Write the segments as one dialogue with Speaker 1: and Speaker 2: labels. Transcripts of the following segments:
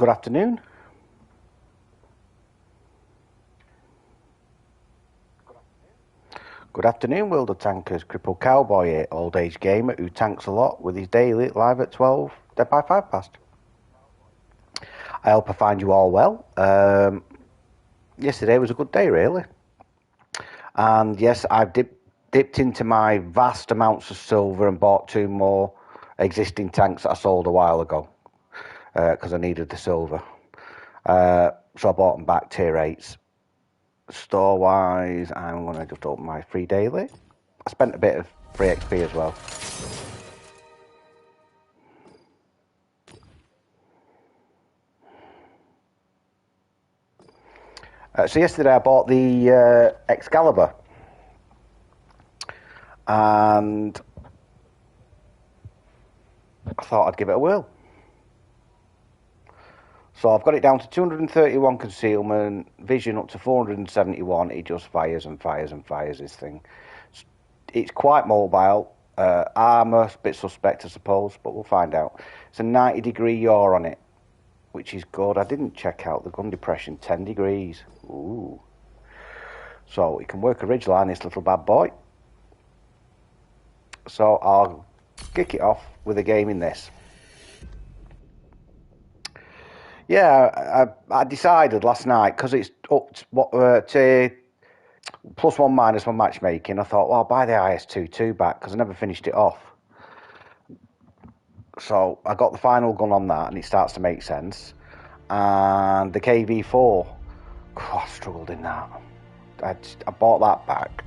Speaker 1: Good afternoon. Good afternoon, World of Tankers. CrippledCowboy here, old age gamer who tanks a lot with his daily live at 12, dead by 5 past. I hope I find you all well. Yesterday was a good day, really. And yes, I've dipped into my vast amounts of silver and bought 2 more existing tanks that I sold a while ago because I needed the silver. So I bought them back, tier 8s. Store-wise, I'm going to just open my free daily. I spent a bit of free XP as well. So yesterday I bought the Excalibur. And I thought I'd give it a whirl. So I've got it down to 231 concealment, vision up to 471. It just fires and fires and fires, this thing. It's quite mobile. Armour, a bit suspect, I suppose, but we'll find out. It's a 90-degree yaw on it, which is good. I didn't check out the gun depression, 10 degrees. Ooh. So it can work a ridgeline, this little bad boy. So I'll kick it off with a game in this. Yeah, I decided last night, because it's up to +1 -1 matchmaking. I thought, well, I'll buy the IS-22 back because I never finished it off. So I got the final gun on that, and it starts to make sense. And the KV-4, I struggled in that. I bought that back.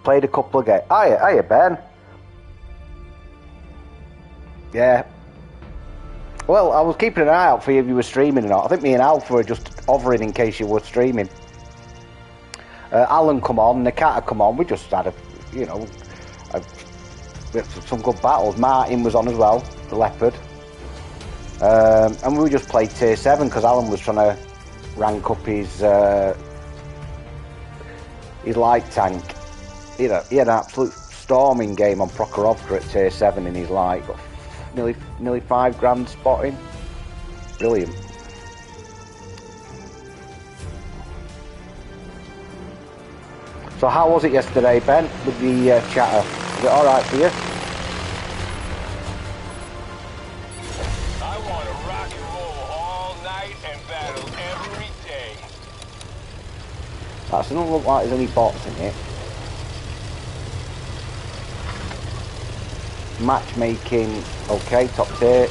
Speaker 1: Played a couple of games. Hiya, Ben. Yeah. Well, I was keeping an eye out for you if you were streaming or not. I think me and Alpha were just hovering in case you were streaming. Alan come on, Nakata come on. We just had we had some good battles. Martin was on as well, the Leopard. And we just played tier 7 because Alan was trying to rank up his light tank. He had an absolute storming game on Prokhorovka at tier 7 in his light. Got nearly 5 grand spotting. Brilliant. So how was it yesterday, Ben, with the chatter? Was it alright for you?
Speaker 2: I want to rock and roll all night and battle every day.
Speaker 1: That doesn't look like there's any bots in it. Matchmaking, okay, top tier.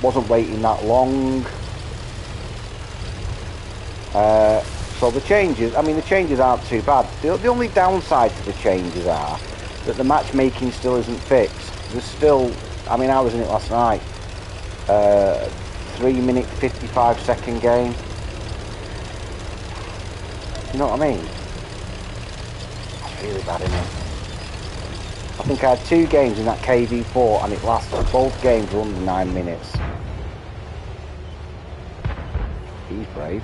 Speaker 1: Wasn't waiting that long. So the changes aren't too bad. The only downside to the changes are that the matchmaking still isn't fixed. There's still, I was in it last night. 3-minute, 55-second game. You know what I mean? That's really bad, isn't it? I think I had 2 games in that KV-4 and it lasted, both games were under 9 minutes. He's brave.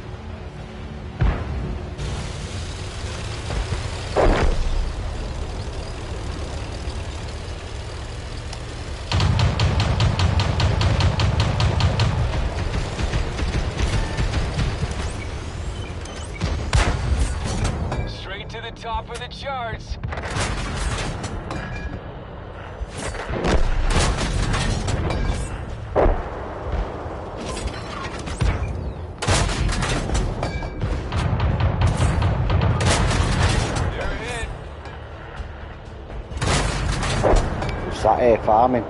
Speaker 2: Straight to the top of the charts.
Speaker 1: Sat here farming.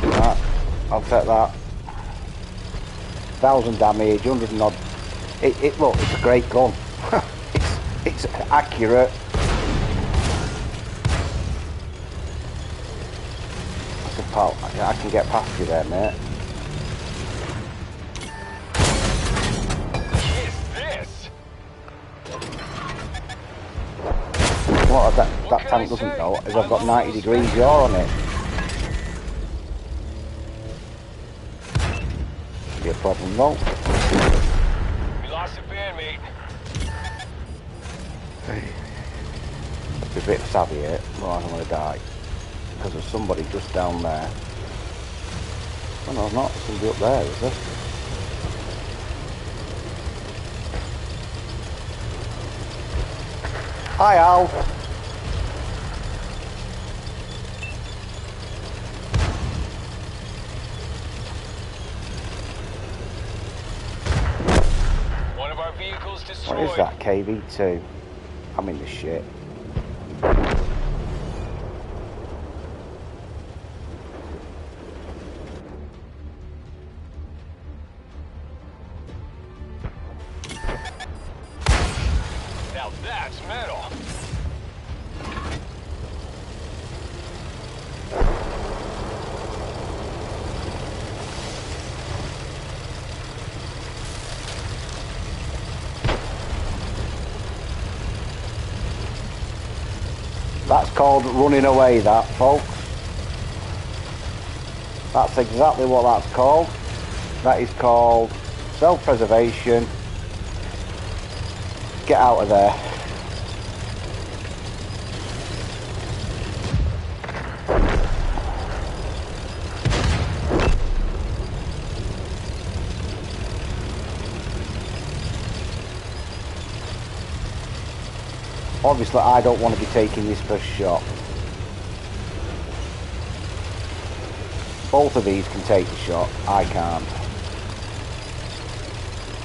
Speaker 1: Right, I'll take that. 1,000 damage, 100 and odd. Look, it's a great gun. it's accurate. I can get past you there, mate. What that tank doesn't know is I've got 90 degrees yaw on it. Be a problem though.
Speaker 2: We lost a bandmate.
Speaker 1: be a bit savvy here, otherwise I'm going to die. Because there's somebody just down there. Oh no, not. There's somebody up there, is there? Hi, Al.
Speaker 2: One of our vehicles destroyed.
Speaker 1: What is that, KV2? I'm in the shit.
Speaker 2: Now that's metal.
Speaker 1: That's called running away, that, folks. That's exactly what that's called. That is called self-preservation. Get out of there. Obviously, I don't want to be taking this first shot. Both of these can take the shot. I can't.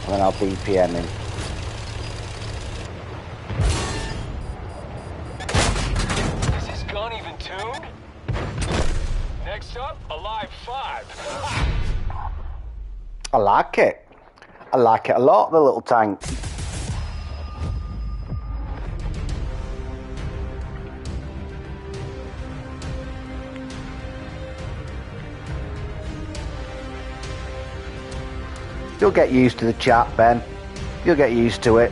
Speaker 1: And then I'll BPM him.
Speaker 2: Is this gun even tuned? Next up, Alive 5.
Speaker 1: I like it. I like it a lot, the little tank. You'll get used to the chat, Ben. You'll get used to it.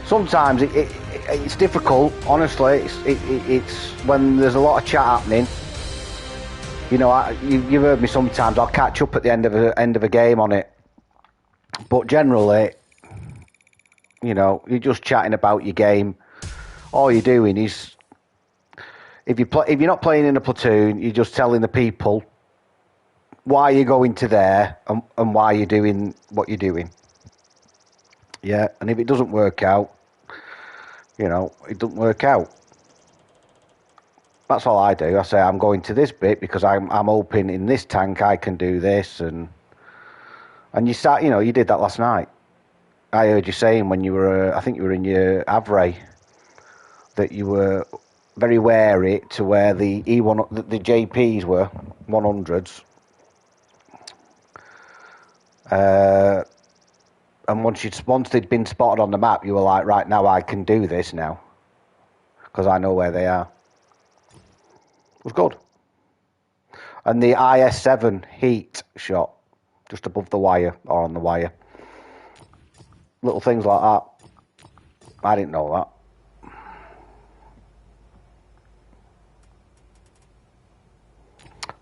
Speaker 1: Sometimes it's difficult, honestly. It's when there's a lot of chat happening. You know, you've heard me sometimes. I'll catch up at the end of a game on it. But generally, you know, you're just chatting about your game. All you're doing is, if you're not playing in a platoon, you're just telling the people why you're going to there and why you're doing what you're doing. Yeah, and if it doesn't work out, you know, it doesn't work out. That's all I do. I say I'm going to this bit because I'm hoping in this tank I can do this, and you start, you know, you did that last night. I heard you saying when you were, I think you were in your Avray, that you were very wary to where the E1, the JPs were 100s. And once they'd been spotted on the map, you were like, right, now I can do this now because I know where they are. It was good. And the IS-7 heat shot just above the wire or on the wire. Little things like that. I didn't know that.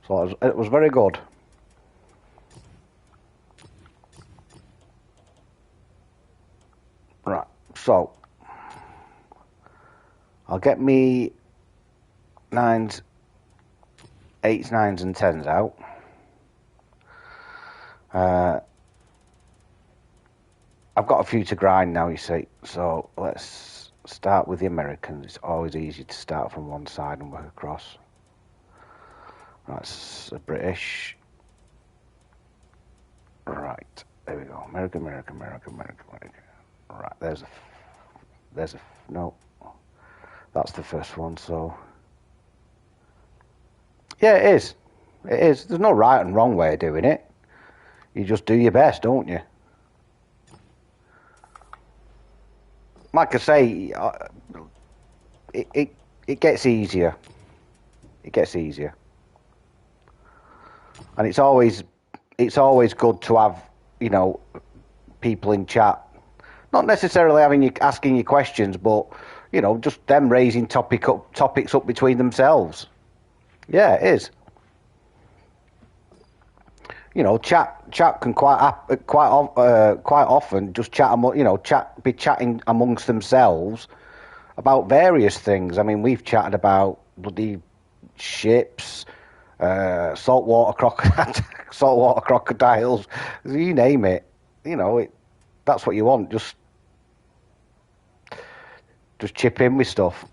Speaker 1: So it was very good. Right, so I'll get me 9s, 8s, 9s and 10s out. I've got a few to grind now, you see, so let's start with the Americans. It's always easy to start from one side and work across. That's the British. Right, there we go. America. Right, there's a, no, that's the first one, so. Yeah, it is. It is. There's no right and wrong way of doing it. You just do your best, don't you? Like I say, it gets easier. It gets easier. And it's always good to have, you know, people in chat. Not necessarily asking you questions, but, you know, just them raising topics up between themselves. Yeah, it is. You know, chat can quite often just be chatting amongst themselves about various things. I mean, we've chatted about bloody ships, saltwater crocodiles, you name it. You know, that's what you want. Just chip in with stuff.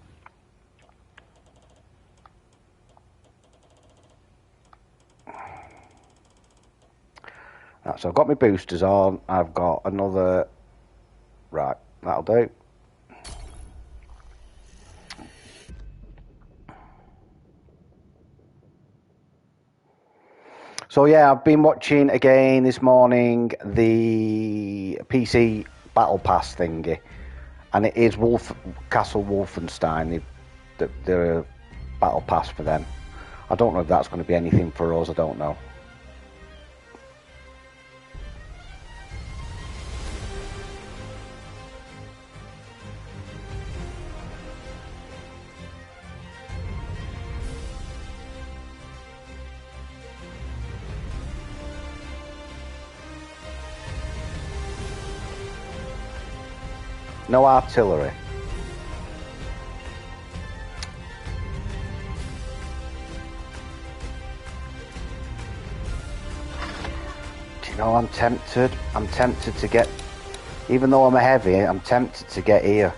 Speaker 1: Right, so I've got my boosters on. I've got another. Right, that'll do. So yeah, I've been watching again this morning the PC Battle Pass thingy, and it is Castle Wolfenstein, the Battle Pass for them. I don't know if that's going to be anything for us. I don't know. No artillery. Do you know, I'm tempted. I'm tempted to get, even though I'm a heavy, I'm tempted to get here.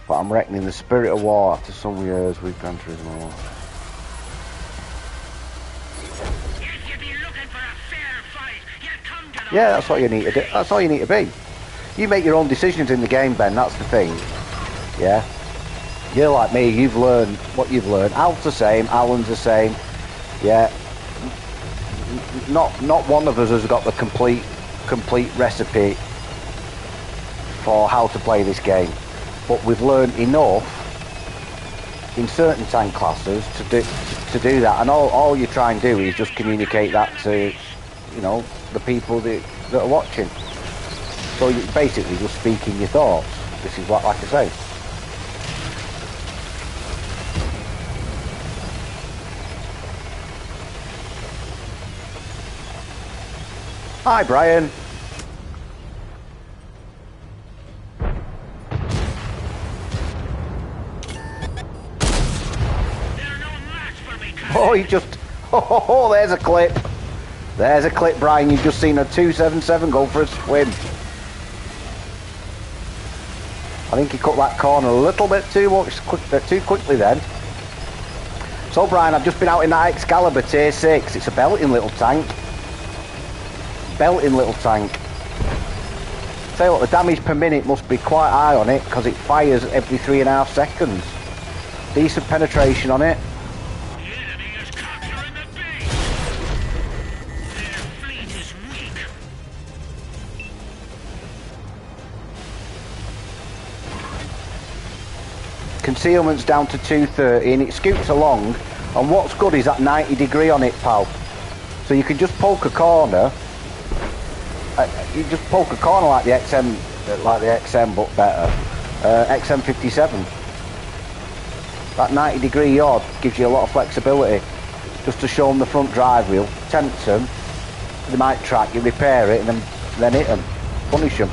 Speaker 1: But I'm reckoning the spirit of war after some years with Gran Turismo. Yeah, that's what you need to do. That's all you need to be. You make your own decisions in the game, Ben. That's the thing. Yeah. You're like me. You've learned what you've learned. Al's the same. Alan's the same. Yeah. Not one of us has got the complete recipe for how to play this game, but we've learned enough in certain tank classes to do that. And all you try and do is just communicate that to, you know, the people that are watching. So you're basically just speaking your thoughts. This is what, like I say. Hi, Brian. Oh, he just... Oh, there's a clip. There's a clip, Brian. You've just seen a 277 go for a swim. I think he cut that corner a little bit too quickly then. So, Brian, I've just been out in that Excalibur Tier 6. It's a belting little tank. Belting little tank. Tell you what, the damage per minute must be quite high on it because it fires every 3.5 seconds. Decent penetration on it. Concealment's down to 230 and it scoots along, and what's good is that 90 degree on it, pal. So you can just poke a corner. You just poke a corner like the XM, but better. XM57. That 90 degree yard gives you a lot of flexibility. Just to show them the front drive wheel, tempt them. They might track you, repair it, and then hit them, punish them.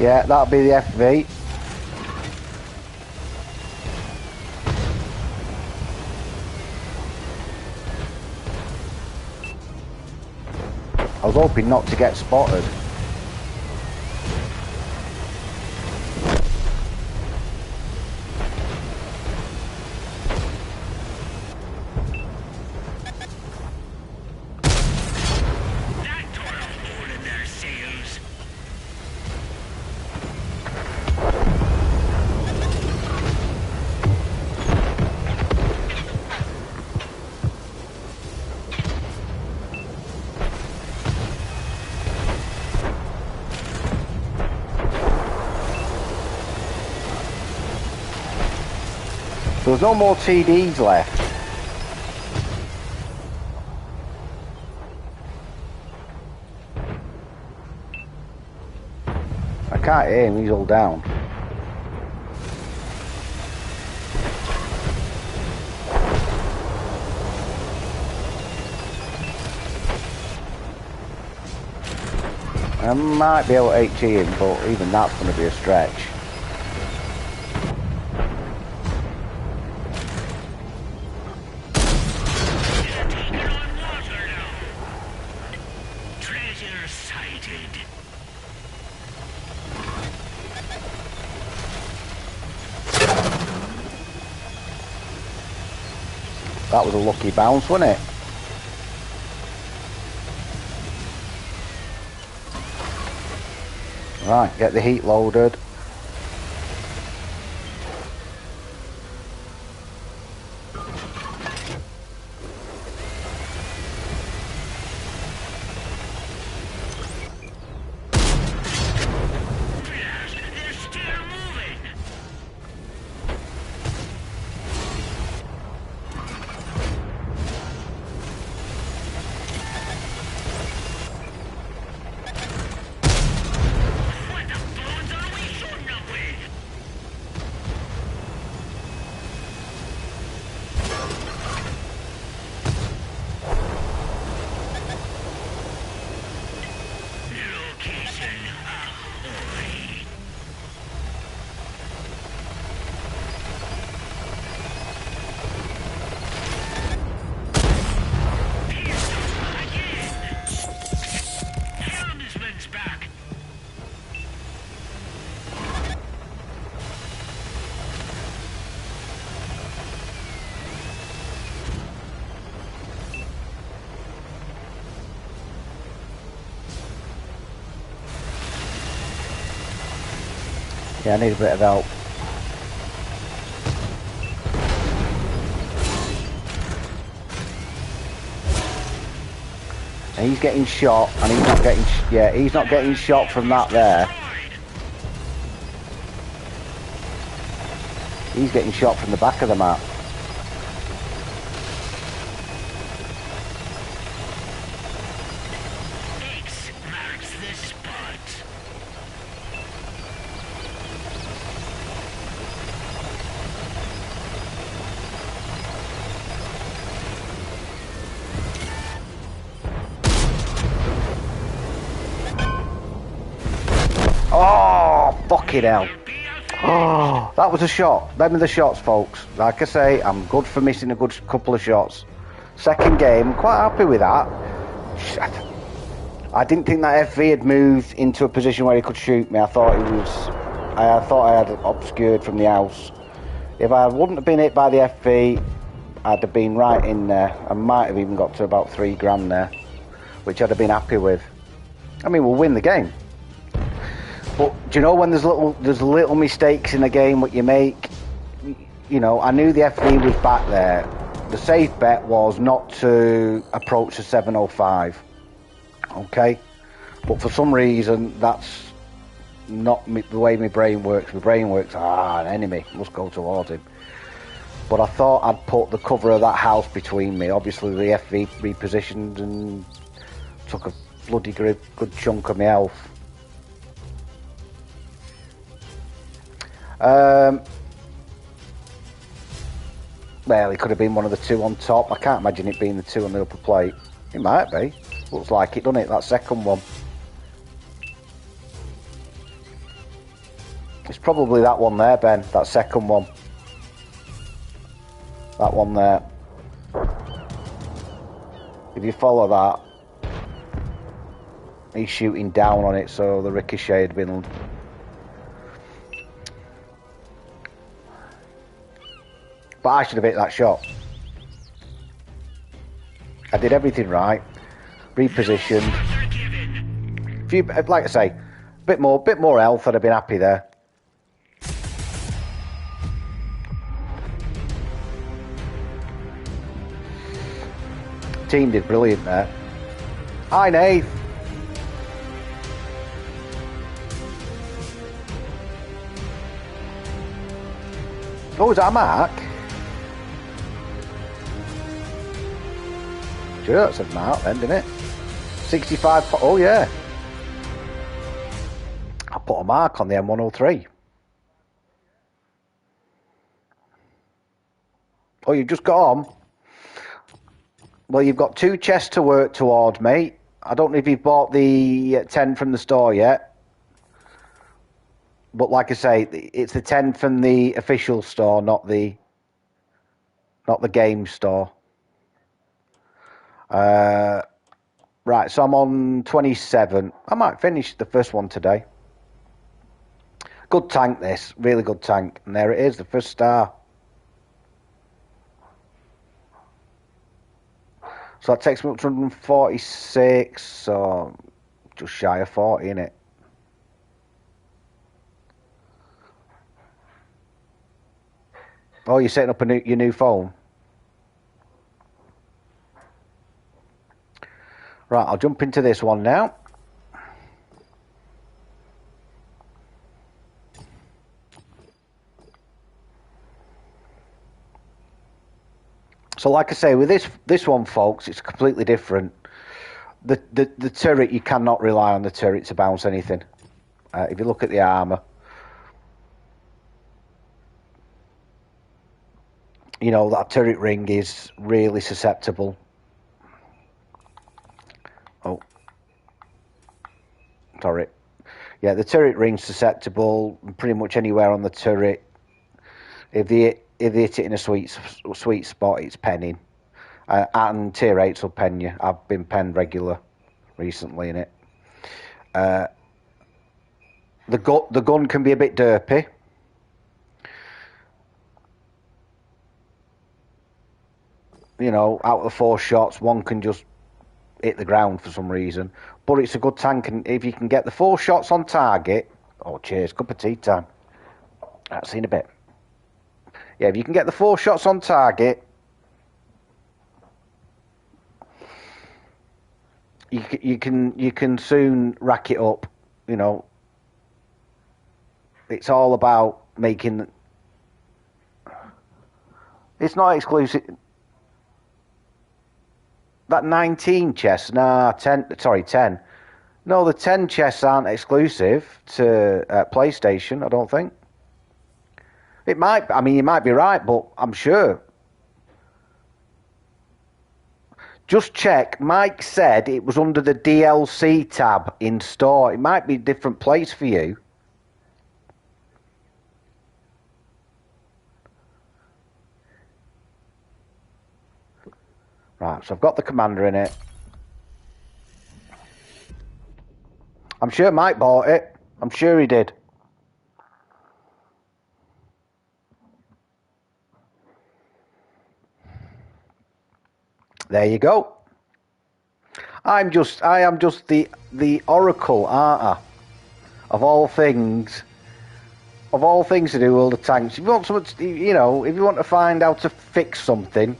Speaker 1: Yeah, that'll be the FV. I was hoping not to get spotted. So there's no more TDs left. I can't hear him, he's all down. I might be able to HE him, but even that's going to be a stretch. That was a lucky bounce, wasn't it? Right, get the heat loaded. Yeah, I need a bit of help. And he's getting shot, and he's not getting... Yeah, he's not getting shot from that there. He's getting shot from the back of the map. Fucking hell. Oh, that was a shot. Them are the shots, folks. Like I say, I'm good for missing a good couple of shots. Second game, quite happy with that. I didn't think that FV had moved into a position where he could shoot me. I thought I had it obscured from the house. If I wouldn't have been hit by the FV, I'd have been right in there. I might have even got to about 3 grand there, which I'd have been happy with. I mean, we'll win the game. But do you know when there's little mistakes in the game what you make? You know, I knew the FV was back there. The safe bet was not to approach the 705. Okay? But for some reason, that's not the way my brain works. My brain works, an enemy, must go towards him. But I thought I'd put the cover of that house between me. Obviously, the FV repositioned and took a bloody good chunk of my health. Well, it could have been one of the two on top. I can't imagine it being the two on the upper plate. It might be. Looks like it, doesn't it? That second one. It's probably that one there, Ben. That second one. That one there. If you follow that, he's shooting down on it, so the ricochet had been... But I should have hit that shot. I did everything right. Repositioned. If you, like I say, a bit more health, I'd have been happy there. Team did brilliant there. Hi, Nate. Oh, is that a mark? Sure, that said mark then, didn't it? 65. Oh, yeah. I put a mark on the M103. Oh, you've just got on? Well, you've got 2 chests to work towards, mate. I don't know if you've bought the 10 from the store yet. But like I say, it's the 10 from the official store, not the game store. Right, so I'm on 27. I might finish the first one today. Good tank, this. Really good tank. And there it is, the first star. So that takes me up to 146, so just shy of 40, innit? Oh, you're setting up your new phone? Right, I'll jump into this one now. So like I say, with this one, folks, it's completely different. The turret, you cannot rely on the turret to bounce anything. If you look at the armour, you know, that turret ring is really susceptible. Oh, sorry. Yeah, the turret ring's susceptible pretty much anywhere on the turret. If they hit it in a sweet spot, it's penning. And tier 8s will pen you. I've been penned regular recently in it. The gun can be a bit derpy. You know, out of the 4 shots, one can just hit the ground for some reason. But it's a good tank, and if you can get the 4 shots on target... Oh, cheers, cup of tea time. That's in a bit. Yeah, if you can get the 4 shots on target, you can soon rack it up. You know, it's all about making. It's not exclusive. That 19 chests, nah, 10. Sorry, 10. No, the 10 chests aren't exclusive to PlayStation. I don't think. It might. I mean, you might be right, but I'm sure. Just check. Mike said it was under the DLC tab in store. It might be a different place for you. Right, so I've got the commander in it. I'm sure Mike bought it. I'm sure he did. There you go. I am just the oracle, aren't I? Of all things to do with all the tanks. If you want something, you know, if you want to find how to fix something,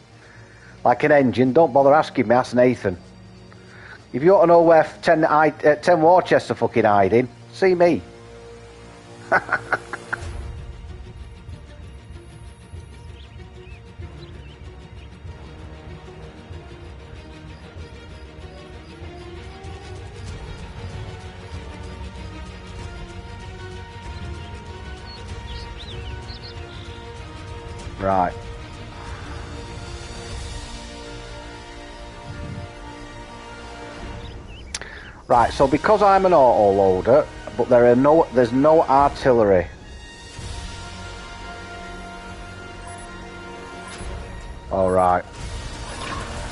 Speaker 1: like an engine, don't bother asking me, ask Nathan. If you want to know where 10 war chests are fucking hiding, see me. Right. Right, so because I'm an auto loader, but there's no artillery. All right.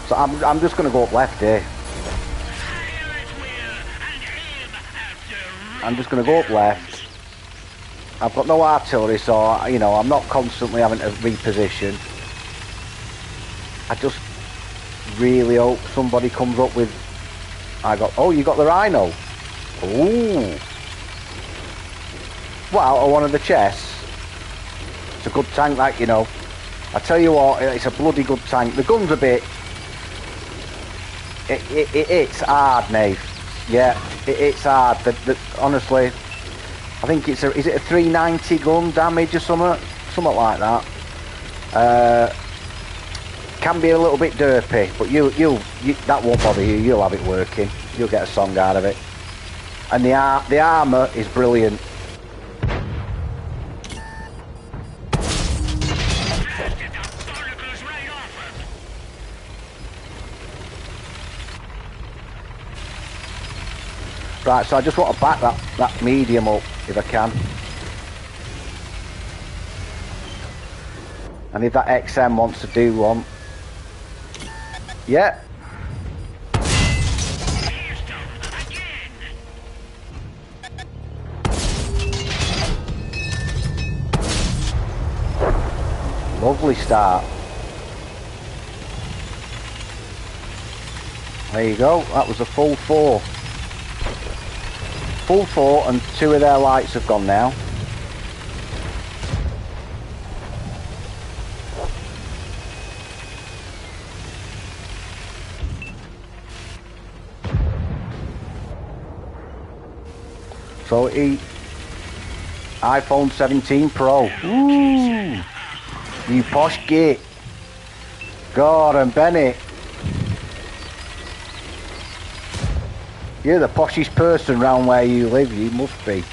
Speaker 1: So I'm just going to go up left here. I'm just going to go up left. I've got no artillery, so, you know, I'm not constantly having to reposition. I just really hope somebody comes up with... Oh, you got the Rhino. Ooh. What, out of one of the chests? It's a good tank, that, you know. I tell you what, it's a bloody good tank. The gun's a bit... It's hard, Nave. Yeah, it's hard. Honestly... I think is it a 390 gun damage or something like that. can be a little bit derpy, but you that won't bother you. You'll have it working. You'll get a song out of it. And the armour is brilliant. Right, so I just want to back that medium up if I can. And if that XM wants to do one, yeah. Lovely start. There you go, that was a full 4. Full 4 and 2 of their lights have gone now. So iPhone 17 Pro. Ooh, you posh git. Gordon Bennett. You're the poshest person round where you live, you must be.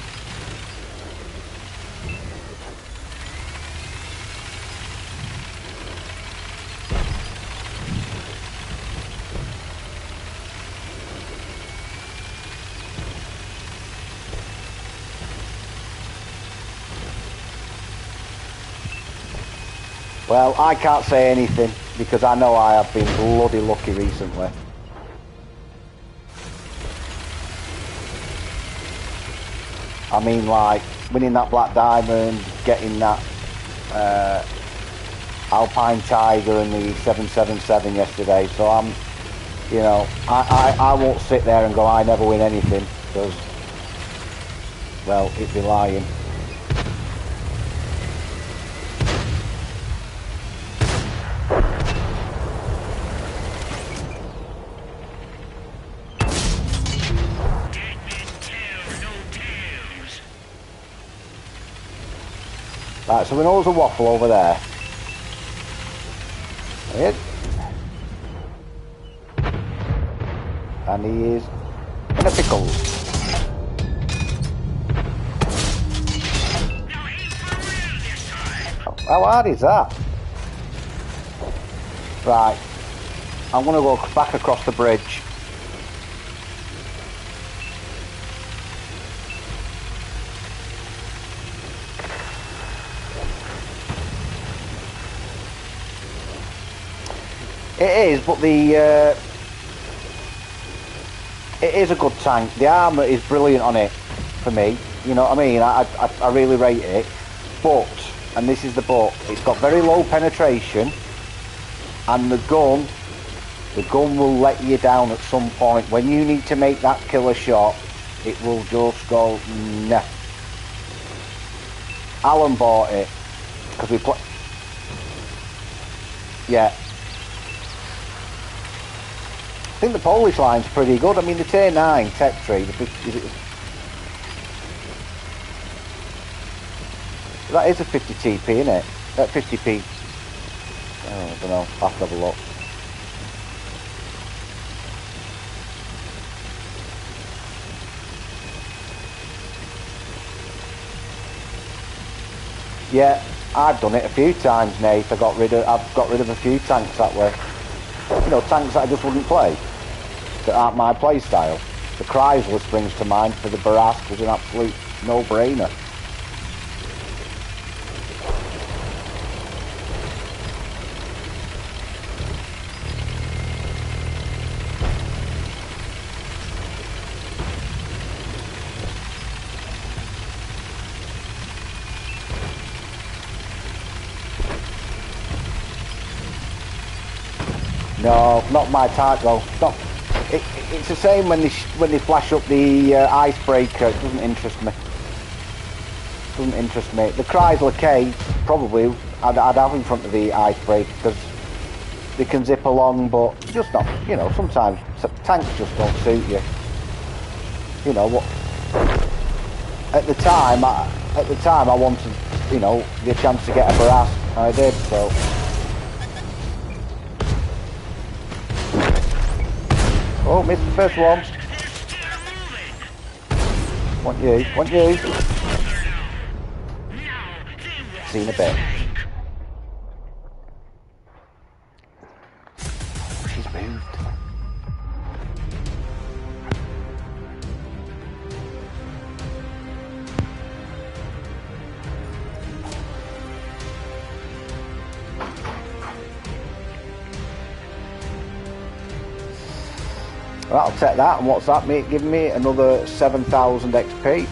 Speaker 1: Well, I can't say anything because I know I have been bloody lucky recently. I mean, like, winning that Black Diamond, getting that Alpine Tiger and the 777 yesterday, so I'm, you know, I won't sit there and go, I never win anything, because, well, it'd be lying. Right, so we know there's a waffle over there. And he is in a pickle. How hard is that? Right, I'm going to go back across the bridge. It is, but it is a good tank. The armour is brilliant on it, for me. You know what I mean? I really rate it. But, and this is the but, it's got very low penetration, and the gun will let you down at some point. When you need to make that killer shot, it will just go, nah. Alan bought it, because we play... Yeah. I think the Polish line's pretty good. I mean, the Tier 9 Tech Tree, that is a 50 TP, isn't it? That 50p. Oh, I don't know. I'll have to have a look. Yeah, I've done it a few times, Nate. I've got rid of a few tanks that way. You know, tanks that I just wouldn't play, that aren't my play style. The Chrysler springs to mind for the Barask was an absolute no-brainer. No, not my type though. It's the same when they flash up the icebreaker. It doesn't interest me. The Chrysler K probably I'd have in front of the icebreaker because they can zip along, but just not. You know, sometimes tanks just don't suit you. You know what? At the time I wanted, you know, the chance to get a Barask, and I did. So. Oh, missed the first one. Want you. Want you. See you in a bit. She's moved. Right, I'll take that. And what's that, mate? Giving me another 7,000 XP.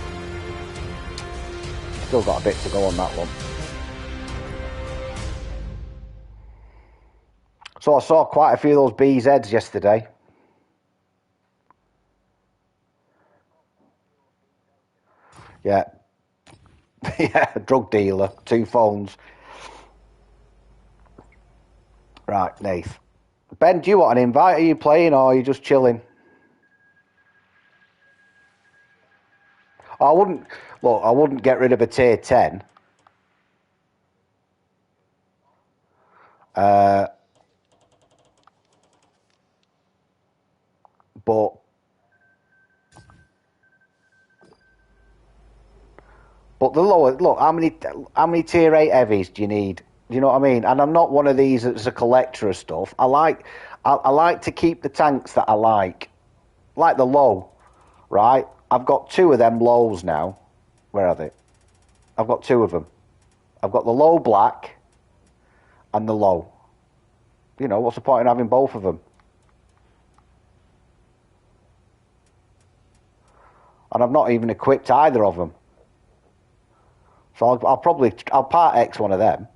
Speaker 1: Still got a bit to go on that one. So I saw quite a few of those BZs yesterday. Yeah. Yeah, drug dealer, 2 phones. Right, Nath. Ben, do you want an invite? Are you playing or are you just chilling? I wouldn't get rid of a tier 10. But the lower, look, how many tier 8 heavies do you need? Do you know what I mean? And I'm not one of these that's a collector of stuff. I like to keep the tanks that I like the low, right? I've got 2 of them lows now. Where are they? I've got 2 of them. I've got the low black and the low. You know, what's the point in having both of them? And I've not even equipped either of them. So I'll part X one of them.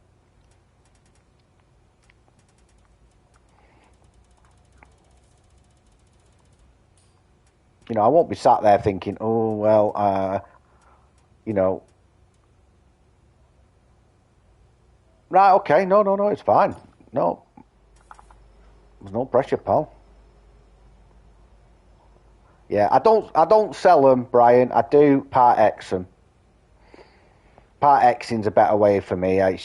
Speaker 1: You know, I won't be sat there thinking, oh, well, you know. Right, okay, no, it's fine. No. There's no pressure, pal. Yeah, I don't sell them, Brian. I do part X them. Part Xing's a better way for me. I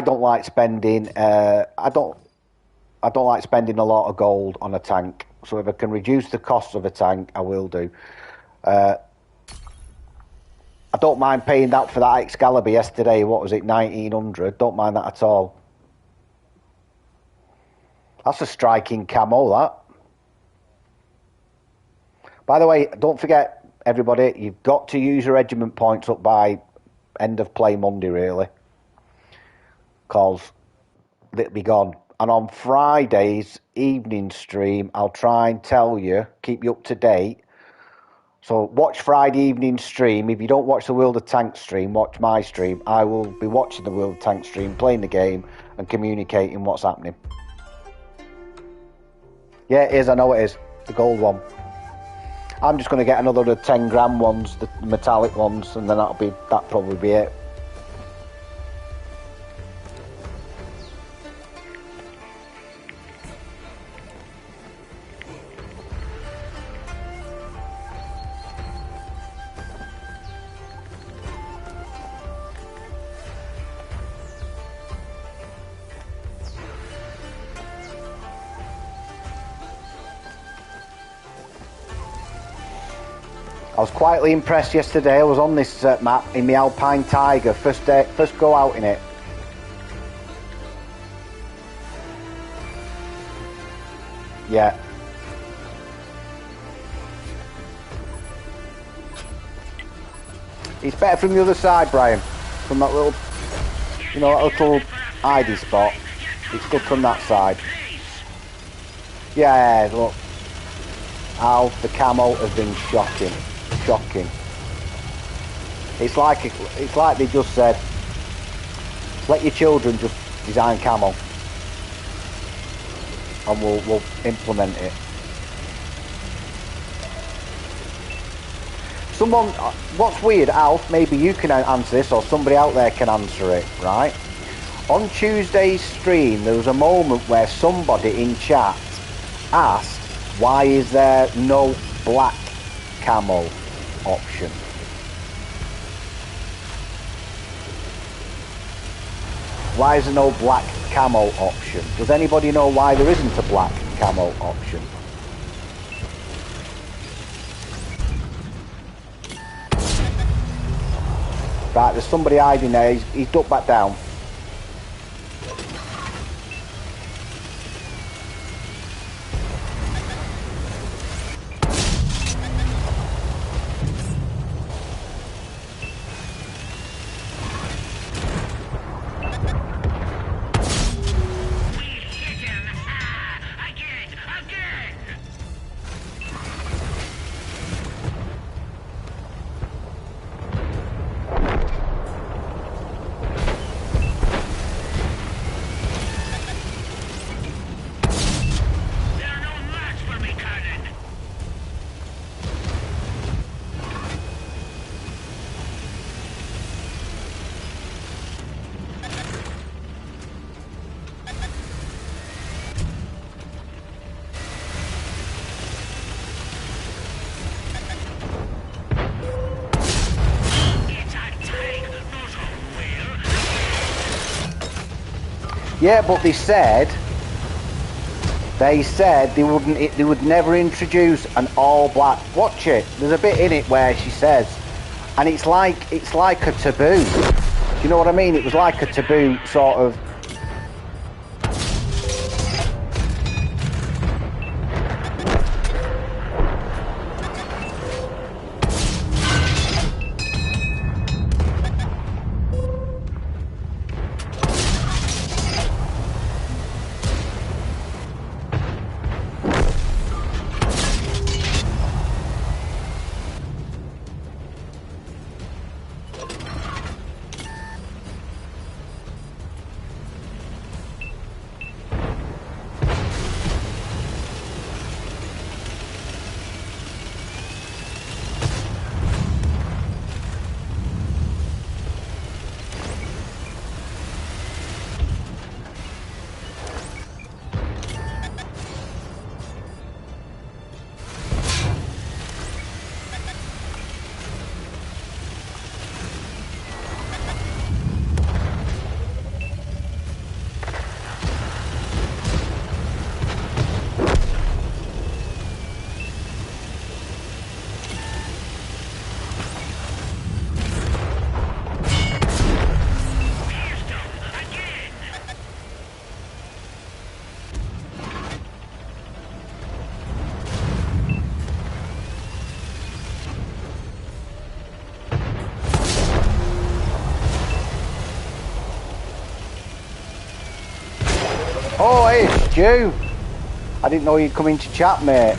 Speaker 1: don't like spending. I don't like spending a lot of gold on a tank. So if I can reduce the cost of a tank, I will do. I don't mind paying that for that Excalibur yesterday. What was it, 1900? Don't mind that at all. That's a striking camo, that. By the way, don't forget, everybody, you've got to use your regiment points up by end of play Monday, really. Because they'll be gone. And on Friday's evening stream, I'll try and tell you, keep you up to date. So watch Friday evening stream. If you don't watch the World of Tanks stream, watch my stream. I will be watching the World of Tanks stream, playing the game, and communicating what's happening. Yeah, it is. I know it is. The gold one. I'm just going to get another of the 10 gram ones, the metallic ones, and then that'll probably be it. I was quietly impressed yesterday. I was on this map in the Alpine Tiger, first go out in it. Yeah. It's better from the other side, Brian. From that little, you know, that little ID spot. It's good from that side. Yeah, look. Al, the camo has been shocking. Shocking. It's like they just said, let your children just design camo, and we'll implement it. Someone, what's weird, Alf? Maybe you can answer this, or somebody out there can answer it. Right? On Tuesday's stream, there was a moment where somebody in chat asked, "Why is there no black camo option?" Why is there no black camo option. Does anybody know why there isn't a black camo option? Right, there's somebody hiding there. He's ducked back down. Yeah, but they said they would never introduce an all black. Watch it. There's a bit in it where she says, and it's like a taboo. Do you know what I mean? It was like a taboo sort of. Oh, hey, it's Stu. I didn't know you'd come into chat, mate.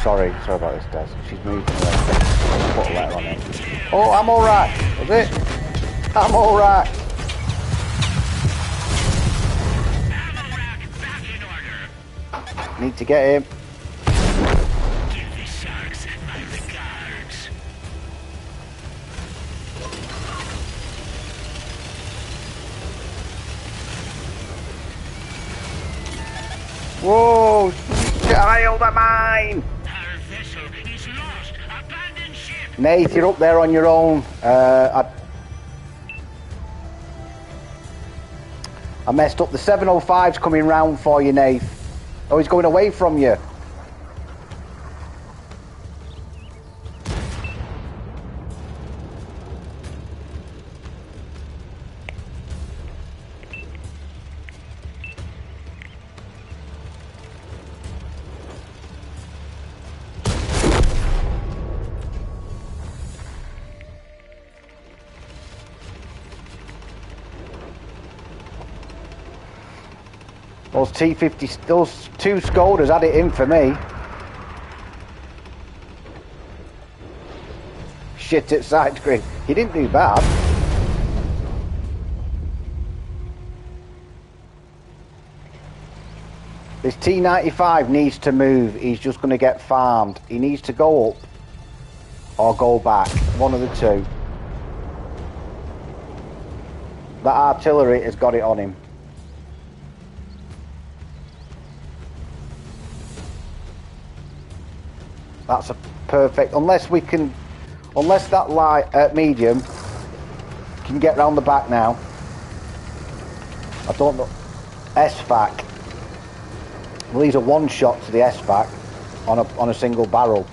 Speaker 1: Sorry about this, Des. She's moving away. Put a letter on it. Oh, I'm alright. Is it? I'm alright. Need to get him.
Speaker 2: Give the sharks my regards.
Speaker 1: Whoa! Child of mine!
Speaker 2: Our vessel is lost. Abandoned ship.
Speaker 1: Nath, you're up there on your own. I messed up. The 705's coming round for you, Nath. Oh, he's going away from you. Those T50, those two Skodas had it in for me. Shit at side screen. He didn't do bad. This T95 needs to move. He's just going to get farmed. He needs to go up or go back. One of the two. That artillery has got it on him. That's a perfect... Unless we can... Unless that light medium can get round the back now. I don't know. SVAC. Well, these are one shot to the SVAC on a single barrel.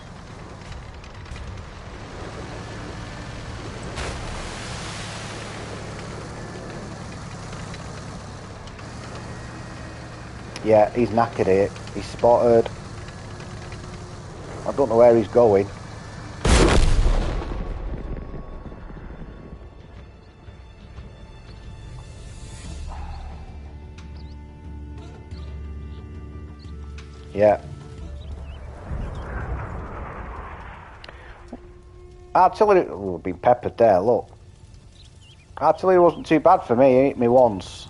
Speaker 1: Yeah, he's knackered here. He's spotted. I don't know where he's going. Yeah. Artillery... Oh, been peppered there, look. Artillery wasn't too bad for me. He hit me once.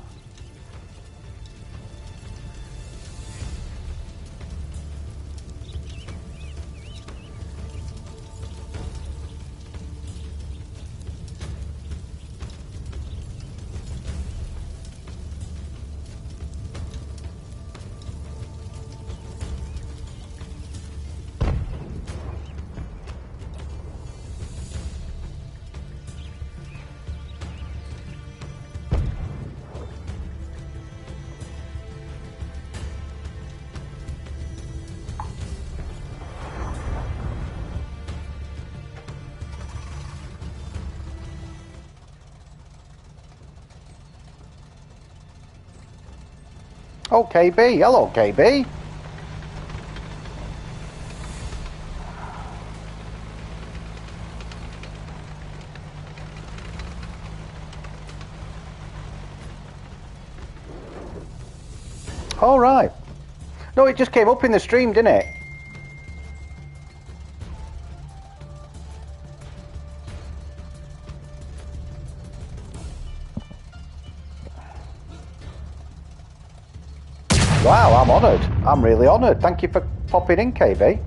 Speaker 1: Oh, KB. Hello, KB. All right. No, it just came up in the stream, didn't it? Wow, I'm honoured. I'm really honoured. Thank you for popping in, KB.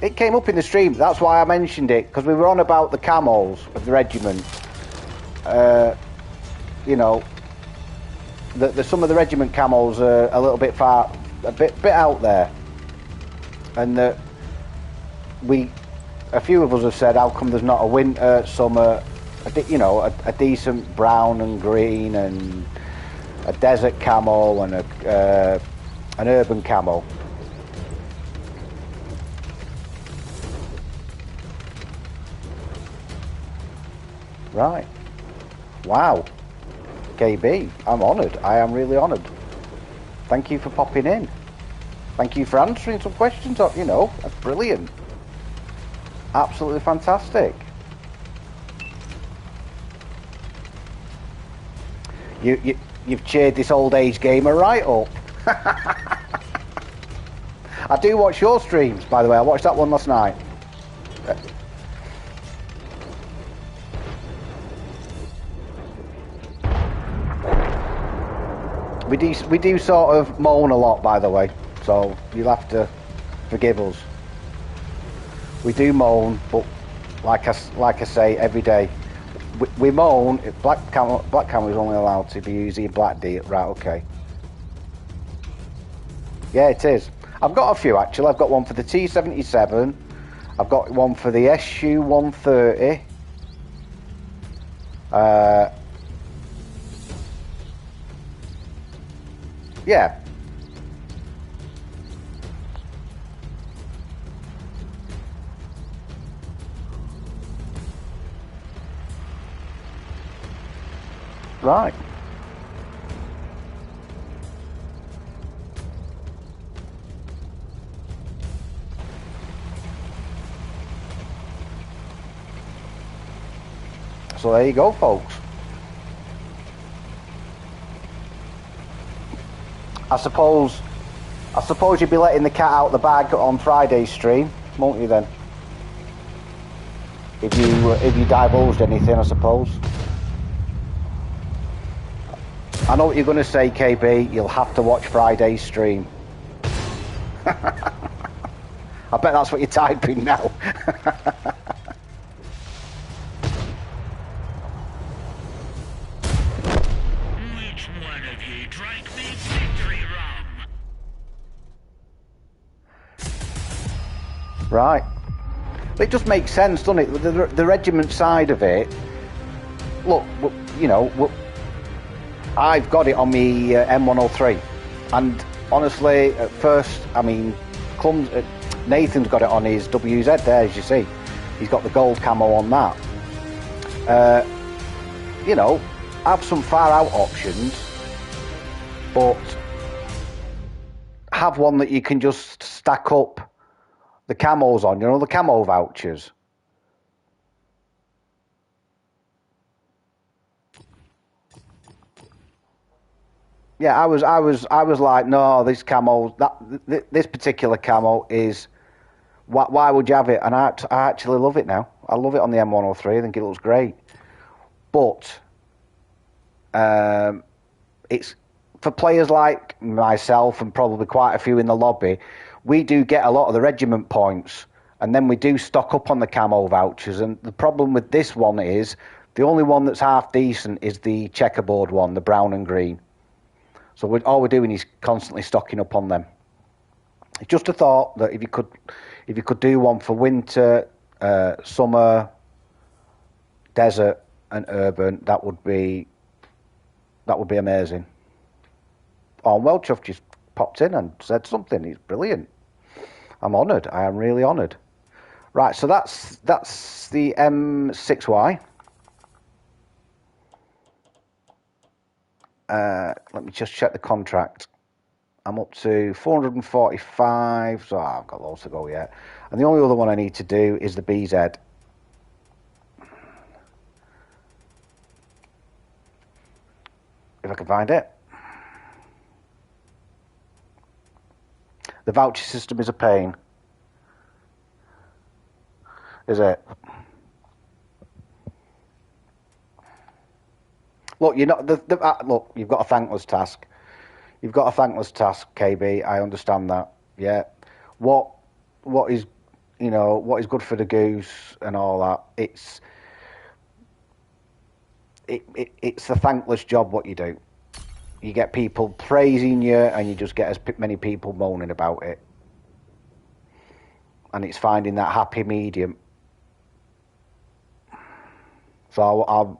Speaker 1: It came up in the stream. That's why I mentioned it, because we were on about the camos of the regiment. You know, some of the regiment camos are a little bit far, a bit out there, and that a few of us have said, how come there's not a winter, summer, you know, a decent brown and green and a desert camo and an urban camo. Right. Wow. KB, I'm honoured. I am really honoured. Thank you for popping in. Thank you for answering some questions. You know, that's brilliant. Absolutely fantastic. You've cheered this old age gamer right up. I do watch your streams, by the way. I watched that one last night. We do sort of moan a lot, by the way, so you'll have to forgive us. We do moan, but like I say every day, we moan. If black camo is only allowed to be used in black D. Right, okay. Yeah, it is. I've got a few actually. I've got one for the T77. I've got one for the SU 130. Yeah. Right. So there you go, folks. I suppose you'd be letting the cat out the bag on Friday's stream, won't you then? If you divulged anything, I suppose. I know what you're going to say, KB. You'll have to watch Friday's stream. I bet that's what you're typing now.
Speaker 3: Which one of you drank me victory rum?
Speaker 1: Right. It just makes sense, doesn't it? The regiment side of it. Look, you know, I've got it on me M103, and honestly, at first, I mean, Nathan's got it on his WZ there, as you see. He's got the gold camo on that. You know, have some far out options, but have one that you can just stack up the camos on, you know, the camo vouchers. Yeah, I was like, no, this camo, this particular camo is, why would you have it? And I actually love it now. I love it on the M103. I think it looks great. But it's for players like myself and probably quite a few in the lobby. We do get a lot of the regiment points, and then we do stock up on the camo vouchers. And the problem with this one is the only one that's half decent is the checkerboard one, the brown and green. So all we're doing is constantly stocking up on them. It's just a thought that if you could do one for winter, summer, desert, and urban, that would be amazing. Oh, well, Chuff just popped in and said something. He's brilliant. I'm honoured. I am really honoured. Right, so that's the M6Y. Let me just check the contract. I'm up to 445, so I've got loads to go yet. And the only other one I need to do is the BZ. If I can find it. The voucher system is a pain. Is it? Look, you're not look. You've got a thankless task. You've got a thankless task, KB. I understand that. Yeah. What is, you know, what is good for the goose and all that? It's a thankless job. What you do, you get people praising you, and you just get as many people moaning about it. And it's finding that happy medium. So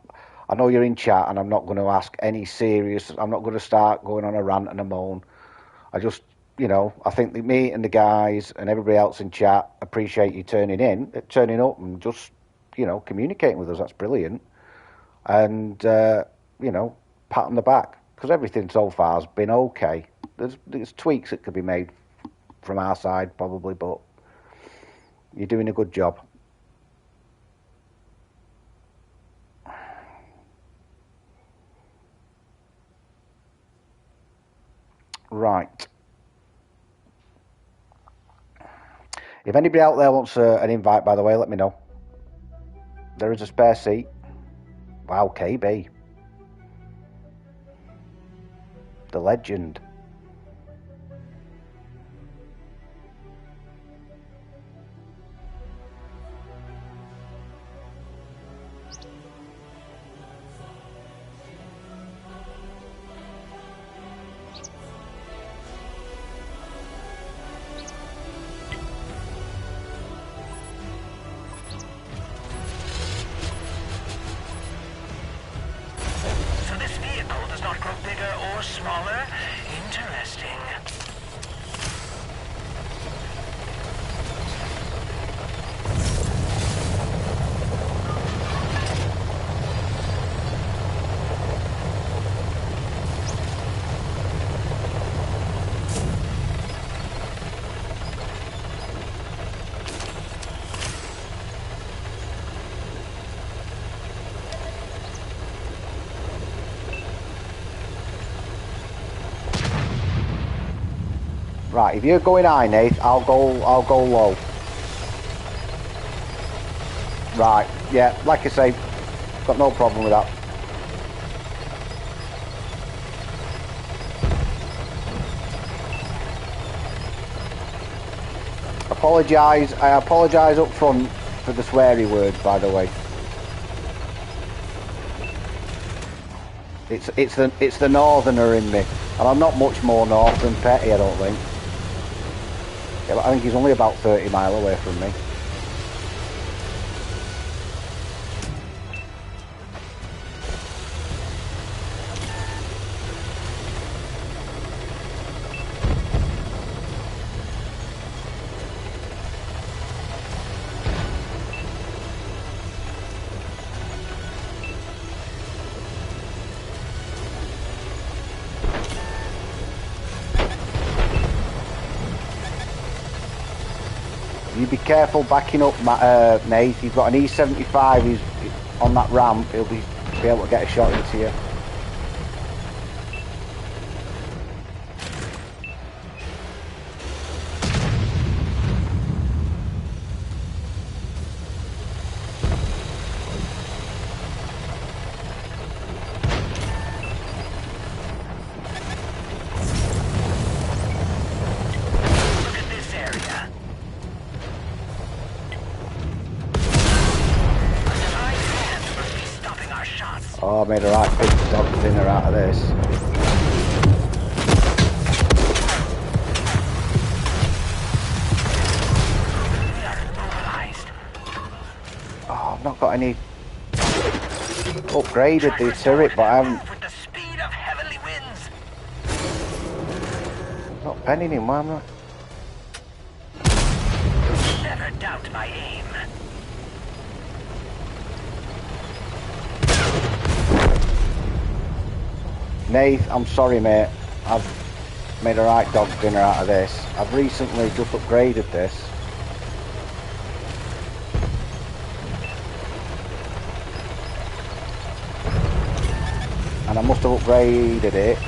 Speaker 1: I know you're in chat, and I'm not going to ask any serious. I'm not going to start going on a rant and a moan. I just, you know, I think that me and the guys and everybody else in chat appreciate you turning up, and just, you know, communicating with us. That's brilliant. And you know, pat on the back, because everything so far has been okay. There's tweaks that could be made from our side probably, but you're doing a good job. Right. If anybody out there wants an invite, by the way, let me know. There is a spare seat. Wow, KB. The legend. Right, if you're going high, Nath, I'll go low. Right, yeah, like I say, got no problem with that. I apologise up front for the sweary words, by the way. It's the northerner in me, and I'm not much more north than Petty, I don't think. Yeah, but I think he's only about 30 mile away from me. You be careful backing up, Nate. He's got an E75. He's on that ramp. He'll be able to get a shot into you. Oh, I made a right big dog dinner out of this. Oh, I've not got any upgraded the turret, but I haven't. Not penning him, why am I?
Speaker 3: Never doubt my aim.
Speaker 1: Nath, I'm sorry, mate. I've made a right dog dinner out of this. I've recently just upgraded this. And I must have upgraded it.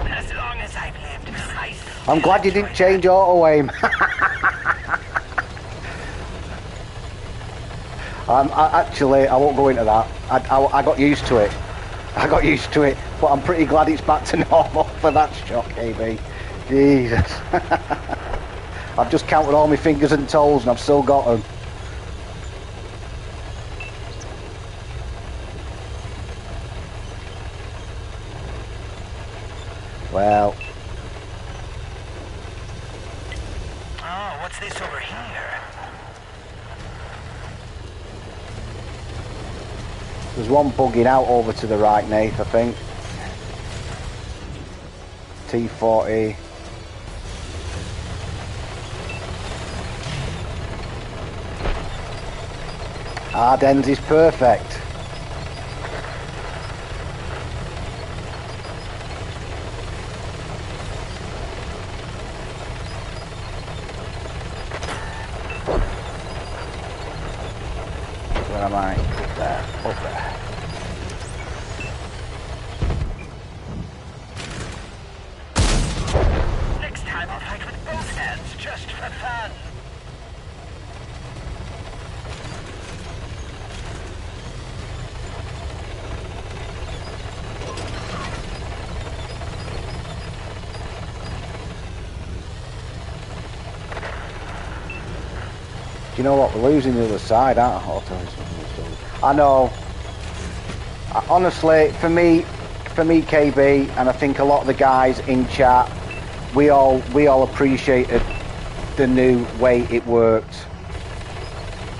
Speaker 3: As long as I've lived,
Speaker 1: I'm glad you didn't change auto aim. Actually, I won't go into that. I got used to it. But I'm pretty glad it's back to normal for that shot, KB. Jesus. I've just counted all my fingers and toes and I've still got them. Well.
Speaker 3: Oh, what's this over here?
Speaker 1: There's one bugging out over to the right, Nath, I think. T40. Ardennes is perfect. Where am I? There, up there.
Speaker 3: Next time I'll fight with both hands, just for fun.
Speaker 1: Do you know what? We're losing the other side, aren't I? I know. Honestly, for me, KB, and I think a lot of the guys in chat, we all appreciated the new way it worked.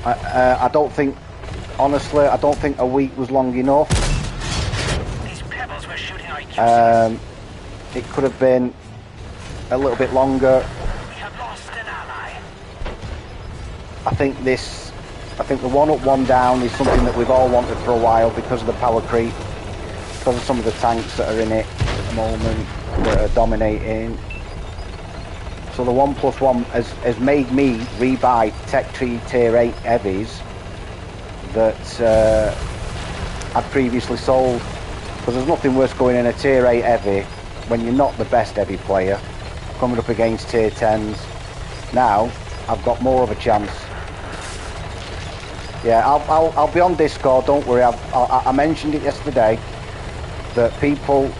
Speaker 1: I don't think, honestly, I don't think a week was long enough.
Speaker 3: These pebbles we're shooting are useless.
Speaker 1: It could have been a little bit longer.
Speaker 3: We have lost an ally.
Speaker 1: I think the one up, one down is something that we've all wanted for a while because of the power creep, because of some of the tanks that are in it at the moment that are dominating. So the 1+1 has made me rebuy Tech Tree Tier 8 heavies that I'd previously sold. Because there's nothing worse going in a tier 8 heavy when you're not the best heavy player, coming up against tier 10s. Now I've got more of a chance. Yeah, I'll be on Discord, don't worry. I mentioned it yesterday that people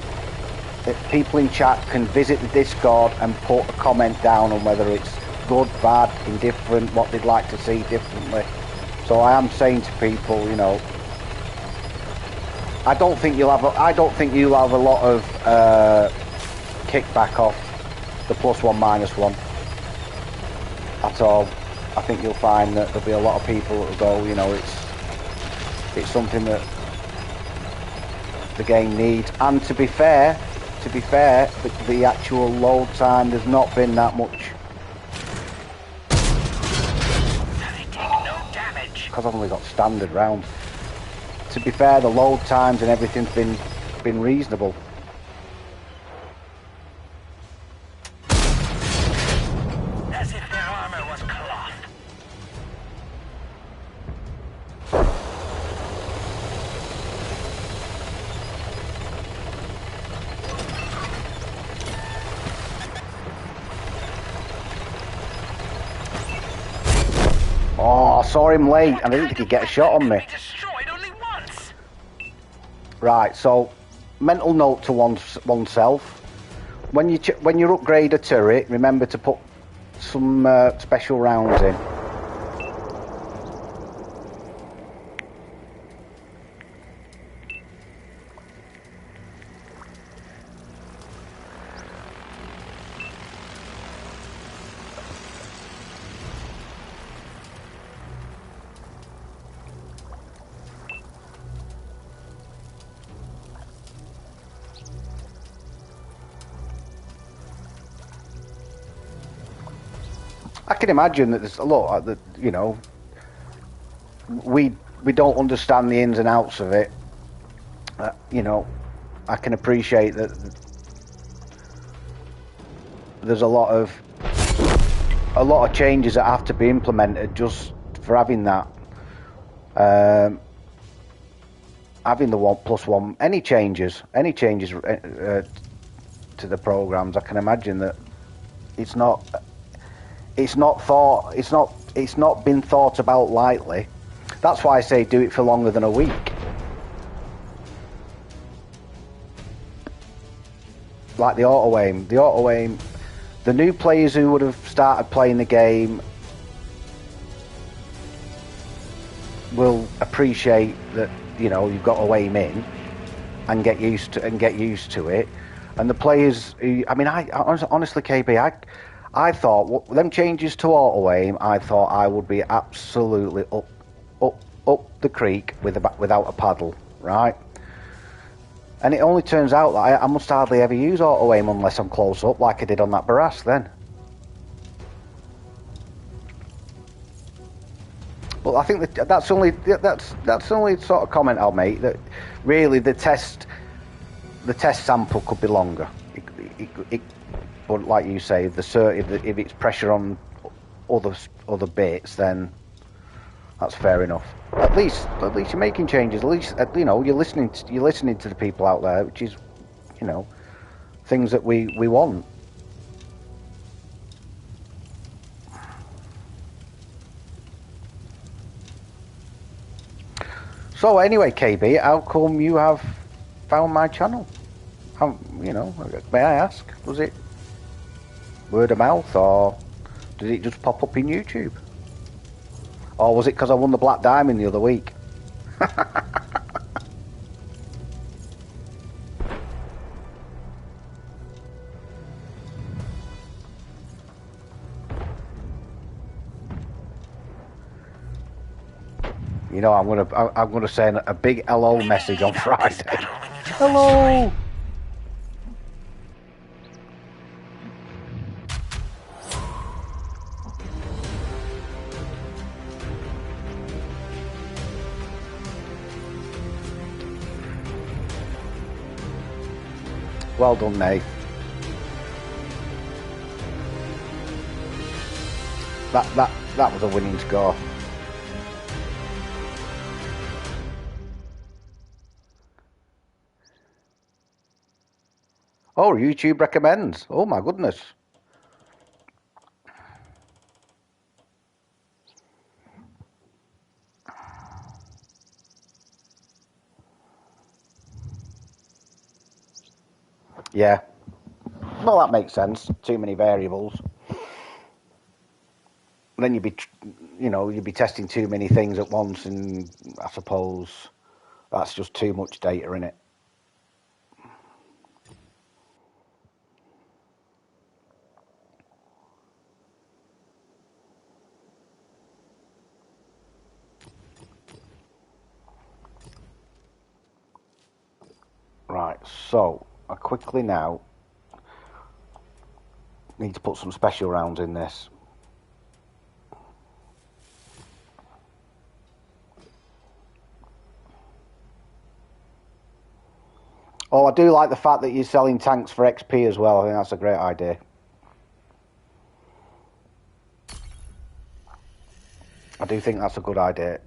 Speaker 1: in chat can visit the Discord and put a comment down on whether it's good, bad, indifferent, what they'd like to see differently. So I am saying to people, you know, I don't think you'll have a lot of kickback off the +1 -1 at all. I think you'll find that there'll be a lot of people that will go, you know, it's something that the game needs. And to be fair, the actual load time, there's not been that much. Because I've only got standard rounds. To be fair, the load times and everything's been reasonable.
Speaker 3: As if their armor was cloth.
Speaker 1: Oh, I saw him late and I didn't think he'd get a shot on me. Right, so mental note to oneself: when you upgrade a turret, remember to put some special rounds in. I can imagine that there's a lot that, you know, we don't understand the ins and outs of it. You know, I can appreciate that there's a lot of changes that have to be implemented just for having that. Having the 1+1, any changes to the programs, I can imagine that it's not been thought about lightly. That's why I say do it for longer than a week. Like the auto aim, the new players who would have started playing the game will appreciate that, you know, you've got to aim in and get used to it. And the players who, I mean, I honestly, KB, I thought them changes to auto aim, I thought I would be absolutely up the creek without a paddle, right? And it only turns out that I must hardly ever use auto aim unless I'm close up, like I did on that Barras then. But I think that's only sort of comment I'll make, that really the test sample could be longer. But like you say, if it's pressure on other bits, then that's fair enough. At least you're making changes. At least you know you're listening to the people out there, which is, you know, things that we want. So anyway, KB, how come you have found my channel? You know, may I ask? Was it word of mouth, or did it just pop up in YouTube? Or was it because I won the Black Diamond the other week? You know, I'm gonna send a big hello message on Friday. Hello. Well done, Nate. That was a winning score. Oh, YouTube recommends. Oh my goodness. Yeah. Well, that makes sense. Too many variables. Then you'd be, you'd be testing too many things at once, and I suppose that's just too much data in it. Right, so I quickly now need to put some special rounds in this. Oh, I do like the fact that you're selling tanks for XP as well. I think that's a great idea. I do think that's a good idea.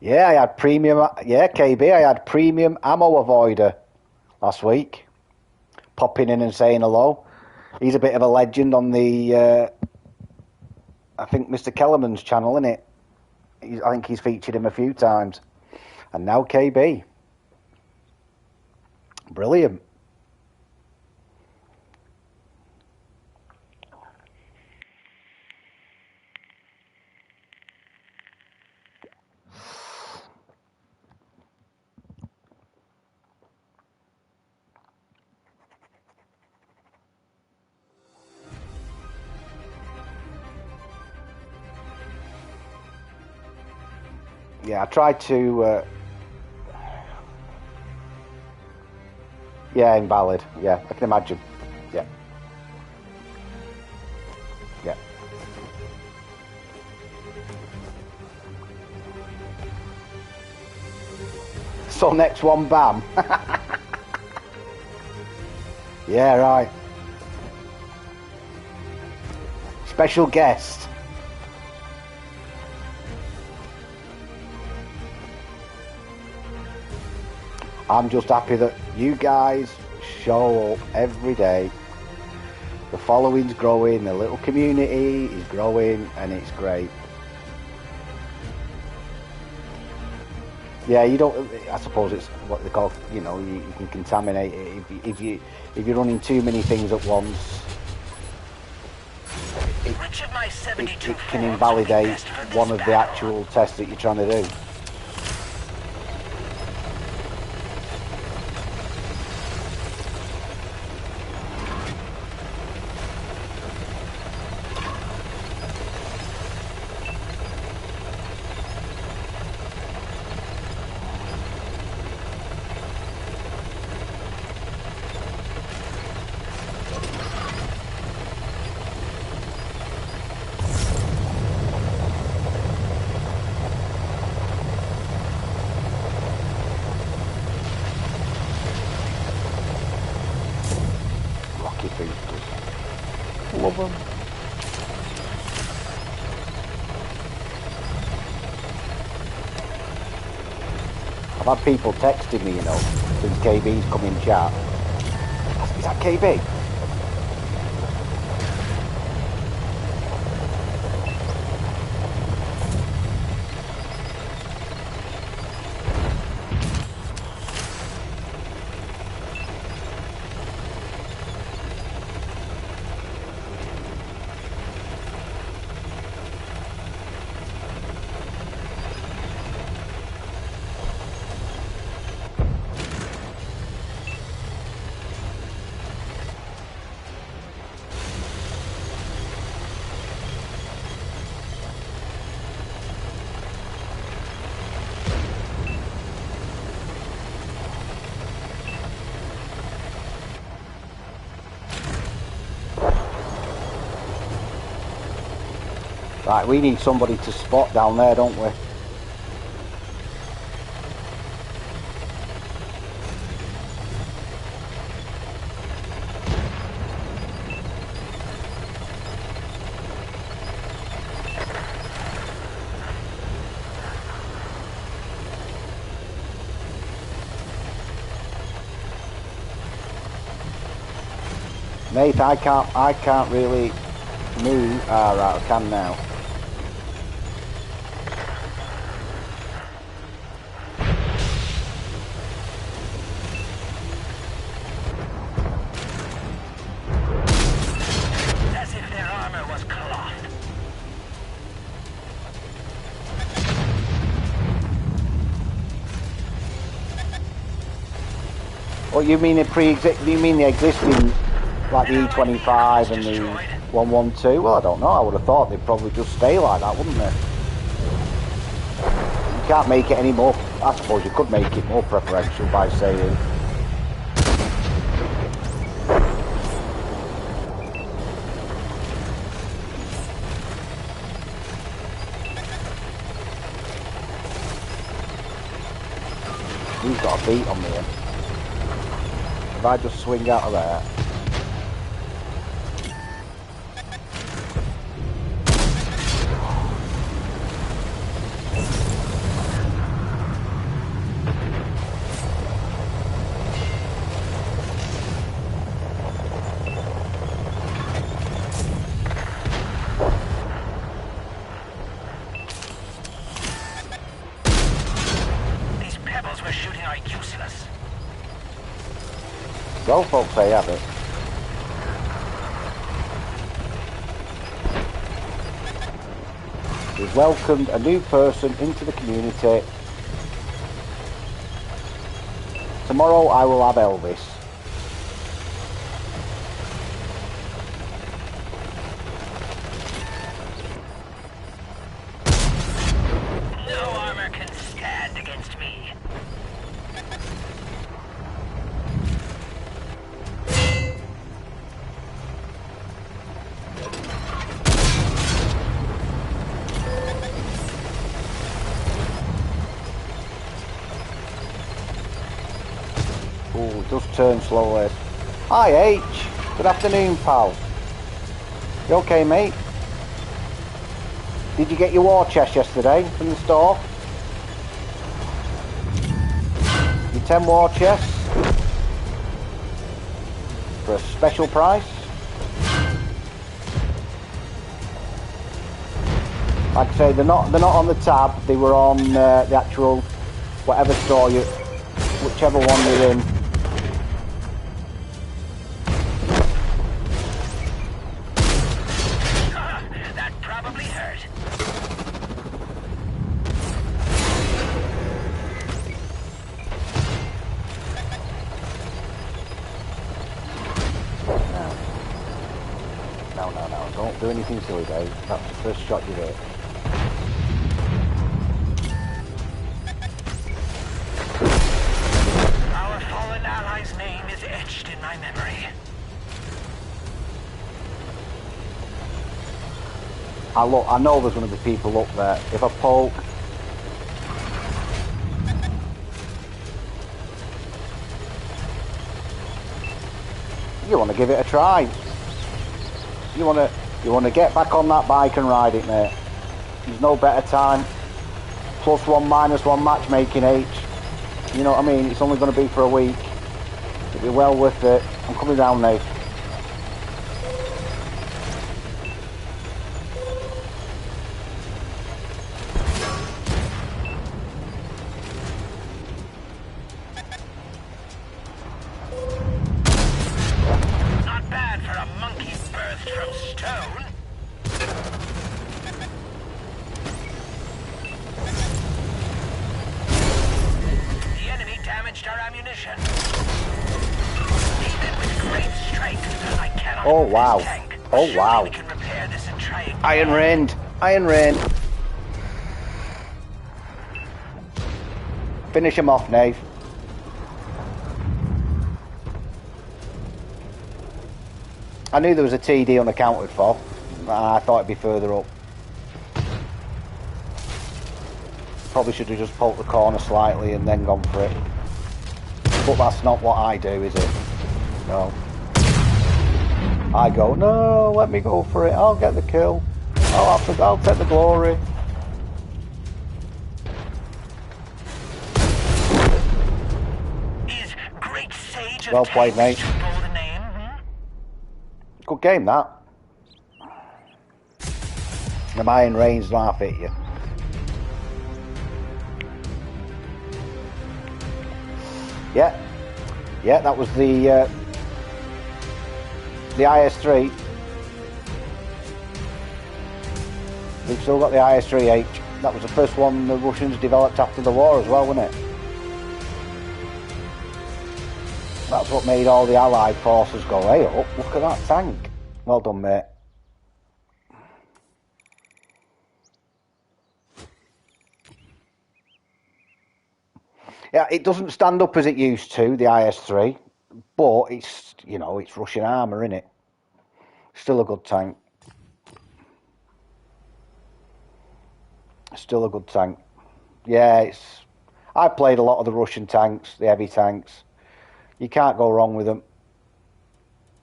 Speaker 1: Yeah, I had premium. Yeah, KB, I had premium ammo avoider last week. Popping in and saying hello. He's a bit of a legend on the, I think, Mr. Kellerman's channel, isn't it? I think he's featured him a few times. And now KB. Brilliant. Yeah, I tried to... yeah, invalid. Yeah, I can imagine. Yeah. Yeah. So next one, bam. Yeah, right. Special guest. I'm just happy that you guys show up every day. The following's growing, the little community is growing, and it's great. Yeah, you don't. I suppose it's what they call, you can contaminate it if you're running too many things at once. It can invalidate one of the actual tests that you're trying to do. Love them. I've had people texting me, since KB's come in chat. Is that KB? Right, we need somebody to spot down there, don't we? Mate, I can't really move. Ah, right, I can now.
Speaker 3: As if their armor was cloth.
Speaker 1: What you mean you mean the existing, like the E25 and the 112? Well, I don't know. I would have thought they'd probably just stay like that, wouldn't they? You can't make it any more. I suppose you could make it more preferential by saying. He's got a beat on me here. If I just swing out of there.
Speaker 3: These pebbles we're shooting are useless.
Speaker 1: Well, folks, they have it. We've welcomed a new person into the community. Tomorrow I will have Elvis.
Speaker 3: No armor can stand against me.
Speaker 1: Ooh, just turn slowly. Hi H, good afternoon pal. You okay mate? Did you get your war chest yesterday from the store? Your 10 war chests? For a special price? Like I say, they're not on the tab, they were on the actual, whatever store you, whichever one you're in.
Speaker 3: That probably hurt.
Speaker 1: No, don't do anything silly, Dave. That's the first shot you hit.
Speaker 3: Our fallen ally's name is etched in my memory.
Speaker 1: I know there's going to be people up there. If I poke... You want to give it a try. You want to get back on that bike and ride it, mate. There's no better time. +1, -1 matchmaking H. You know what I mean? It's only going to be for a week. It'll be well worth it. I'm coming down, Nate.
Speaker 3: Not bad for a monkey birthed from stone. The enemy damaged our ammunition. Even with great strength, I cannot
Speaker 1: Oh,
Speaker 3: move
Speaker 1: wow.
Speaker 3: this tank.
Speaker 1: Oh,
Speaker 3: Surely
Speaker 1: wow.
Speaker 3: we can repair this and try again.
Speaker 1: Iron Rain. Iron Rain. Finish him off, Nave. I knew there was a TD unaccounted for. I thought it'd be further up. Probably should have just poked the corner slightly and then gone for it. But that's not what I do, is it? No. I go, no, let me go for it. I'll get the kill. I'll take the glory.
Speaker 3: Is Great Sage of
Speaker 1: Well played,
Speaker 3: Tanks
Speaker 1: mate.
Speaker 3: to go the name?
Speaker 1: game, that. The iron rains laugh at you. Yeah. Yeah, that was the IS-3. We've still got the IS-3H. That was the first one the Russians developed after the war as well, wasn't it? That's what made all the Allied forces go, hey up, look at that tank. Well done, mate. Yeah, it doesn't stand up as it used to, the IS-3, but it's, you know, it's Russian armour, isn't it? Still a good tank. Still a good tank. Yeah, I've played a lot of the Russian tanks, the heavy tanks. You can't go wrong with them.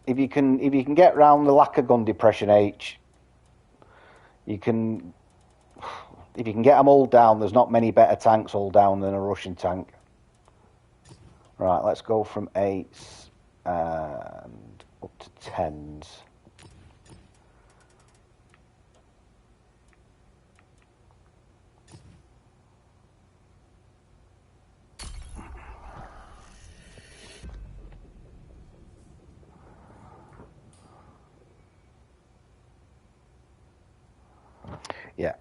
Speaker 1: If you can get round the lack of gun depression H, if you can get them all down, there's not many better tanks all down than a Russian tank. Right, let's go from 8s and up to 10s. Yeah.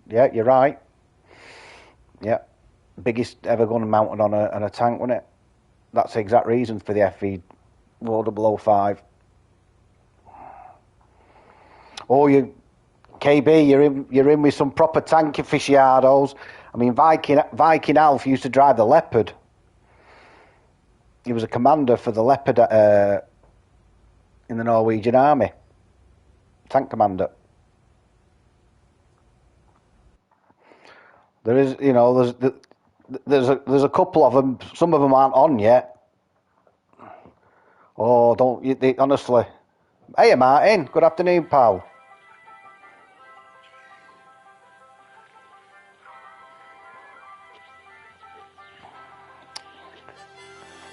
Speaker 1: Yeah, you're right. Yeah, biggest ever gun mounted on a tank, wasn't it? That's the exact reason for the FV 005. Oh, KB, you're in with some proper tank aficionados. I mean, Viking Alf used to drive the Leopard. He was a commander for the Leopard in the Norwegian Army. Tank commander. There is, you know, there's a couple of them. Some of them aren't on yet. Oh, honestly. Hey, Martin. Good afternoon, pal.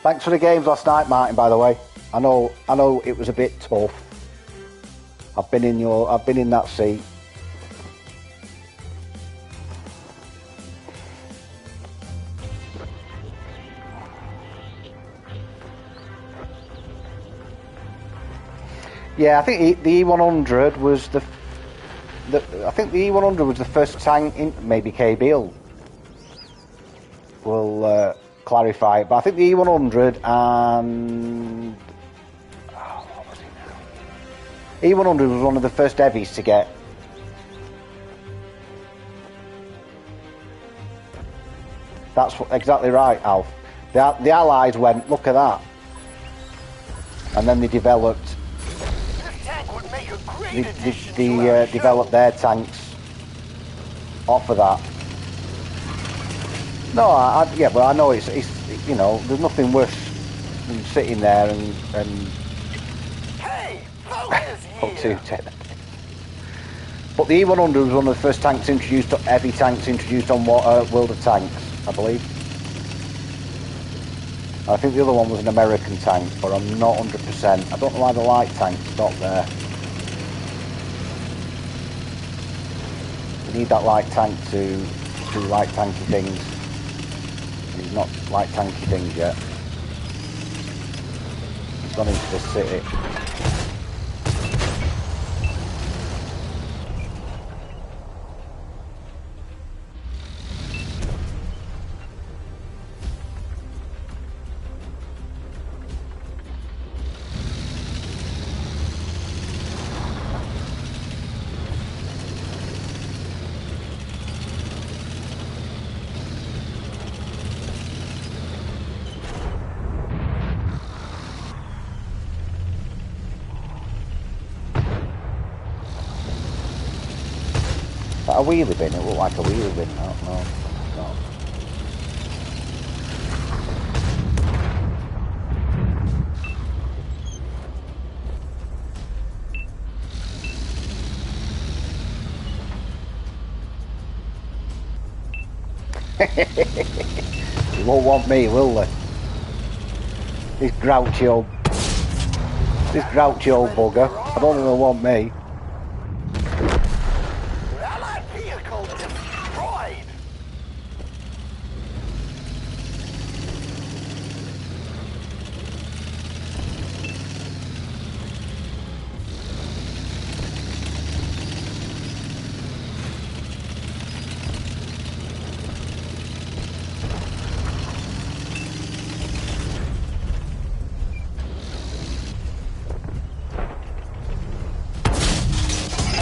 Speaker 1: Thanks for the games last night, Martin. By the way, I know it was a bit tough. I've been in that seat. Yeah, I think the E100 was I think the E100 was the first tank in, maybe KB will clarify it, but I think the E100 and what was it now? E100 was one of the first heavies to get. That's exactly right, Alf. The Allies went, look at that, and then they developed. They developed their tanks off of that. No, yeah, but I know it's you know, there's nothing worse than sitting there and
Speaker 3: Hey, focus here.
Speaker 1: But the E100 was one of the first tanks introduced, heavy tanks introduced on World of Tanks, I believe. I think the other one was an American tank, but I'm not 100%. I don't know why the light tank stopped there. We need that light tank to do light tanky things. He's not light tanky things yet. He's gone into the city. A wheelie bin, it looked like a wheelie bin, no. They won't want me, will they? This grouchy old bugger. I don't think they'll want me.
Speaker 3: Allied vehicle destroyed.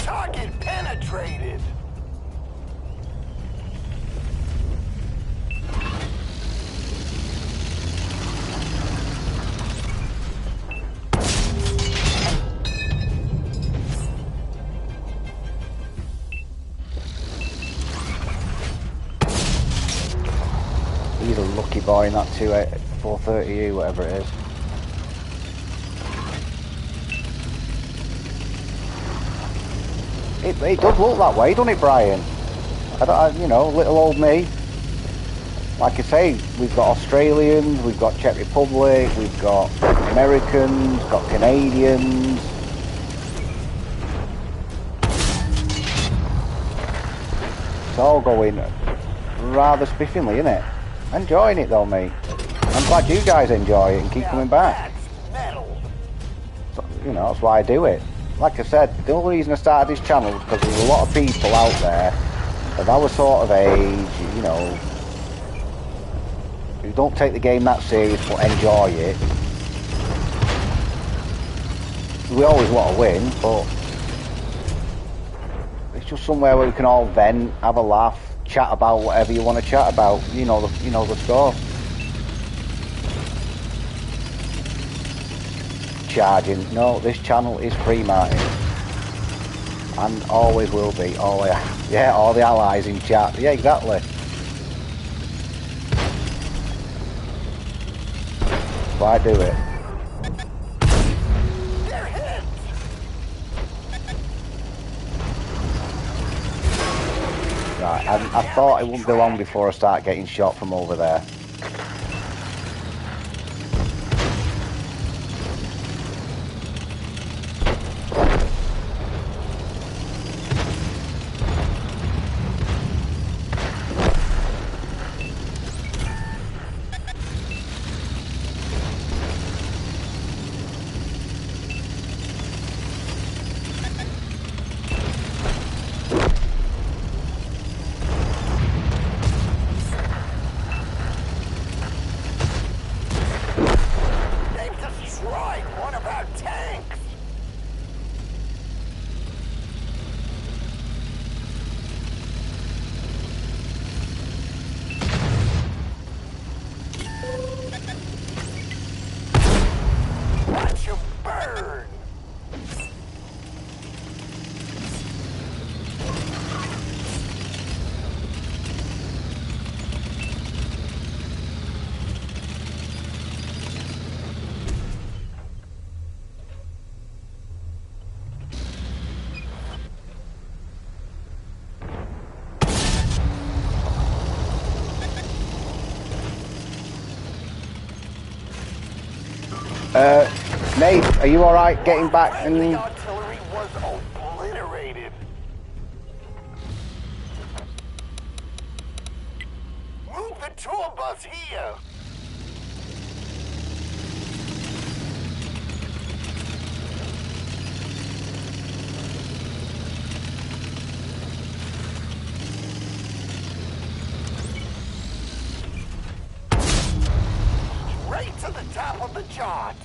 Speaker 3: Target penetrated.
Speaker 1: He's a lucky boy in that 430U, whatever it is. It does look that way, doesn't it, Brian? You know, little old me. Like I say, we've got Australians, we've got Czech Republic, we've got Americans, got Canadians. It's all going rather spiffingly, isn't it? Enjoying it though, mate. I'm glad you guys enjoy it and keep coming back. So, you know, that's why I do it. Like I said, the only reason I started this channel is because there's a lot of people out there of our sort of age, you know, who don't take the game that serious but enjoy it. We always want to win, but it's just somewhere where we can all vent, have a laugh, chat about whatever you want to chat about. You know the score. Charging. No, this channel is free, Martin, and always will be. All the allies in chat. Yeah, exactly. Why do it? Right, I thought it wouldn't be long before I start getting shot from over there. Nate, are you alright getting back and...
Speaker 3: The artillery was obliterated. Move the tour bus here. Straight to the top of the chart.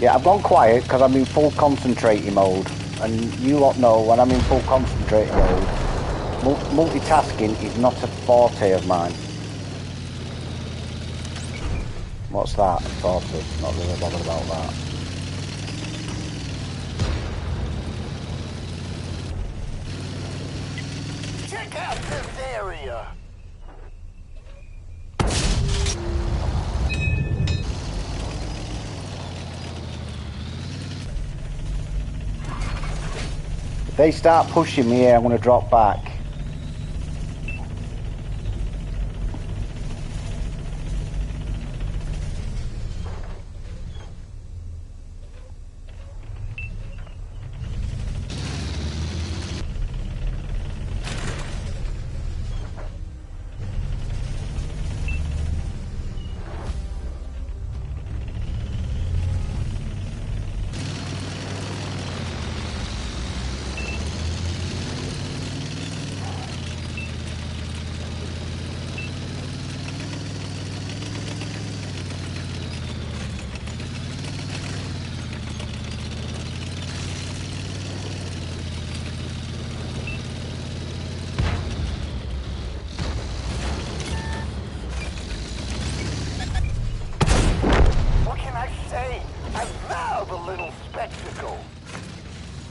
Speaker 1: Yeah, I've gone quiet because I'm in full concentrating mode, and you lot know when I'm in full concentrating mode, multitasking is not a forte of mine. What's that? Sort of. Not really bothered about that.
Speaker 3: Check out this area.
Speaker 1: they start pushing me here, I'm going to drop back.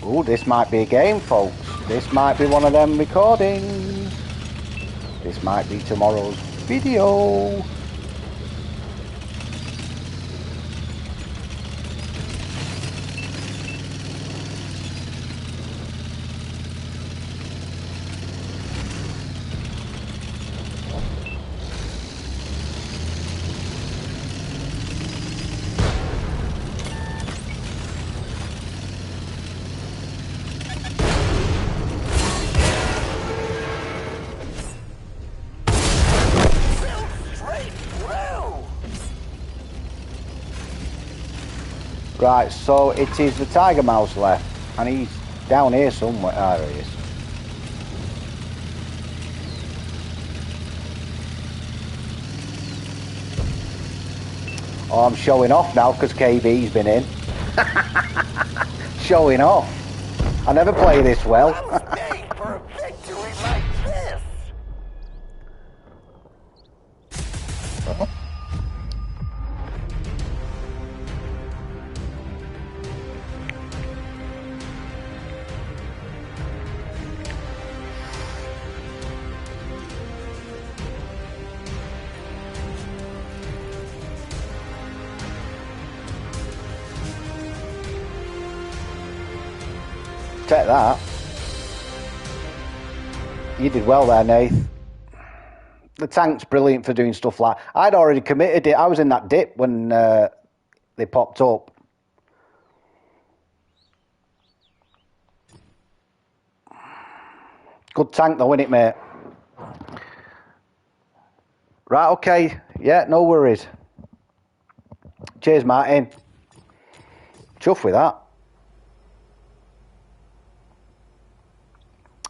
Speaker 1: Ooh, this might be a game, folks. This might be one of them recordings. This might be tomorrow's video. Right, so it is the Tiger Mouse left, and he's down here somewhere. Ah, there he is. Oh, I'm showing off now because KB's been in. Showing off. I never play this well.
Speaker 3: For a victory like this.
Speaker 1: Take that. You did well there, Nath. The tank's brilliant for doing stuff like... I'd already committed it. I was in that dip when they popped up. Good tank though, innit, mate? Right, okay. Yeah, no worries. Cheers, Martin. Chuff with that.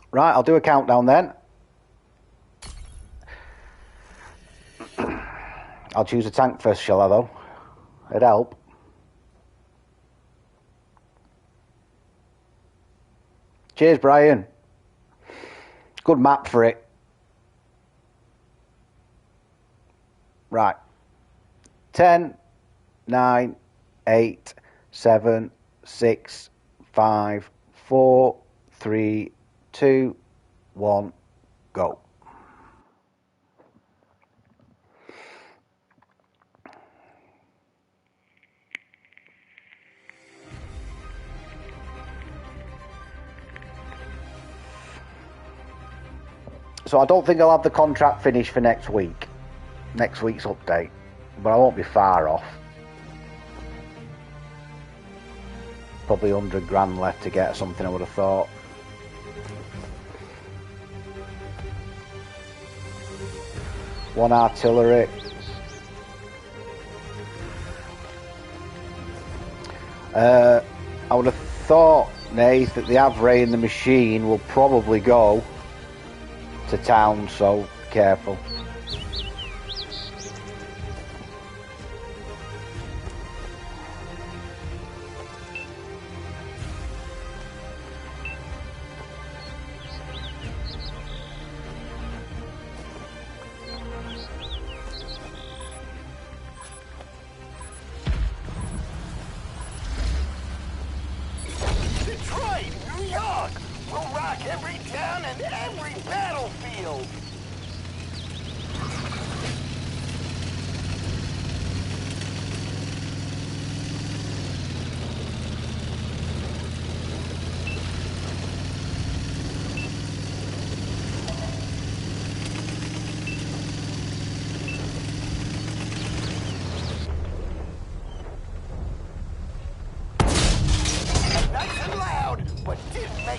Speaker 1: Right, I'll do a countdown then. I'll choose a tank first, shall I, though? It'd help. Cheers, Brian. Good map for it. Right. 10, 9, 8, 7, 6, 5, 4, 3, 2, 1, go. So I don't think I'll have the contract finished for next week. Next week's update. But I won't be far off. Probably 100 grand left to get something, I would have thought. One artillery. I would have thought, Nath, that the Avray and the machine will probably go to town, so careful.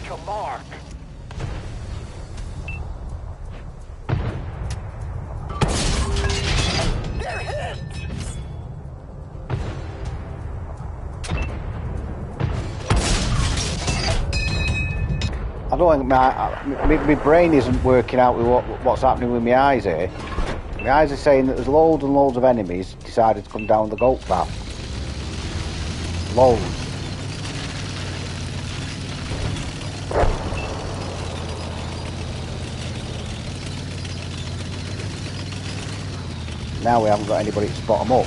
Speaker 3: make a mark. They're hit!
Speaker 1: I don't think my brain isn't working out with what's happening with my eyes here. My eyes are saying that there's loads and loads of enemies decided to come down the goat path. Loads. Now we haven't got anybody to spot them up.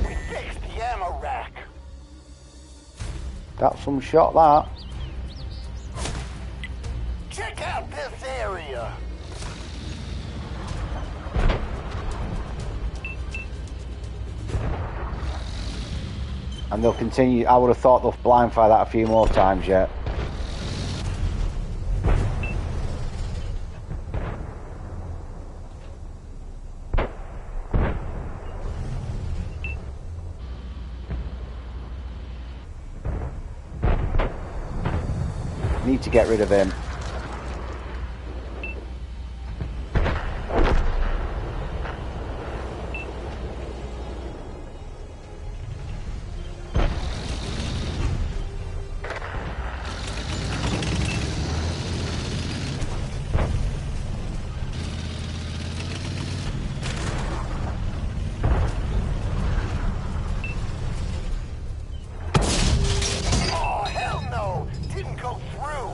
Speaker 3: We fixed the ammo rack.
Speaker 1: That's some shot, that.
Speaker 3: Check out this area.
Speaker 1: And they'll continue. I would have thought they'll blind fire that a few more times yet. Need to get rid of him.
Speaker 3: Oh, hell no! Didn't go through.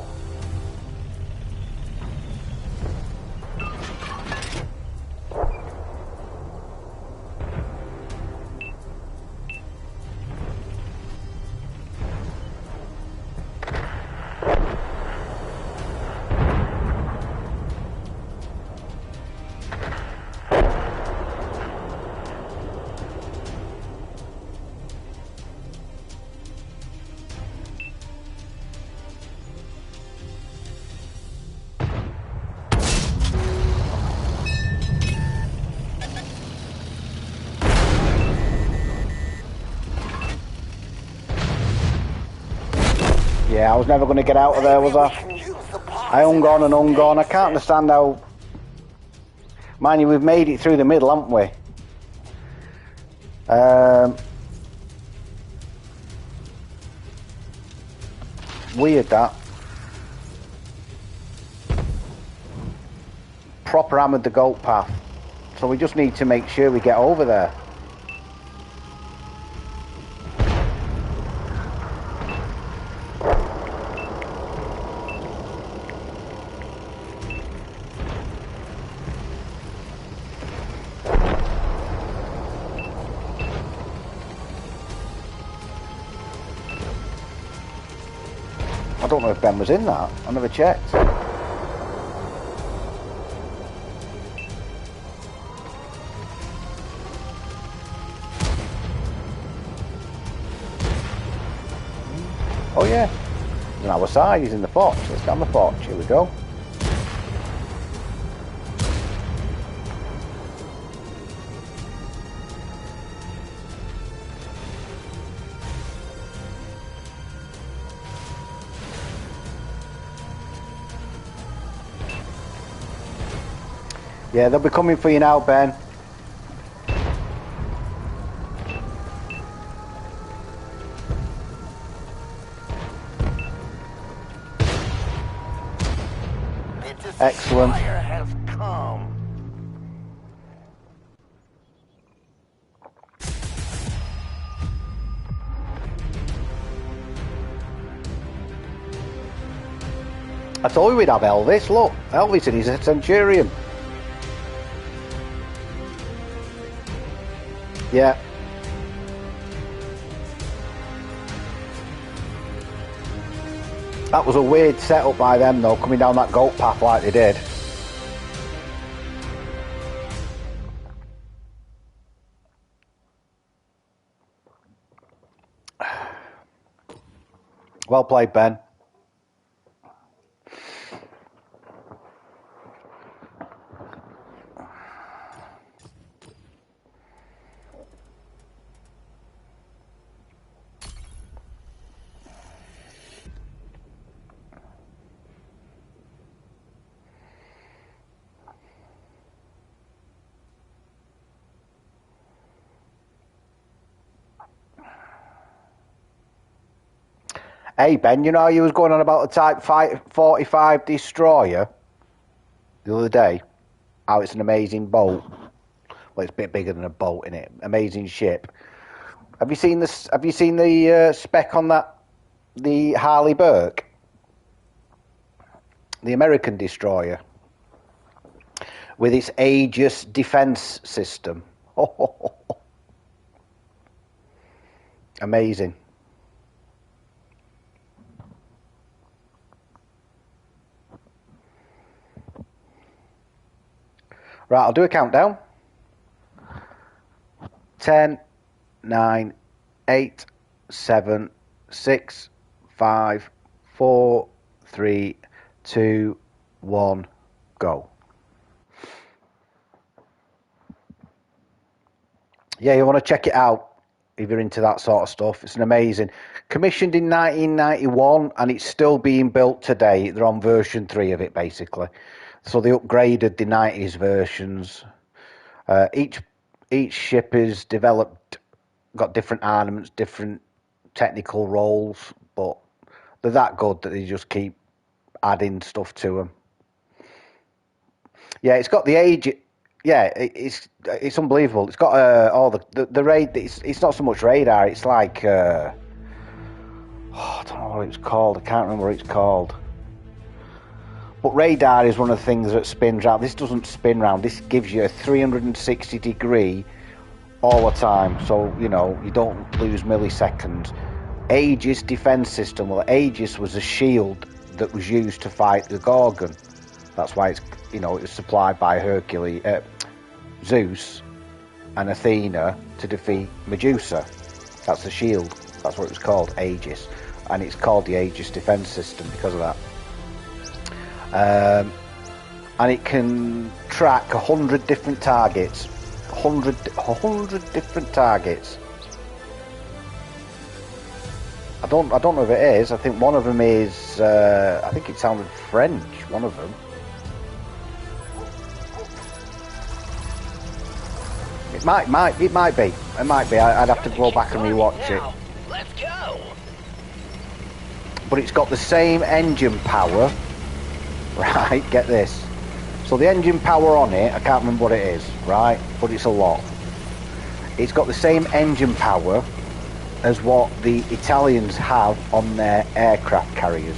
Speaker 1: Yeah, I was never going to get out of there, was I? I hung on and hung on. I can't understand how... Mind you, we've made it through the middle, haven't we? Weird, that. Proper hammered the goat path. So we just need to make sure we get over there. I don't know if Ben was in that. I never checked. Oh yeah, he's on our side, he's in the porch. Let's get on the porch, here we go. Yeah, they'll be coming for you now, Ben. Excellent.
Speaker 3: Fire has come.
Speaker 1: I told you we'd have Elvis. Look, Elvis and he's a Centurion. Yeah. That was a weird setup by them though, coming down that goat path like they did. Well played, Ben. Hey Ben, you know how you was going on about the Type 45 destroyer the other day? How it's an amazing boat. Well, it's a bit bigger than a boat, innit? Amazing ship. Have you seen this? Have you seen the spec on that? The Harley Burke, the American destroyer, with its Aegis defense system. Amazing. Right, I'll do a countdown. 10, 9, 8, 7, 6, 5, 4, 3, 2, 1, go. Yeah, you want to check it out if you're into that sort of stuff. It's an amazing. Commissioned in 1991 and it's still being built today. They're on version 3 of it, basically. So they upgraded the 90s versions. Each ship is developed, got different armaments, different technical roles, but they're that good that they just keep adding stuff to them. Yeah, it's got the age. Yeah, it's unbelievable. It's got all the raid. It's not so much radar. It's like I don't know what it's called. I can't remember what it's called. But radar is one of the things that spins round. This doesn't spin round. This gives you a 360 degree all the time. So, you know, you don't lose milliseconds. Aegis defense system. Well, Aegis was a shield that was used to fight the Gorgon. That's why it's, you know, it was supplied by Hercules, Zeus and Athena to defeat Medusa. That's the shield. That's what it was called, Aegis. And it's called the Aegis defense system because of that. And it can track 100 different targets. 100 different targets. I don't know if it is. I think one of them is. I think it sounded French. One of them. It might be. It might be. I'd have to go back and rewatch it.
Speaker 3: Let's go.
Speaker 1: But it's got the same engine power. Right, get this. So the engine power on it, I can't remember what it is, right? But it's a lot. It's got the same engine power as what the Italians have on their aircraft carriers.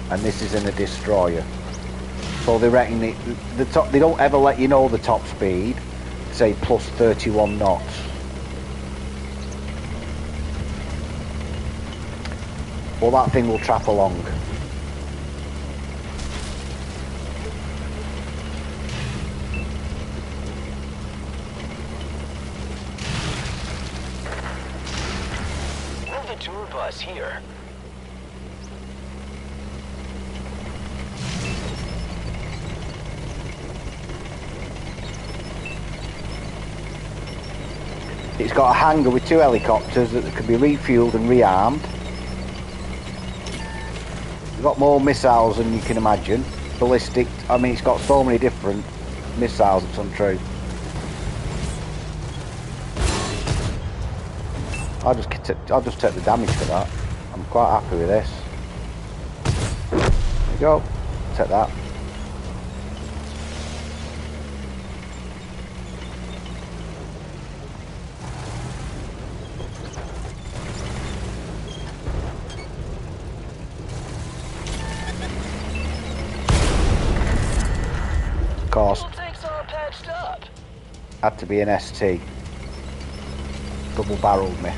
Speaker 1: And this is in a destroyer. So they reckon the top, they don't ever let you know the top speed, say plus 31 knots. Well, that thing will trap along.
Speaker 3: Tour bus here.
Speaker 1: It's got a hangar with 2 helicopters that can be refueled and rearmed. It's got more missiles than you can imagine. Ballistic. I mean, it's got so many different missiles. It's untrue. I'll just take the damage for that. I'm quite happy with this. There you go. Take that. Of course. Had to be an ST. Double barreled me.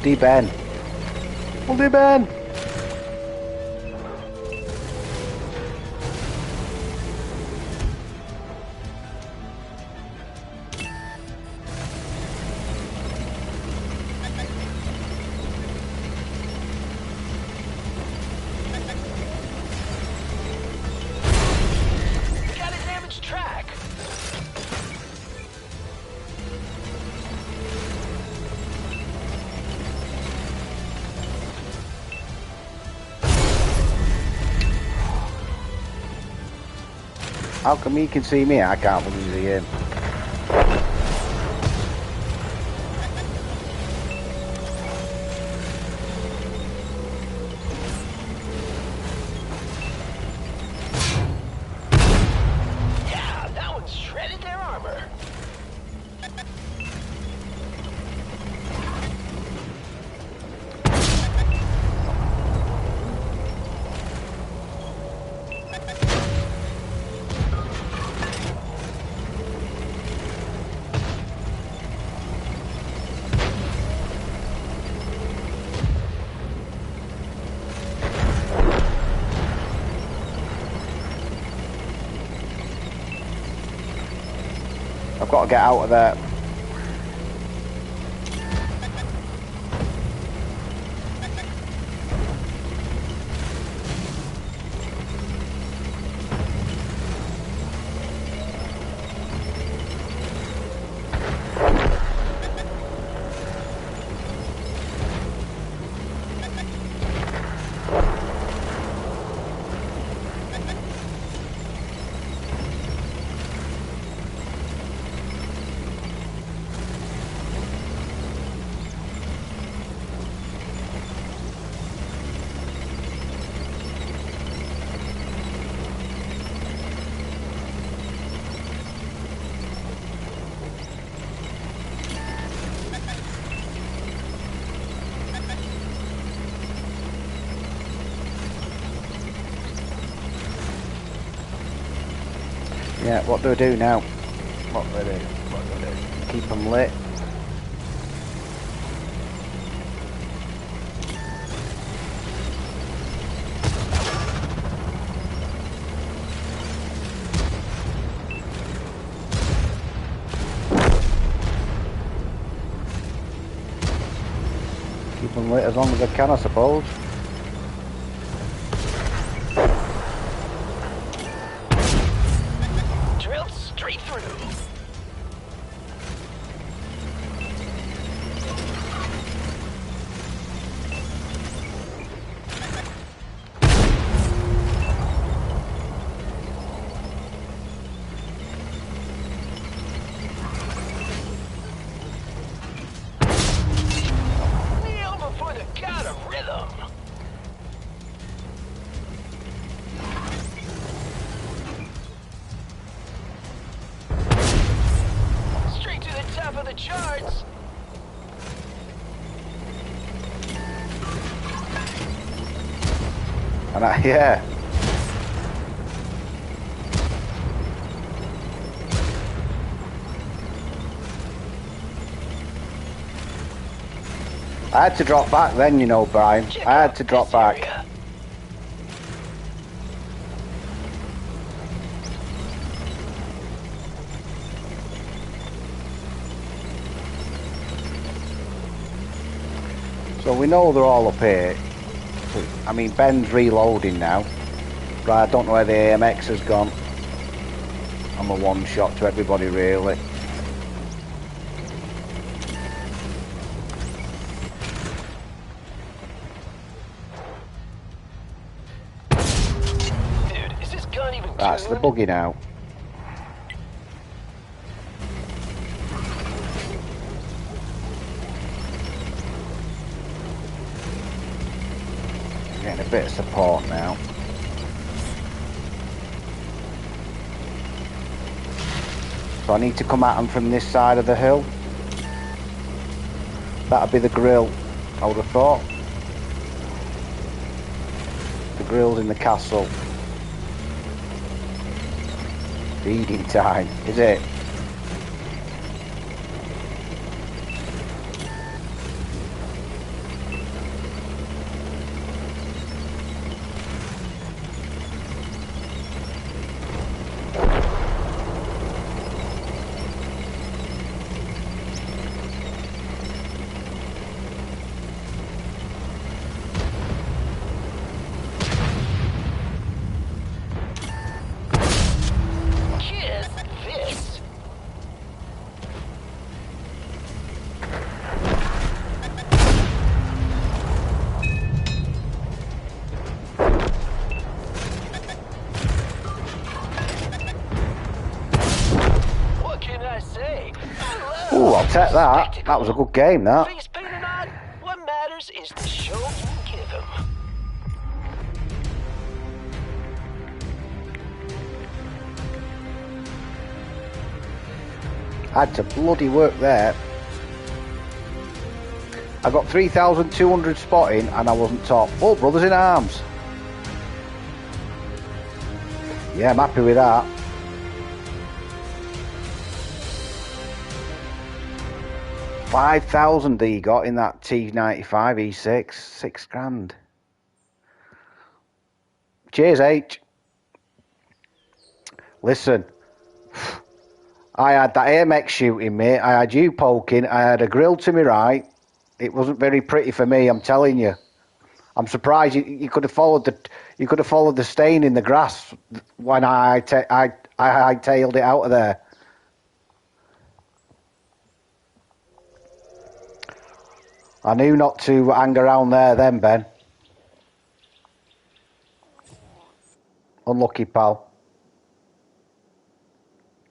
Speaker 1: Bloody Ben. Bloody Ben.
Speaker 3: Got a damaged track.
Speaker 1: How come he can see me? I can't believe he him.
Speaker 3: Yeah, that one shredded their armor.
Speaker 1: I've got to get out of there. Yeah, what do I do now? What do I do? What do I do? Keep them lit. Keep them lit as long as I can, I suppose.
Speaker 3: Drilled straight through. Kneel before the god of rhythm. Straight to the top of the charts.
Speaker 1: And yeah. I had to drop back then, you know, Brian.
Speaker 3: Check
Speaker 1: I had
Speaker 3: out
Speaker 1: to drop
Speaker 3: this
Speaker 1: back.
Speaker 3: area.
Speaker 1: So we know they're all up here. I mean, Ben's reloading now. But I don't know where the AMX has gone. I'm a one shot to everybody, really.
Speaker 3: Dude, is this gun even
Speaker 1: That's the
Speaker 3: tuned?
Speaker 1: buggy now. Getting a bit of support now. So I need to come at them from this side of the hill. That'd be the grill, I would have thought. The grill's in the castle. Feeding time, is it?
Speaker 3: can I say?
Speaker 1: Ooh, I'll take that. That was a good game, that.
Speaker 3: Face paint or not, what matters is the show you give him.
Speaker 1: I had to bloody work there. I got 3,200 spotting and I wasn't top. Oh, brothers in arms. Yeah, I'm happy with that. $5,000 he got in that T95 E6. £6,000. Cheers, H. Listen. I had that AMX shooting, mate. I had you poking. I had a grill to my right. It wasn't very pretty for me, I'm telling you. I'm surprised you could have followed the stain in the grass when I hightailed it out of there. I knew not to hang around there then, Ben. Unlucky, pal.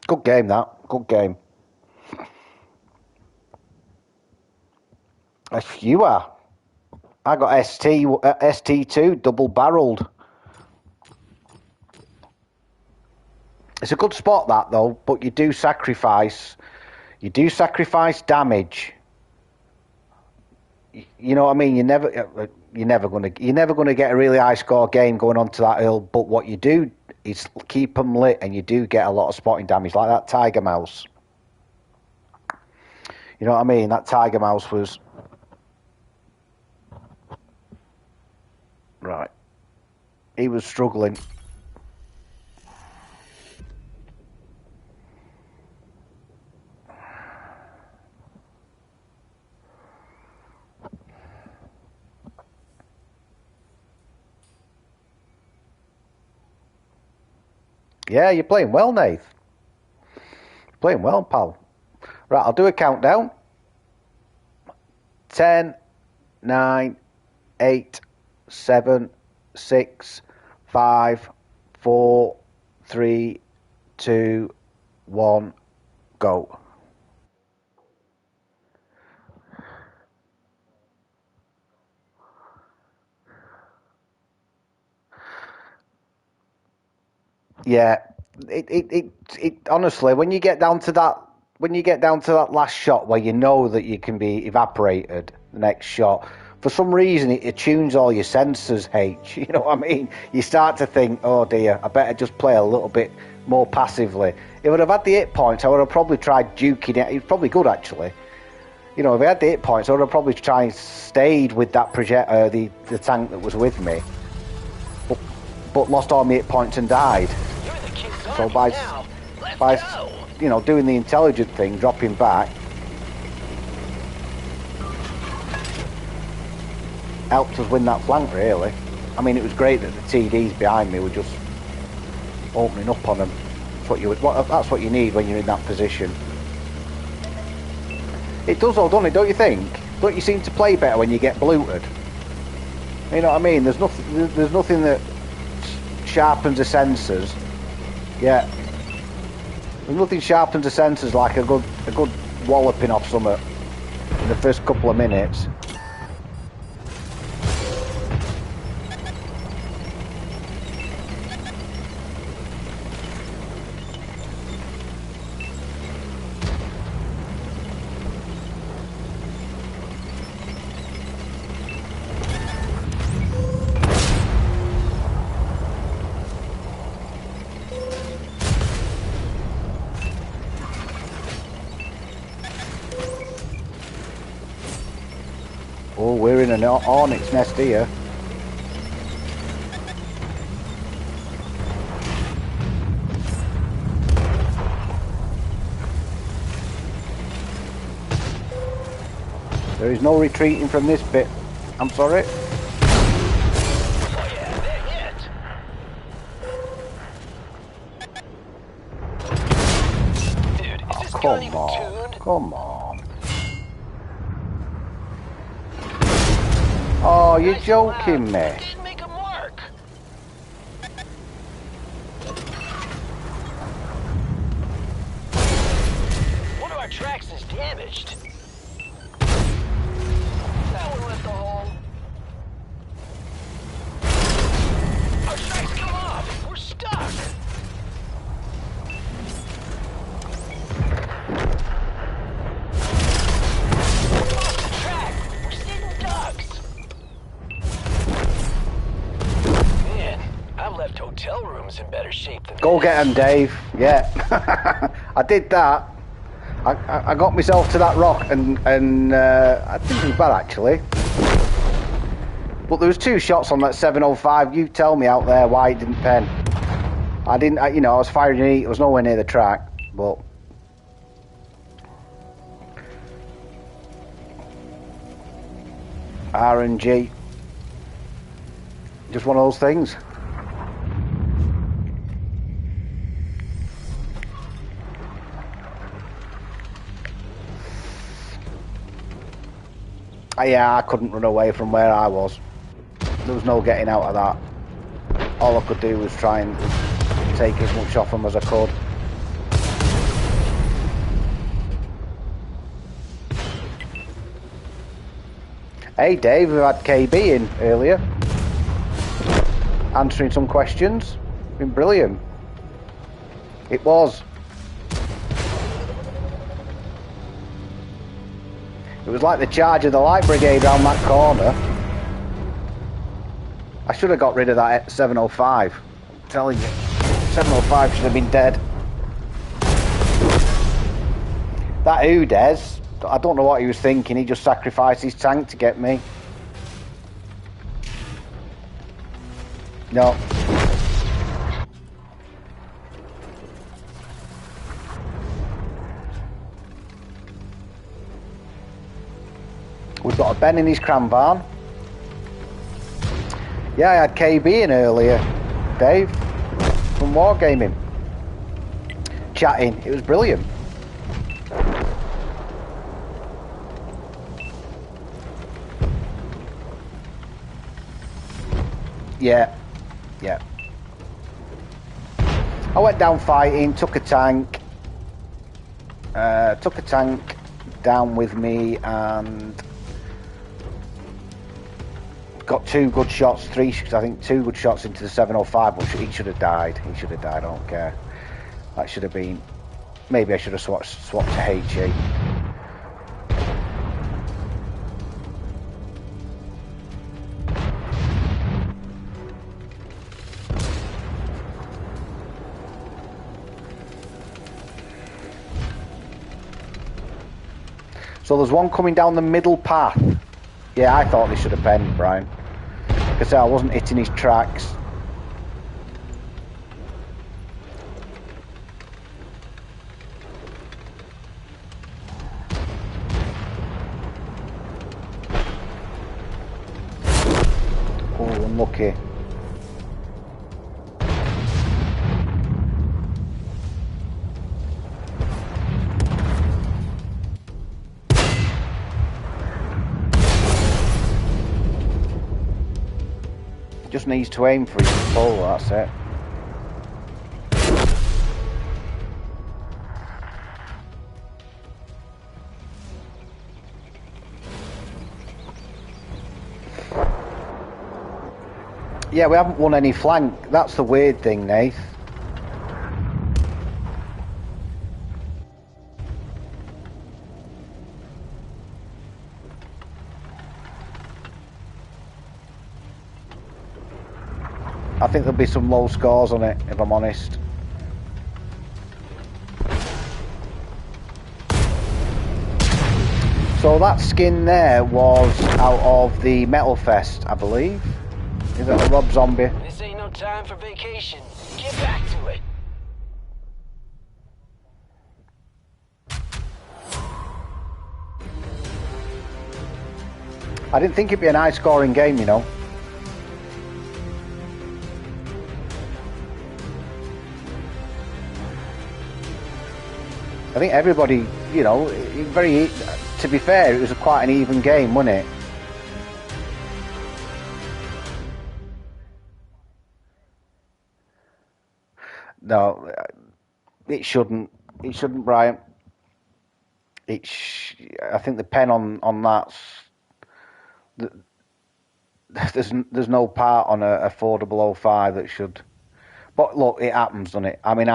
Speaker 1: Good game, that. Good game. If you are. I got ST2 double-barreled. It's a good spot, that, though, but you do sacrifice damage. You know what I mean? You're never gonna get a really high score game going onto that hill. But what you do is keep them lit, and you do get a lot of spotting damage, like that tiger mouse. You know what I mean? That tiger mouse was right. He was struggling. Yeah, you're playing well, Nath. Playing well, pal. Right, I'll do a countdown. 10, 9, 8, 7, 6, 5, 4, 3, 2, 1, go. Yeah, it honestly, when you get down to that last shot where you know that you can be evaporated, the next shot, for some reason it attunes all your sensors, H. You know what I mean? You start to think, oh dear, I better just play a little bit more passively. If I'd have had the 8 points, I would have probably tried duking it. It's probably good, actually. You know, if I had the 8 points, I would have probably tried and stayed with that the tank that was with me, but lost all my 8 points and died. So by you know, doing the intelligent thing, dropping back, helped us win that flank, really. I mean, it was great that the TDs behind me were just opening up on them. That's what you need when you're in that position. It does all, doesn't it? Don't you think? Don't you seem to play better when you get bluted? You know what I mean? There's nothing that sharpens the sensors. Yeah. There's nothing sharpens the sensors like a good walloping off something in the first couple of minutes. Oh, we're in an hornet's nest here. There is no retreating from this bit. I'm sorry.
Speaker 3: Dude, is this
Speaker 1: Come on. Come on. Oh, you're joking me.
Speaker 3: Didn't make him work. damaged. That one left a hole. Our tracks come off. We're stuck. We're off the track. We're sitting ducks. Man, I've left hotel rooms in better shape than
Speaker 1: Go
Speaker 3: this.
Speaker 1: get him, Dave. Yeah. I did that. I got myself to that rock and I didn't do bad actually. But there was 2 shots on that 705. You tell me out there why it didn't pen. I didn't, I was firing it. It was nowhere near the track, but RNG. Just one of those things. Yeah, I couldn't run away from where I was. There was no getting out of that. All I could do was try and take as much off them as I could. Hey Dave, we've had KB in earlier, answering some questions. Been brilliant. It was. It was like the charge of the light brigade round that corner. I should have got rid of that 705. I'm telling you, 705 should have been dead. That Udez, I don't know what he was thinking. He just sacrificed his tank to get me. No. We've got a Ben in his cram barn. Yeah, I had KB in earlier, Dave, from Wargaming. Chatting, it was brilliant. Yeah, yeah. I went down fighting, took a tank down with me and got 2 good shots, 3, I think 2 good shots into the 705, but he should have died. He should have died, I don't care. That should have been, maybe I should have swapped to HE. So there's one coming down the middle path. Yeah, I thought they should have penned, Brian. Like I said, I wasn't hitting his tracks. Oh, unlucky. Just needs to aim for his pull, that's it. Yeah, we haven't won any flank. That's the weird thing, Nath. I think there'll be some low scores on it, if I'm honest. So that skin there was out of the Metal Fest, I believe. Is that a Rob Zombie?
Speaker 3: This ain't no time for vacation. Get back to it.
Speaker 1: I didn't think it'd be an high-scoring game, you know. I think everybody, you know, to be fair, it was quite an even game, wasn't it? No, it shouldn't, Brian. I think the pen on that's there's no part on a 4005 that should. But look, it happens, doesn't it? I mean,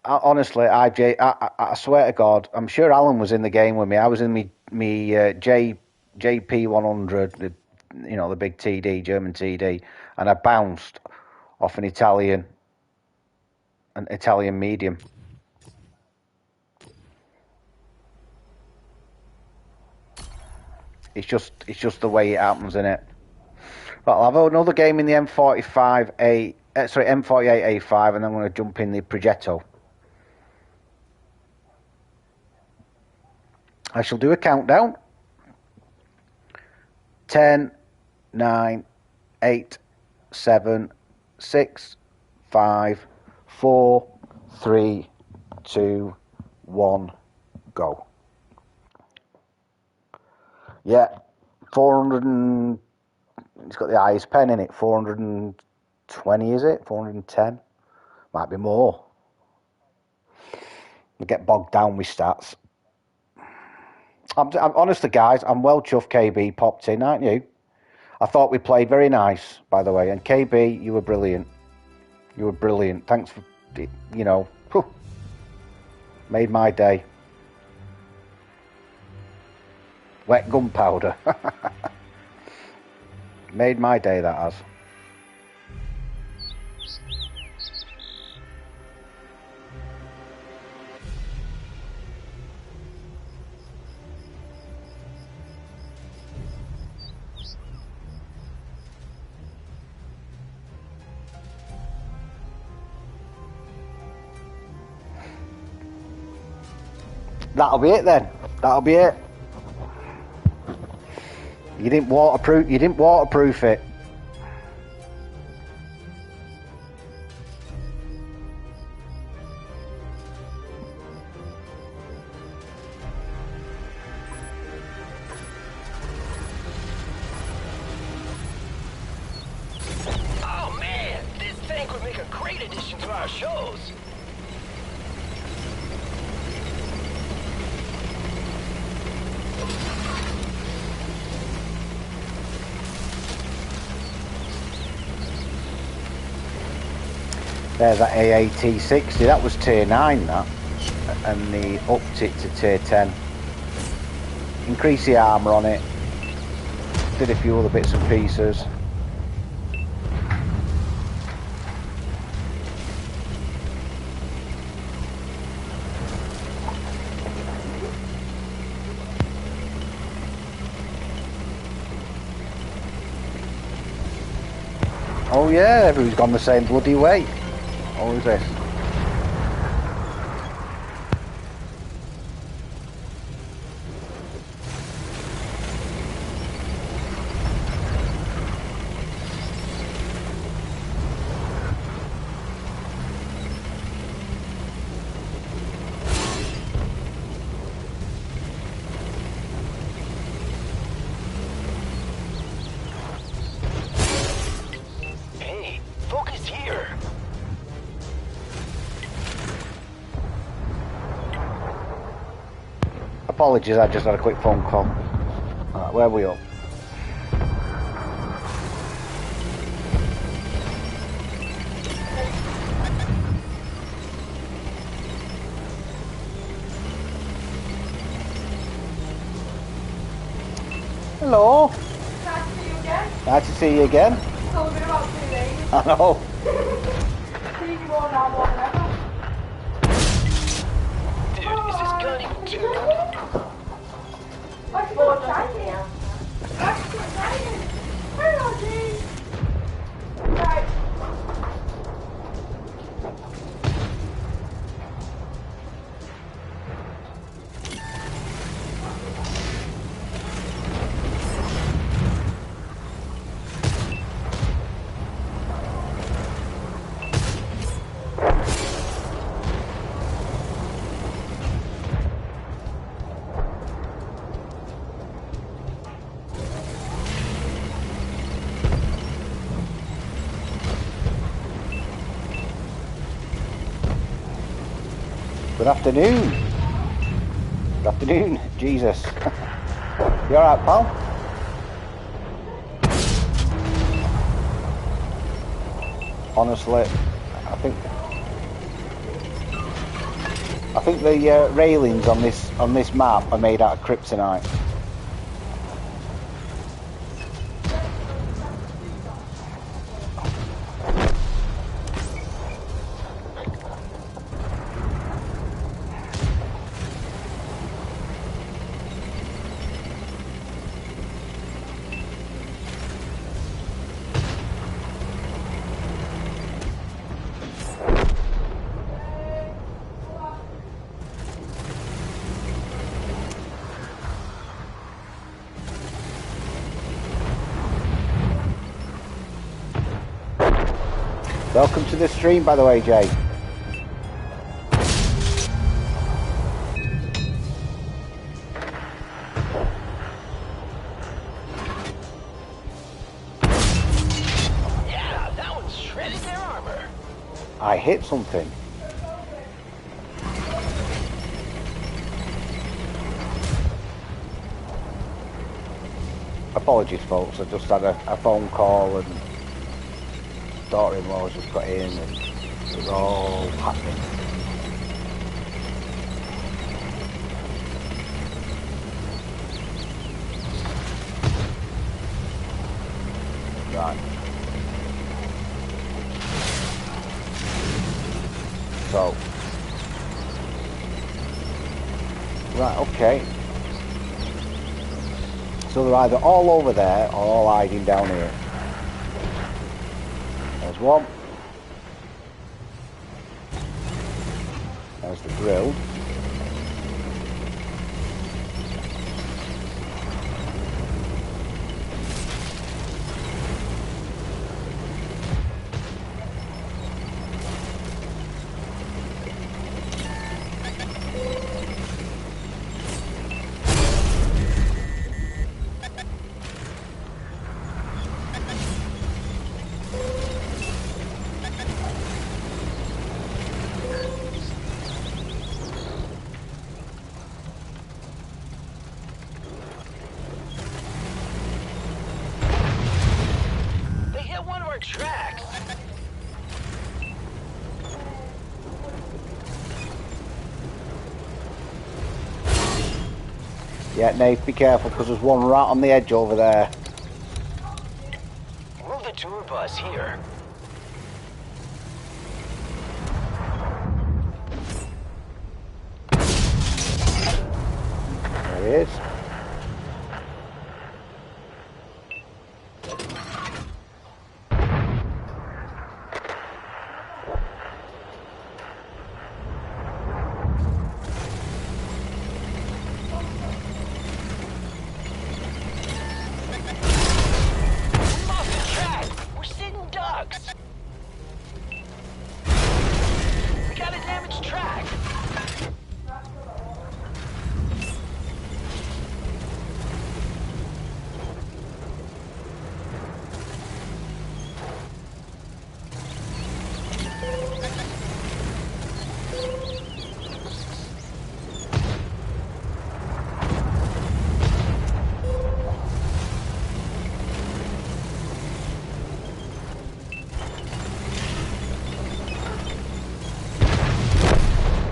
Speaker 1: honestly, I swear to God, I'm sure Alan was in the game with me. I was in me JP 100, the big TD, German TD, and I bounced off an Italian medium. It's just the way it happens, isn't it? But I'll have another game in the M48A5, and then I'm going to jump in the Progetto. I shall do a countdown. 10, 9, 8, 7, 6, 5, 4, 3, 2, 1, go. Yeah, 400 and... It's got the highest pen in it, 420, is it? 410? Might be more. I get bogged down with stats. I'm honestly, guys, I'm well chuffed KB popped in, aren't you? I thought we played very nice, by the way. And KB, you were brilliant. You were brilliant. Thanks for, made my day. Wet gunpowder. Made my day, that has. That'll be it then. That'll be it. You didn't waterproof it.
Speaker 3: Oh man, this tank would make a great addition to our shows.
Speaker 1: There's that AAT60, that was tier 9 that, and they upped it to tier 10. Increased the armour on it, did a few other bits and pieces. Oh yeah, everybody's gone the same bloody way. What was this?
Speaker 3: Hey, focus here.
Speaker 1: Apologies, I just had a quick phone call. Right, where are we up? Hello.
Speaker 4: Nice to see you again.
Speaker 1: Nice to see you again.
Speaker 4: It's only been about 2 days.
Speaker 1: I know.
Speaker 4: See you more now more than ever.
Speaker 3: Dude, is this gun even tuned?
Speaker 4: What's so exciting? What's so exciting? Hello, G. Right.
Speaker 1: Good afternoon. Good afternoon. Jesus. You alright, pal? Honestly, I think the railings on this map are made out of kryptonite. Welcome to the stream, by the way, Jay.
Speaker 3: Yeah, that one shredded their armor.
Speaker 1: I hit something. Apologies, folks. I just had a phone call and daughter-in-law just got in and it was all happening. Right. So. Right, okay. So they're either all over there or all hiding down here. There's one. There's the grill. Yeah, Nate, be careful because there's one right on the edge over there.
Speaker 3: Move the tour bus here.
Speaker 1: There he is.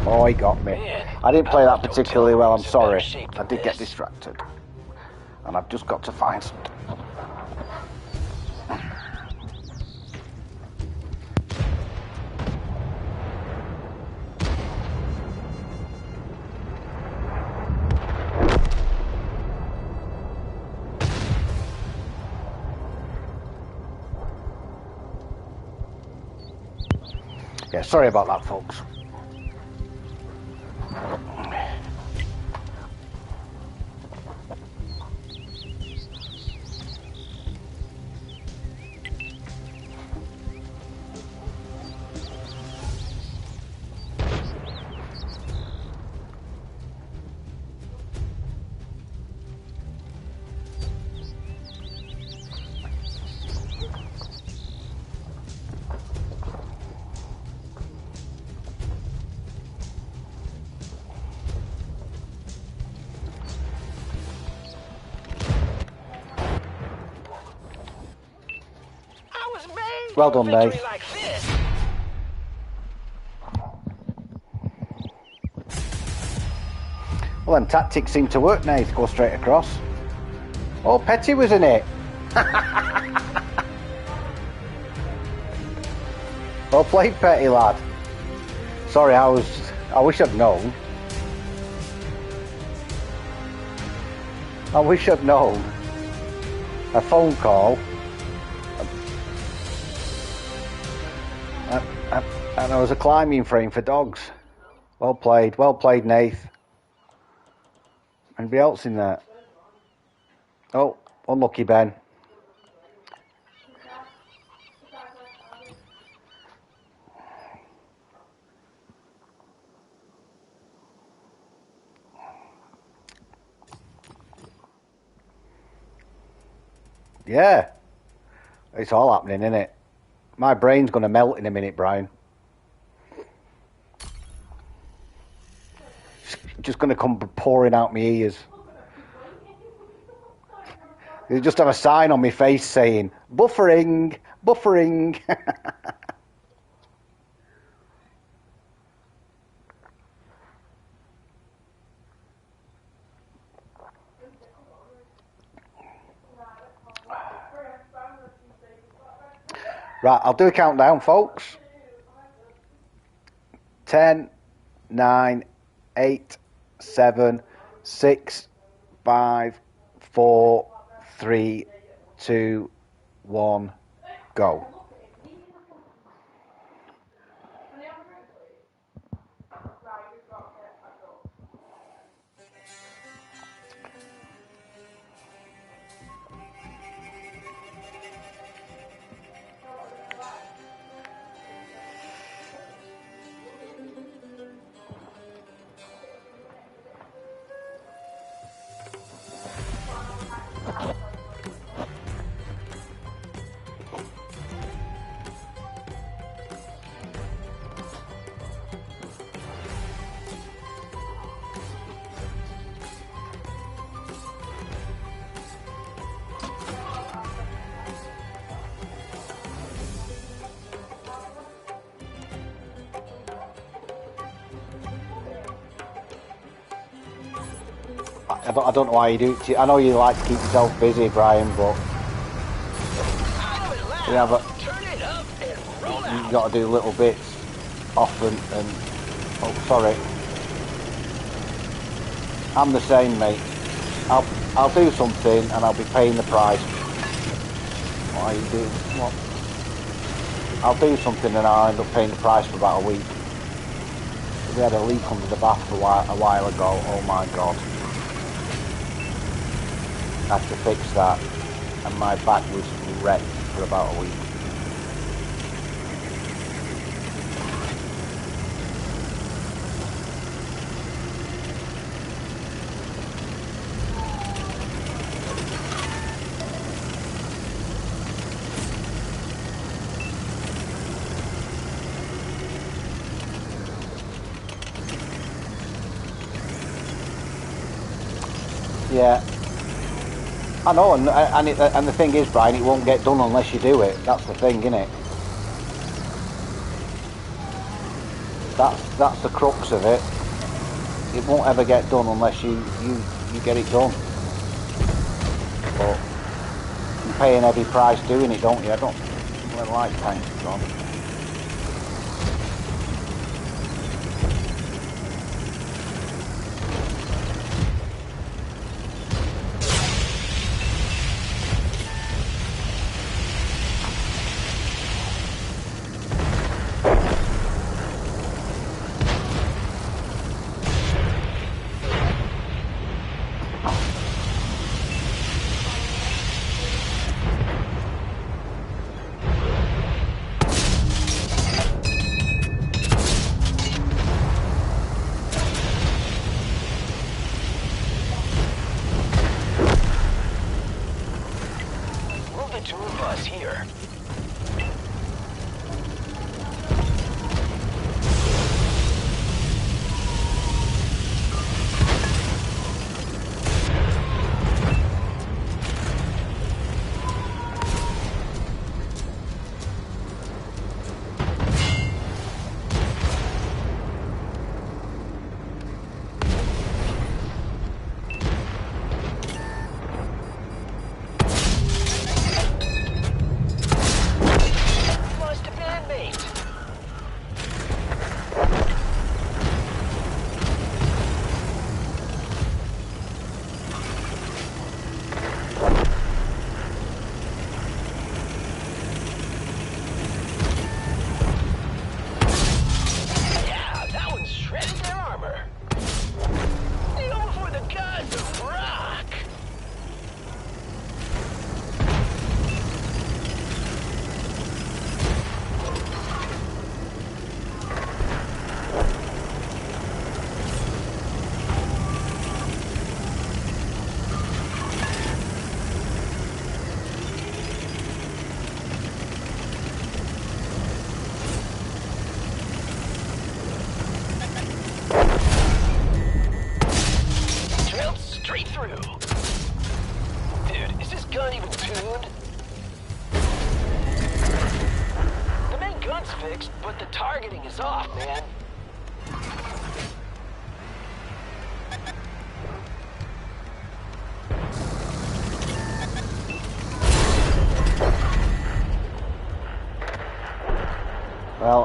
Speaker 1: Oh, he got me. I didn't play that particularly well, I'm sorry. I did get distracted. And I've just got to find something. Yeah, sorry about that, folks. Well done,
Speaker 3: Victory
Speaker 1: Nate.
Speaker 3: like this.
Speaker 1: Well, them tactics seem to work, Nate. Go straight across. Oh, Petty was in it. Well played, Petty lad. Sorry, I wish I'd known. I wish I'd known. A phone call. And there was a climbing frame for dogs. Well played, Nath. Anybody else in there? Oh, unlucky Ben. Yeah. It's all happening, isn't it? My brain's going to melt in a minute, Brian. Just going to come pouring out my ears. You just have a sign on my face saying, buffering, buffering. Right, I'll do a countdown, folks. 10, 9, 8, 7, 6, 5, 4, 3, 2, 1, go. I don't know why you do it. I know you like to keep yourself busy, Brian, but you have you've got to do little bits often. And oh, sorry, I'm the same, mate. I'll do something and I'll be paying the price. What are you doing? What? I'll do something and I'll end up paying the price for about a week. We had a leak under the bath a while ago. Oh my god. I had to fix that, and my back was wrecked for about a week. Yeah. I know, and the thing is, Brian, it won't get done unless you do it. That's the thing, isn't it? That's the crux of it. It won't ever get done unless you get it done. But you pay an heavy price doing it, don't you? I don't like tanks gone.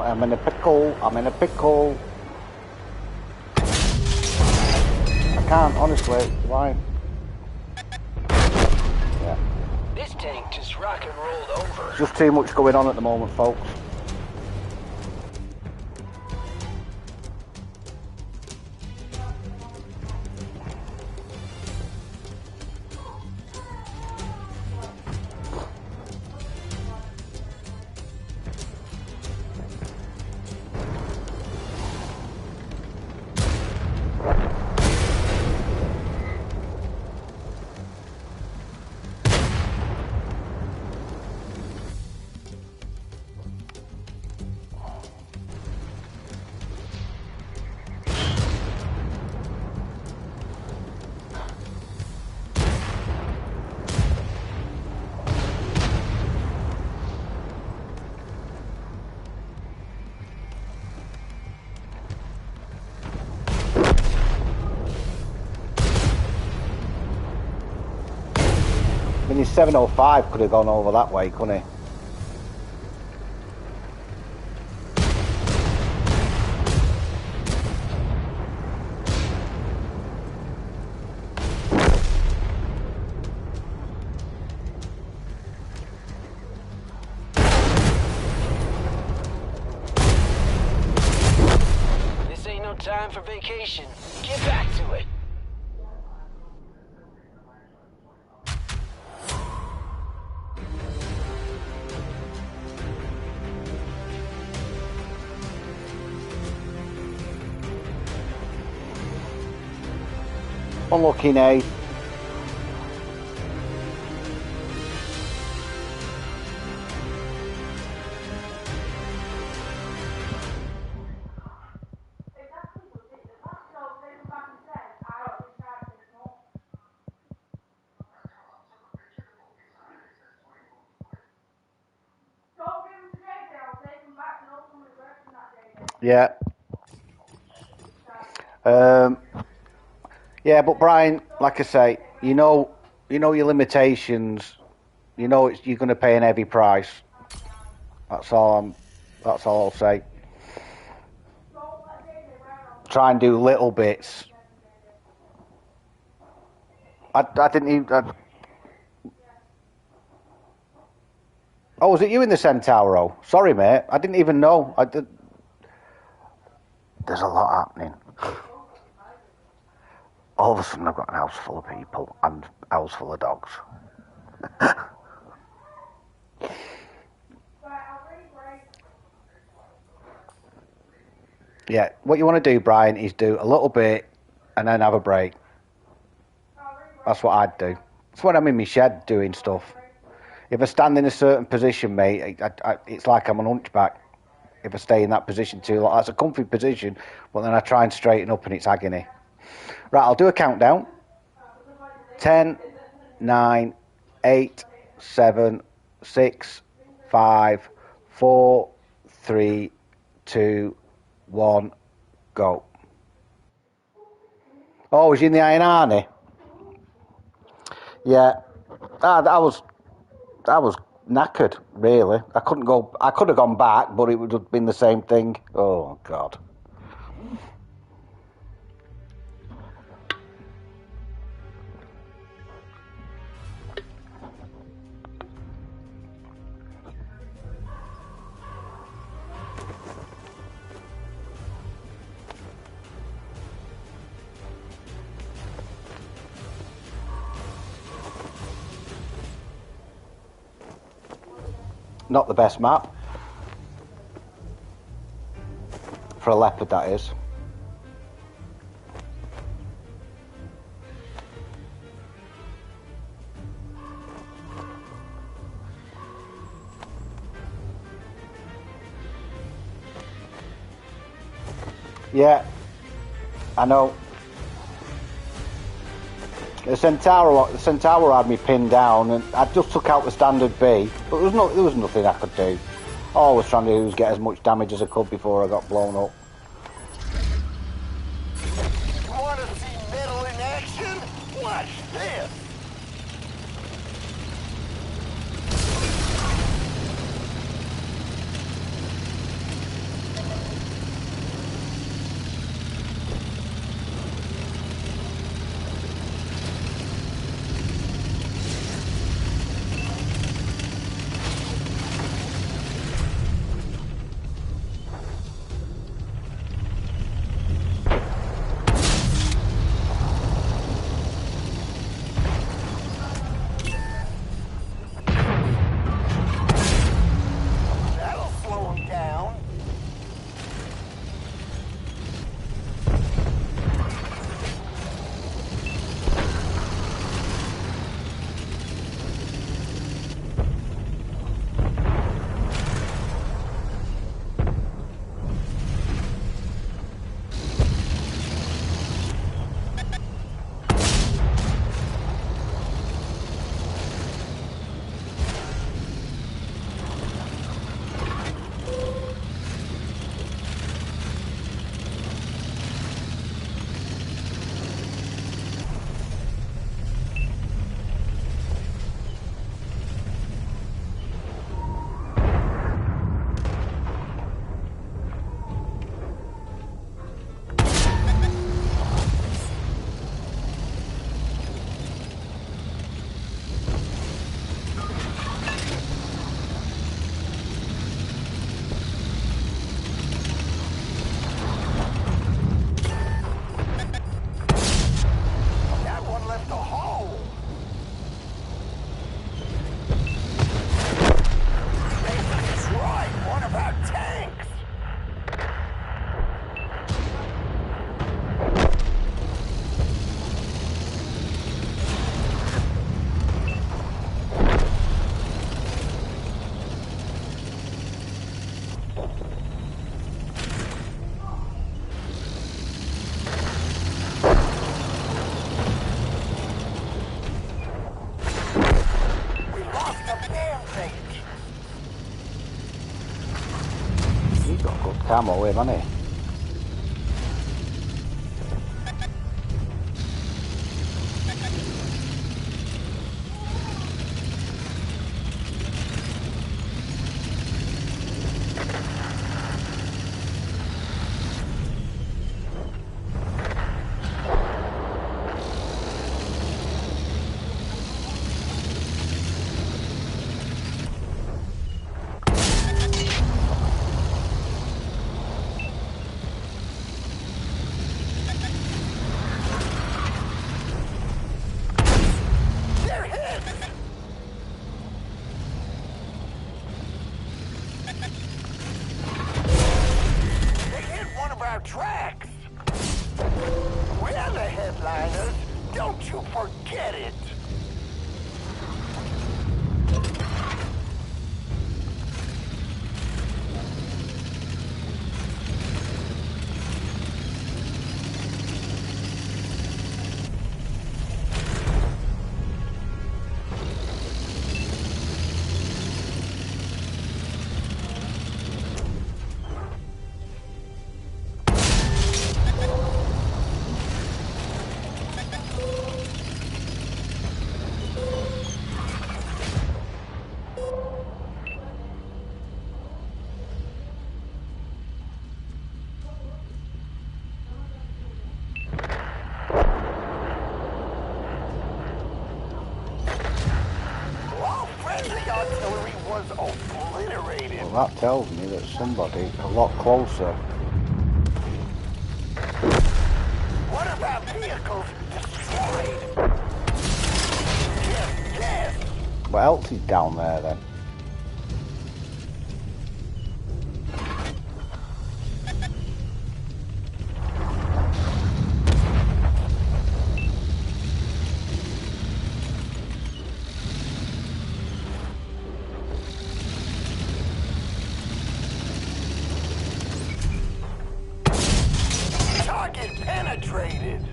Speaker 1: I'm in a pickle. I'm in a pickle. I can't, honestly. Why? Yeah.
Speaker 3: This tank just rock and rolled over.
Speaker 1: Just too much going on at the moment, folks. I mean, his 705 could have gone over that way, couldn't he?
Speaker 3: This ain't no time for vacation. Get back to it.
Speaker 1: Unlucky, Nate. Yeah. Yeah, but Brian, like I say, you know your limitations. You know you're going to pay an heavy price. That's all I'll say. Try and do little bits. I didn't even. Oh, was it you in the Centauro? Sorry, mate. I didn't even know. There's a lot happening. All of a sudden, I've got an house full of people and a house full of dogs. Yeah, what you want to do, Brian, is do a little bit and then have a break. That's what I'd do. That's when I'm in my shed doing stuff. If I stand in a certain position, mate, it's like I'm an hunchback. If I stay in that position too long, that's a comfy position, but then I try and straighten up and it's agony. Right, I'll do a countdown. 10, 9, 8, 7, 6, 5, 4, 3, 2, 1, go. Oh, was you in the Iron Army? Yeah, I was knackered, really. I could have gone back, but it would have been the same thing. Oh, God. Not the best map. For a leopard, that is. Yeah, I know. The Centauro had me pinned down, and I just took out the standard B, but there was nothing I could do. All I was trying to do was get as much damage as I could before I got blown up.
Speaker 3: Want to see metal in action? Watch this.
Speaker 1: camo, him, hasn't he?
Speaker 3: Tracks. We're the headliners. Don't you forget it.
Speaker 1: Well, that tells me that somebody a lot closer.
Speaker 3: What about vehicles destroyed? Yes.
Speaker 1: What else is down there then?
Speaker 3: Target penetrated.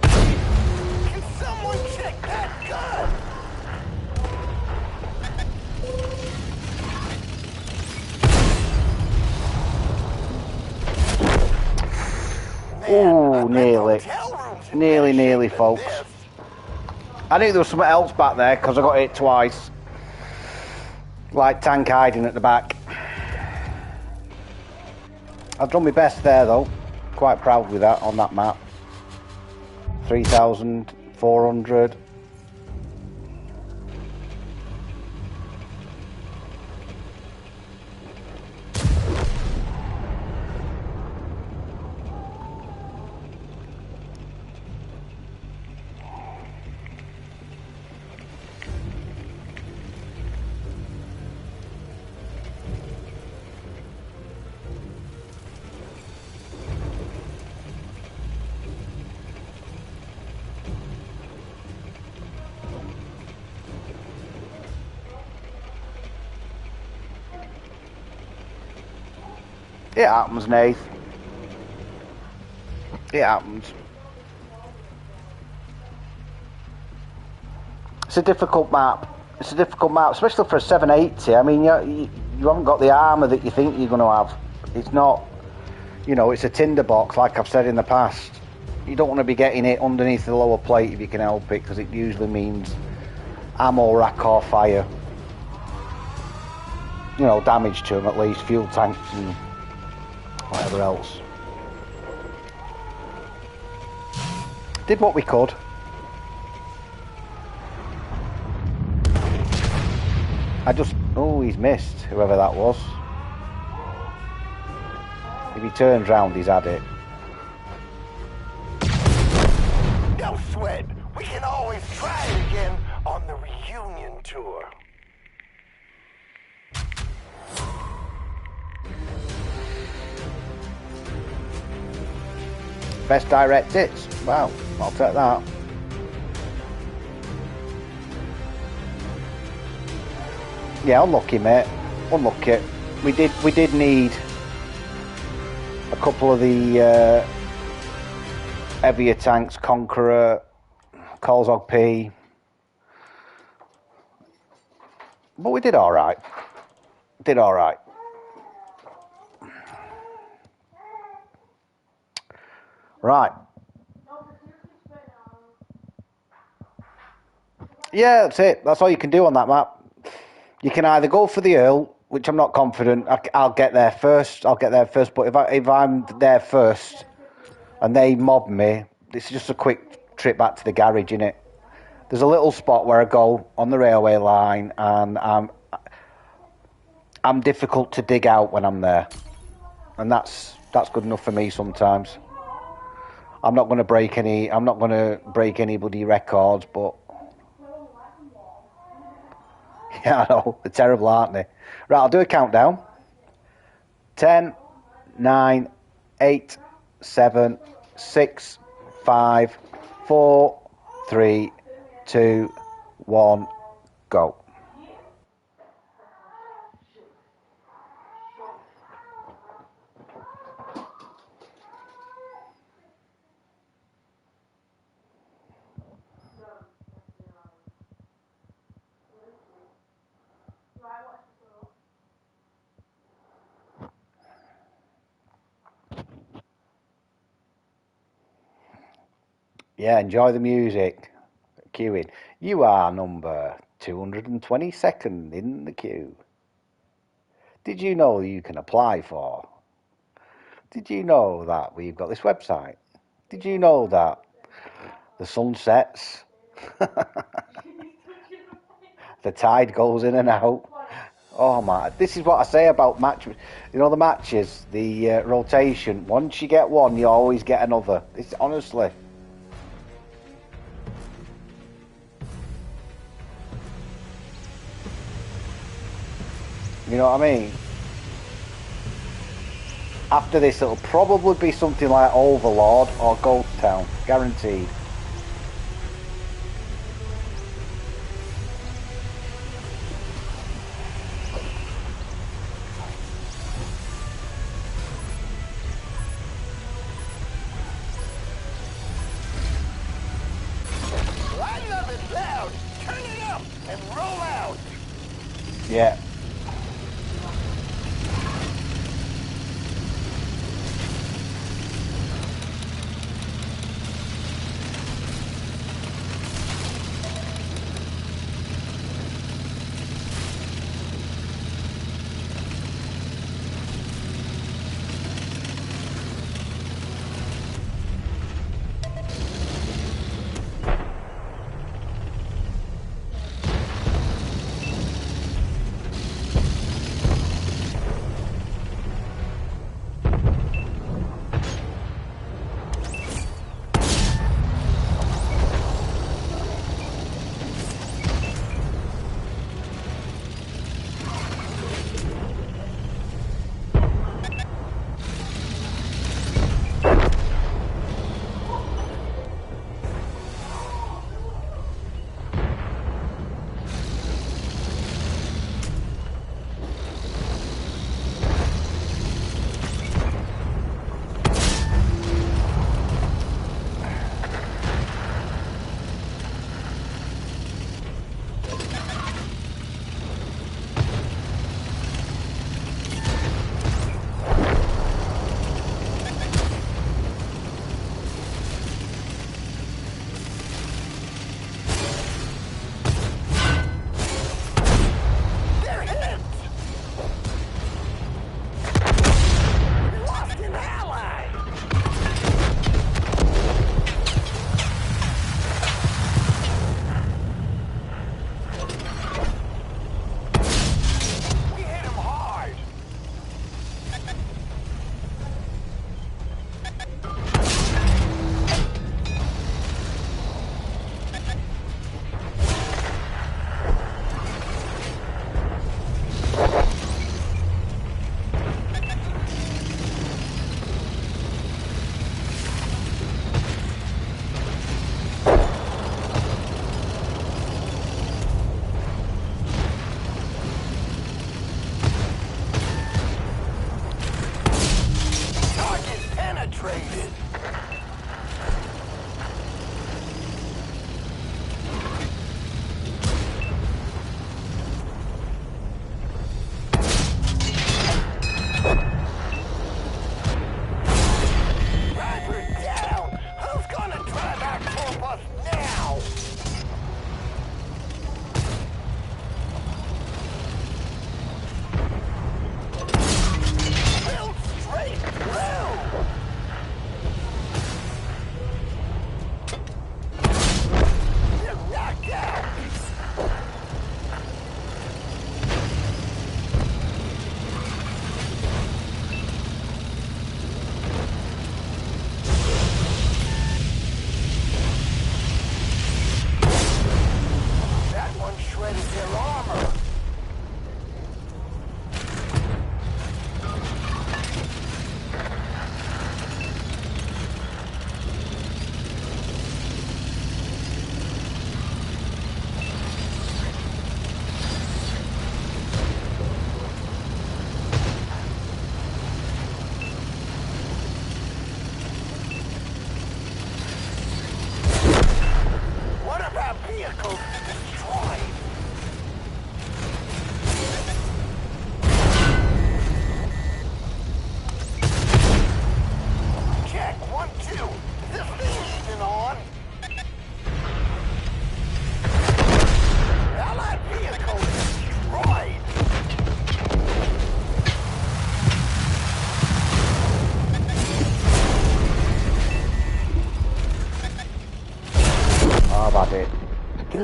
Speaker 3: Can someone check that gun?
Speaker 1: Oh, nearly, folks. I knew there was something else back there because I got hit twice. Like tank hiding at the back. I've done my best there though. Quite proud with that on that map. 3,400. It happens, Nath. It happens. It's a difficult map. It's a difficult map, especially for a 780. I mean, you haven't got the armour that you think you're going to have. It's not, you know, it's a tinderbox, like I've said in the past. You don't want to be getting it underneath the lower plate if you can help it, because it usually means ammo rack or fire. You know, damage to them at least, fuel tanks and whatever else. Did what we could. Oh, he's missed, whoever that was. If he turns round, he's had it.
Speaker 3: No sweat. We can always try it again on the reunion tour.
Speaker 1: Best direct hits. Wow, I'll take that. Yeah, unlucky, mate. Unlucky. We did need a couple of the heavier tanks, Conqueror, Colzog P, But we did all right. Did all right. Right. Yeah, that's it. That's all you can do on that map. You can either go for the Earl, which I'm not confident. I'll get there first. But if I'm there first and they mob me, this is just a quick trip back to the garage, innit? There's a little spot where I go on the railway line, and I'm difficult to dig out when I'm there, and that's good enough for me sometimes. I'm not going to break anybody records, but yeah, I know they're terrible, aren't they? Right, I'll do a countdown. 10, 9, 8, 7, 6, 5, 4, 3, 2, 1, go. Yeah, enjoy the music. Queuing. You are number 222nd in the queue. Did you know you can apply for? Did you know that we've got this website? Did you know that the sun sets? The tide goes in and out. Oh my, this is what I say about matches. You know the matches, the rotation. Once you get one, you always get another. It's honestly. You know what I mean? After this, it'll probably be something like Overlord or Ghost Town, guaranteed.
Speaker 3: I love it loud. Turn it up and roll out.
Speaker 1: Yeah.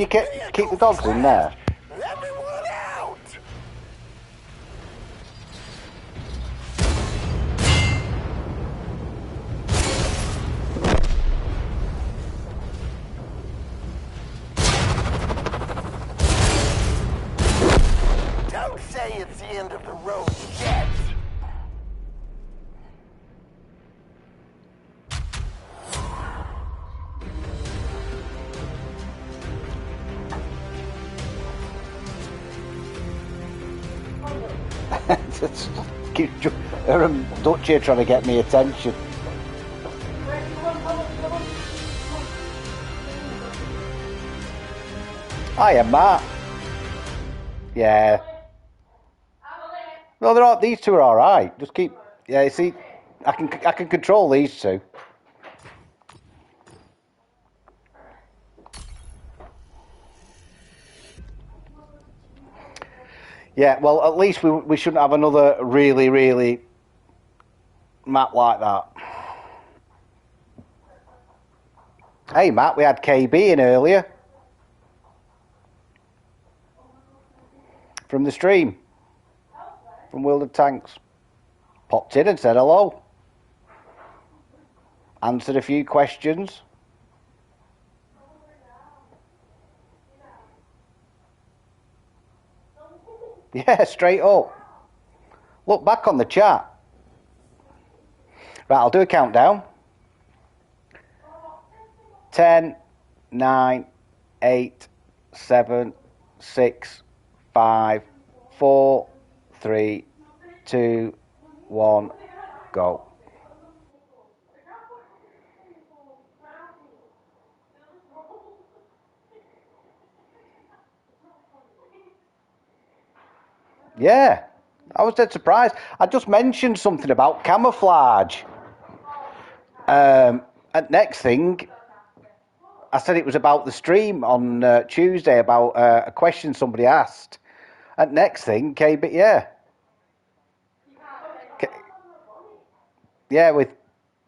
Speaker 1: you keep the dogs in there?
Speaker 3: Everyone out! Don't say it's the end of the road yet.
Speaker 1: Dutch here trying to get me attention. Hiya, Matt. Yeah. No, they're all, these two are all right. Just keep. Yeah, you see, I can control these two. Yeah, well, at least we shouldn't have another really map like that. Hey, Matt, we had KB in earlier from the stream, from World of Tanks. Popped in and said hello. Answered a few questions. Yeah, straight up. Look back on the chat. Right, I'll do a countdown. 10, 9, 8, 7, 6, 5, 4, 3, 2, 1, go. Yeah, I was dead surprised. I just mentioned something about camouflage. And next thing, I said it was about the stream on Tuesday about a question somebody asked. And next thing, KB, yeah. Yeah,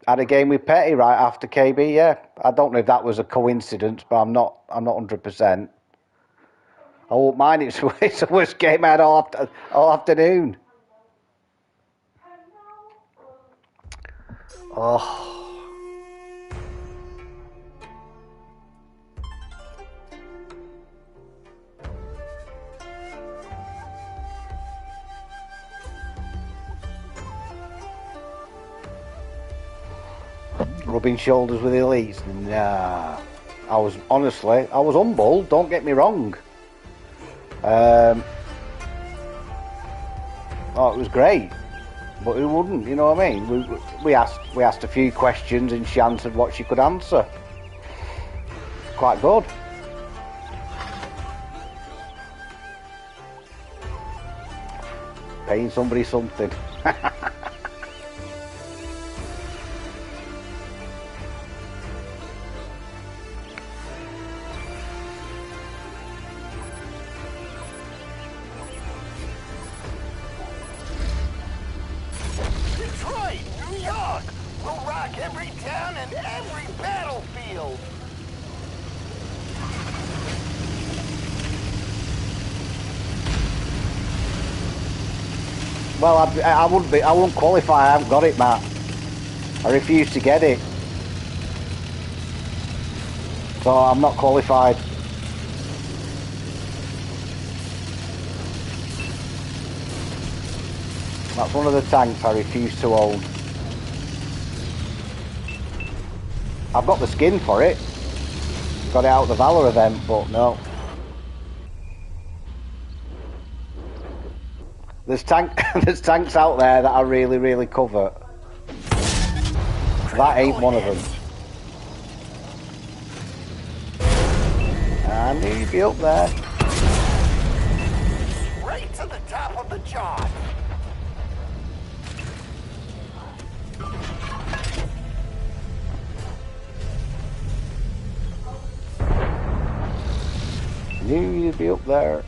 Speaker 1: had a game with Petty right after KB, yeah. I don't know if that was a coincidence, but I'm not 100%. I won't mind. It's the worst game I had all afternoon. Oh. Rubbing shoulders with elites? Nah. I was humble, don't get me wrong. Oh, it was great, but who wouldn't? You know what I mean? We asked a few questions and she answered what she could answer. Quite good. Paying somebody something. Well, I wouldn't qualify. I haven't got it, Matt. I refuse to get it. So I'm not qualified. That's one of the tanks I refuse to own. I've got the skin for it. Got it out of the Valor event, but no. There's tanks out there that I really covet. That ain't one of them. I knew you'd be up there.
Speaker 3: Right to the top of the chart.
Speaker 1: Knew you'd be up there.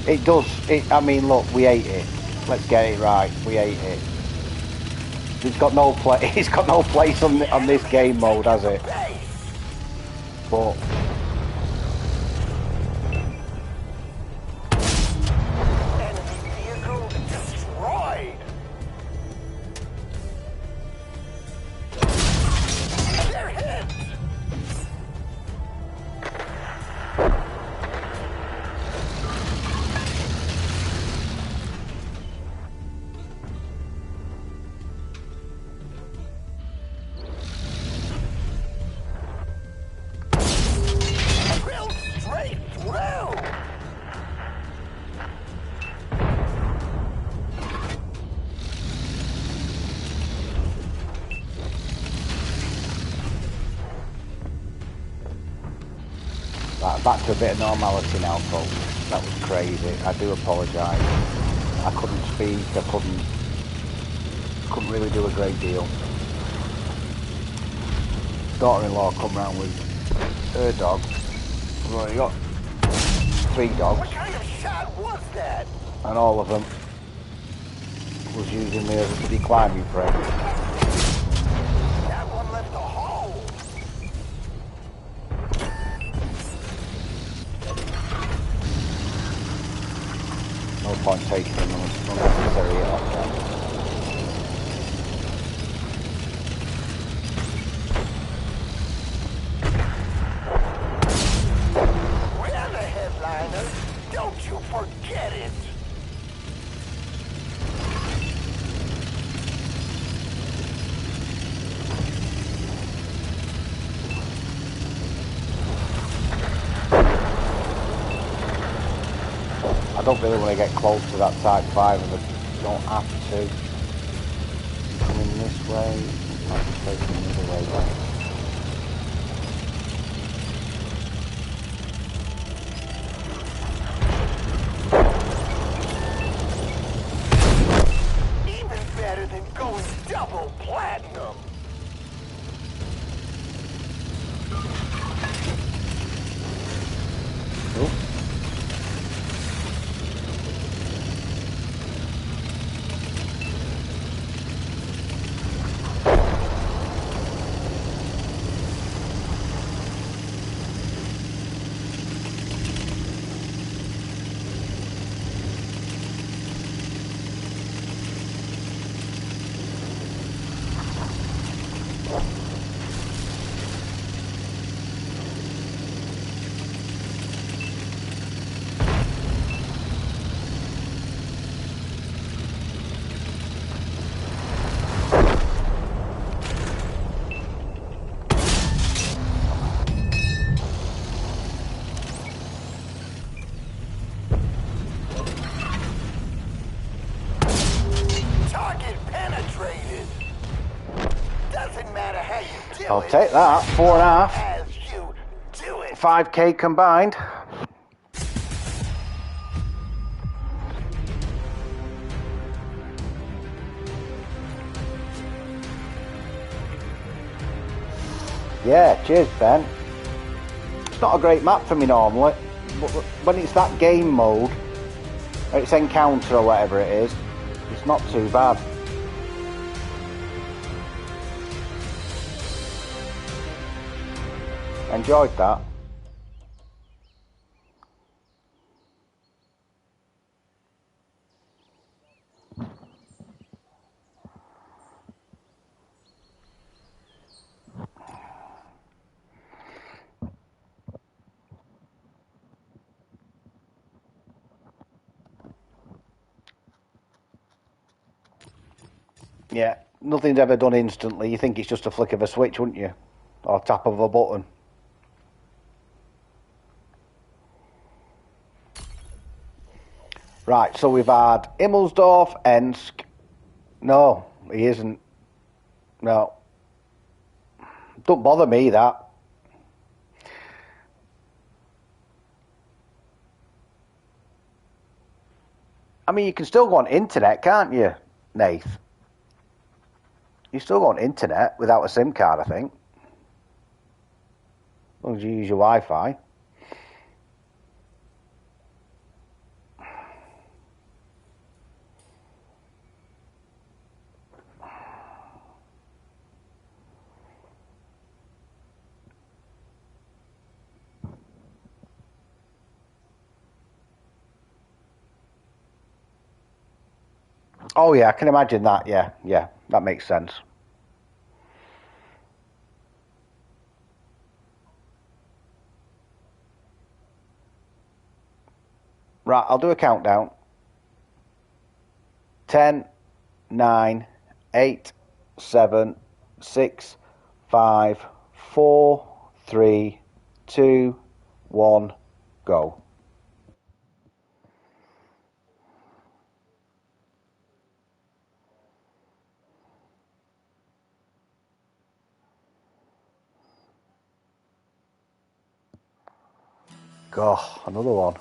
Speaker 1: It does. I mean, look, we ate it. Let's get it right. We ate it. It's got no play. It's got no place on this game mode, has it? But
Speaker 3: Enemy vehicle destroyed. They're hit. Drilled straight through.
Speaker 1: right, back to a bit of normality now, folks. That was crazy. I do apologise. I couldn't speak. I couldn't really do a great deal. Daughter-in-law come round with her dog. We've already got 3 dogs.
Speaker 3: What kind of shot was that?
Speaker 1: And all of them was using me as a bloody climbing frame.
Speaker 3: That one left a hole.
Speaker 1: No point taking them unnecessary off them.
Speaker 3: We're the headliners. Don't you forget it.
Speaker 1: I don't really want to get close to that Type 5, and I don't have to. Coming this way, I'll just take them the other way back.
Speaker 3: Even better than going double platinum.
Speaker 1: Oop.
Speaker 3: Target penetrated. Doesn't matter how you do
Speaker 1: I'll
Speaker 3: it.
Speaker 1: take that. 4.5.
Speaker 3: As you do it.
Speaker 1: 5k combined. Yeah, cheers, Ben. It's not a great map for me normally, but when it's that game mode, or it's encounter or whatever it is, it's not too bad. Enjoyed that. Yeah, nothing's ever done instantly. You think it's just a flick of a switch, wouldn't you? Or tap of a button. Right, so we've had Himmelsdorf, Ensk. No, he isn't. No. Don't bother me, that. I mean, you can still go on internet, can't you, Nath? You still go on internet without a SIM card, I think. As long as you use your Wi-Fi. Oh yeah, I can imagine that. Yeah, yeah, that makes sense. Right, I'll do a countdown. 10, 9, 8, 7, 6, 5, 4, 3, 2, 1, go. Go, another one.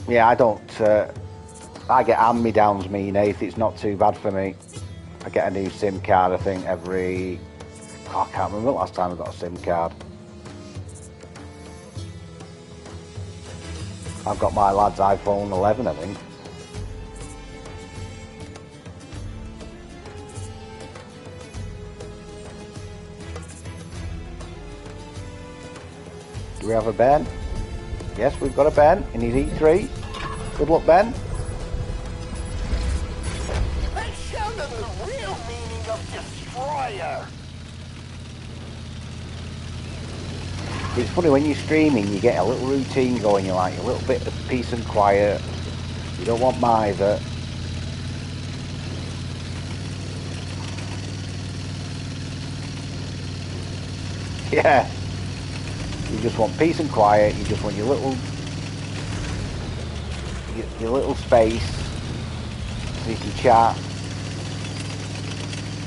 Speaker 1: Yeah, I don't. I get hand-me-downs, me, Nath. It's not too bad for me. I get a new SIM card, I think, every... Oh, I can't remember the last time I got a SIM card. I've got my lad's iPhone 11, I think. Do we have a Ben? Yes, we've got a Ben in his E3. Good luck, Ben.
Speaker 3: They showed them the real meaning of destroyer.
Speaker 1: It's funny, when you're streaming, you get a little routine going. You like a little bit of peace and quiet. You don't want mither. Yeah. You just want peace and quiet. You just want your little space so you can chat,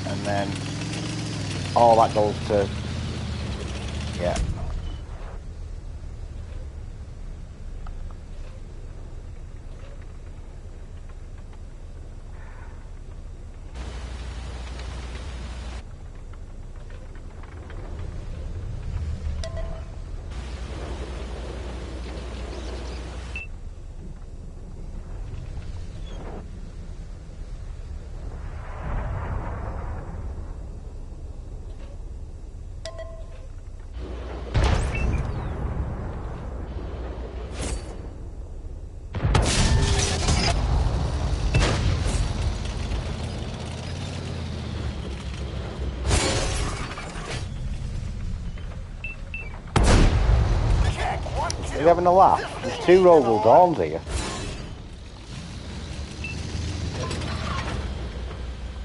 Speaker 1: and then all that goes to, yeah. Are you having a laugh? There's 2 Rogal Dawns here.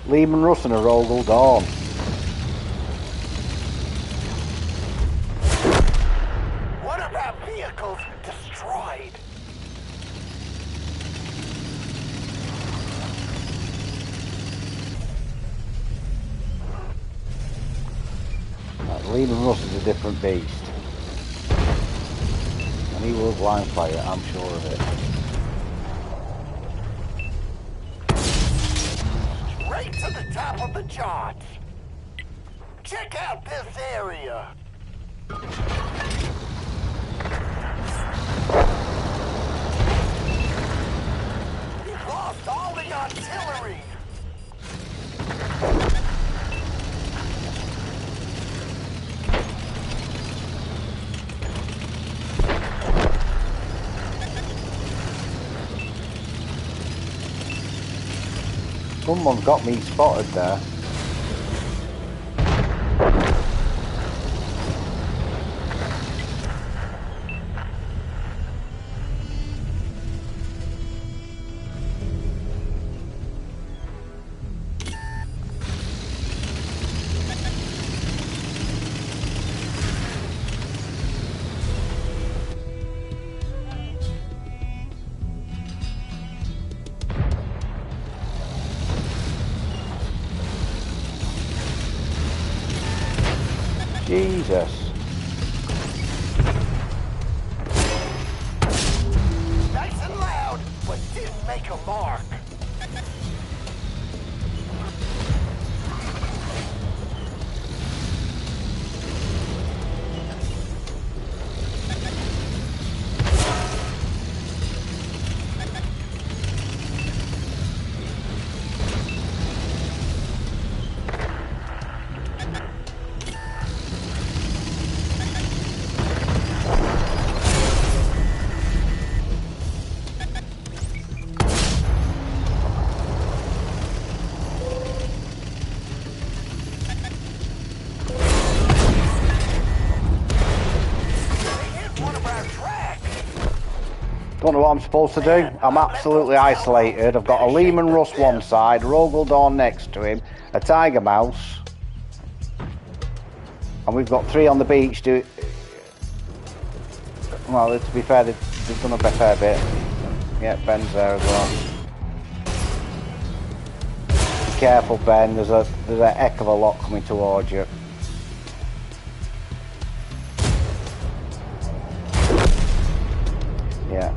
Speaker 1: Lehman Russ and a Rogal Dawn.
Speaker 3: What about vehicles destroyed?
Speaker 1: Lehman Russ is a different beast. And he will blind fire, I'm sure of it.
Speaker 3: Straight to the top of the charts. Check out this area. We've lost all the artillery.
Speaker 1: Someone's got me spotted there. Jesus.
Speaker 3: Nice and loud, but didn't make a mark.
Speaker 1: Don't know what I'm supposed to do. I'm absolutely isolated. I've got a Lehman Russ one side, Rogaldorn next to him, a Tiger Mouse, and we've got 3 on the beach. Well, to be fair, they've done a fair bit. Yeah, Ben's there as well. Be careful, Ben. There's a heck of a lot coming towards you. Yeah.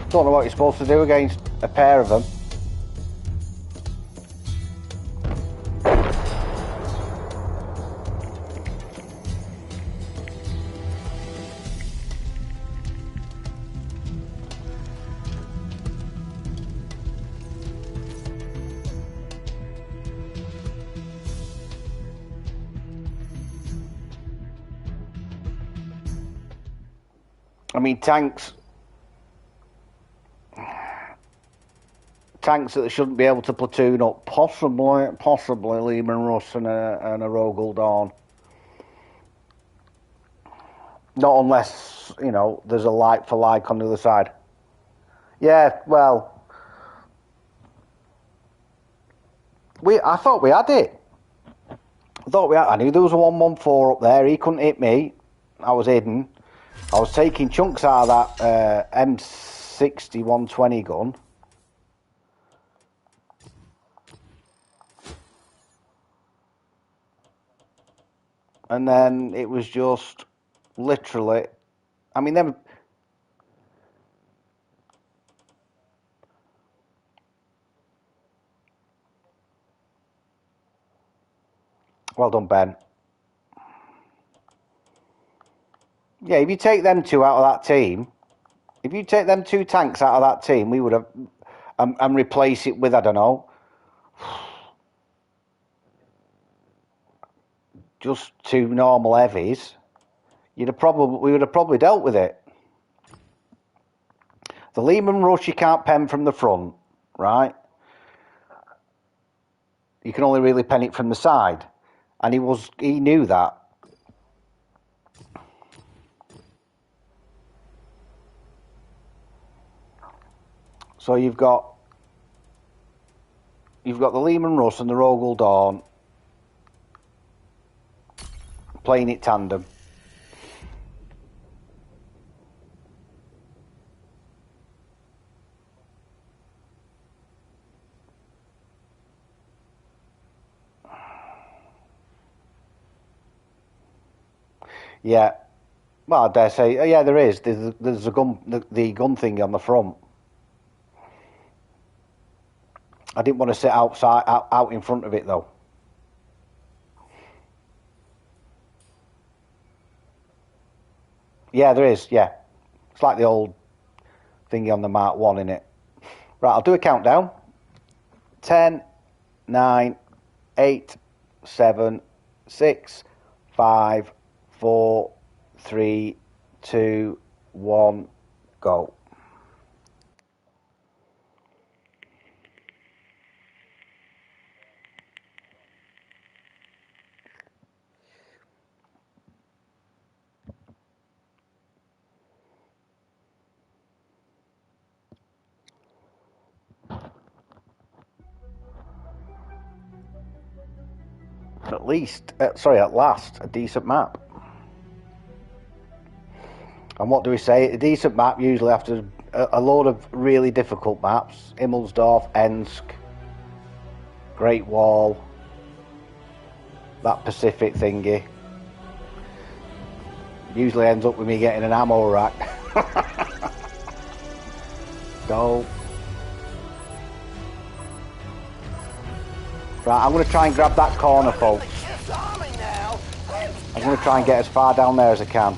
Speaker 1: Don't know what you're supposed to do against a pair of them. I mean, tanks that shouldn't be able to platoon up, possibly Lehman Russ and a Rogaldorn. Not unless, you know, there's a like for like on the other side. Yeah, well, I thought we had it. I knew there was a 114 up there. He couldn't hit me. I was hidden. I was taking chunks out of that M60 120 gun. And then it was just literally, I mean, them. Well done, Ben. Yeah, if you take them 2 out of that team, if you take them 2 tanks out of that team, we would have, and replace it with, I don't know, just 2 normal heavies, we would have probably dealt with it. The Lehman Russ you can't pen from the front, right? You can only really pen it from the side, and he knew that. So you've got the Lehman Russ and the Rogaldorn playing it tandem. Yeah, well, I dare say, yeah, there is. There's a gun, the gun thing on the front. I didn't want to sit out in front of it though. Yeah, there is. Yeah, it's like the old thingy on the Mark 1, innit? Right, I'll do a countdown. 10, 9, 8, 7, 6, 5, 4, 3, 2, 1, go. At last, a decent map. And what do we say? A decent map usually after a load of really difficult maps. Immelsdorf, Ensk, Great Wall, that Pacific thingy. Usually ends up with me getting an ammo rack. Go. Right, I'm going to try and grab that corner, folks. I'm going to try and get as far down there as I can.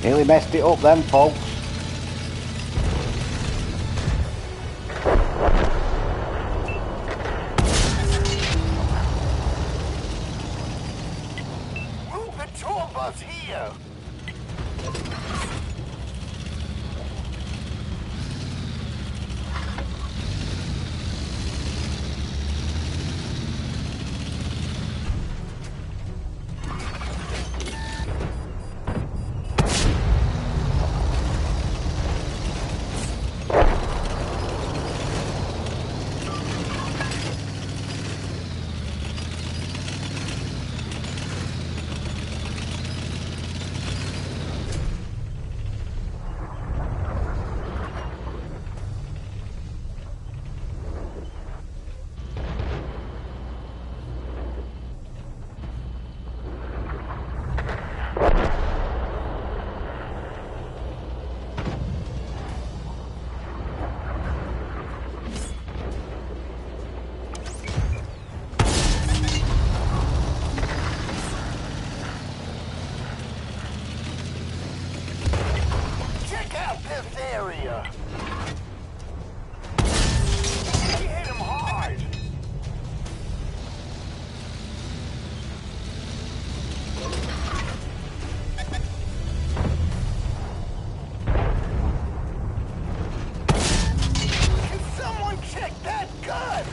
Speaker 1: Nearly messed it up then, folks.
Speaker 3: Move the tour bus here. Check out this area. We hit him hard. Can someone check that gun?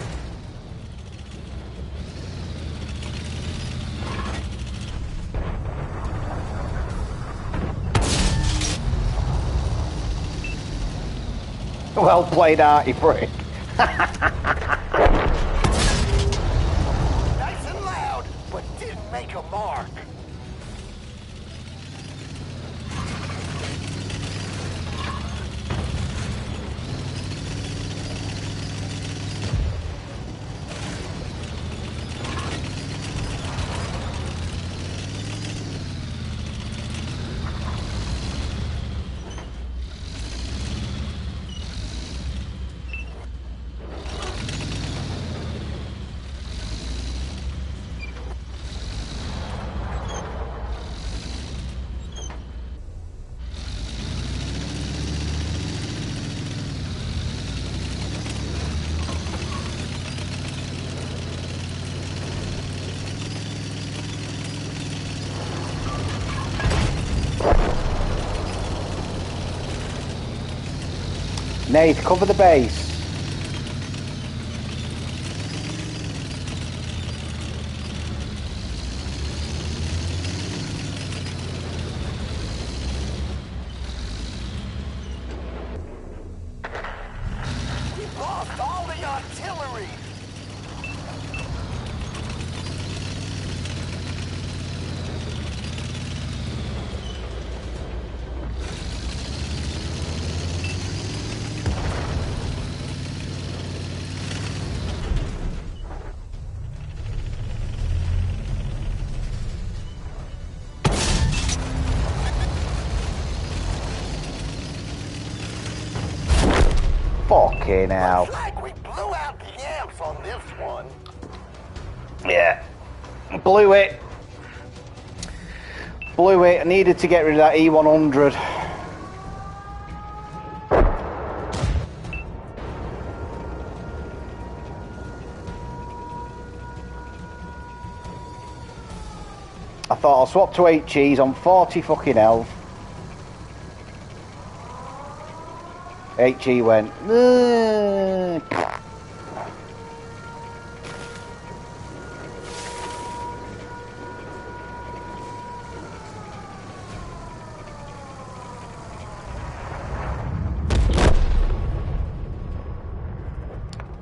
Speaker 1: Well played, Artie Brick.
Speaker 3: Nice and loud, but didn't make a mark.
Speaker 1: Nate, cover the base.
Speaker 3: We've lost all the artillery.
Speaker 1: Fucking hell.
Speaker 3: Looks like we blew out the amps on this one.
Speaker 1: Yeah. Blew it. Blew it. I needed to get rid of that E100. I thought I'll swap to HEs on 40 fucking health. HE went.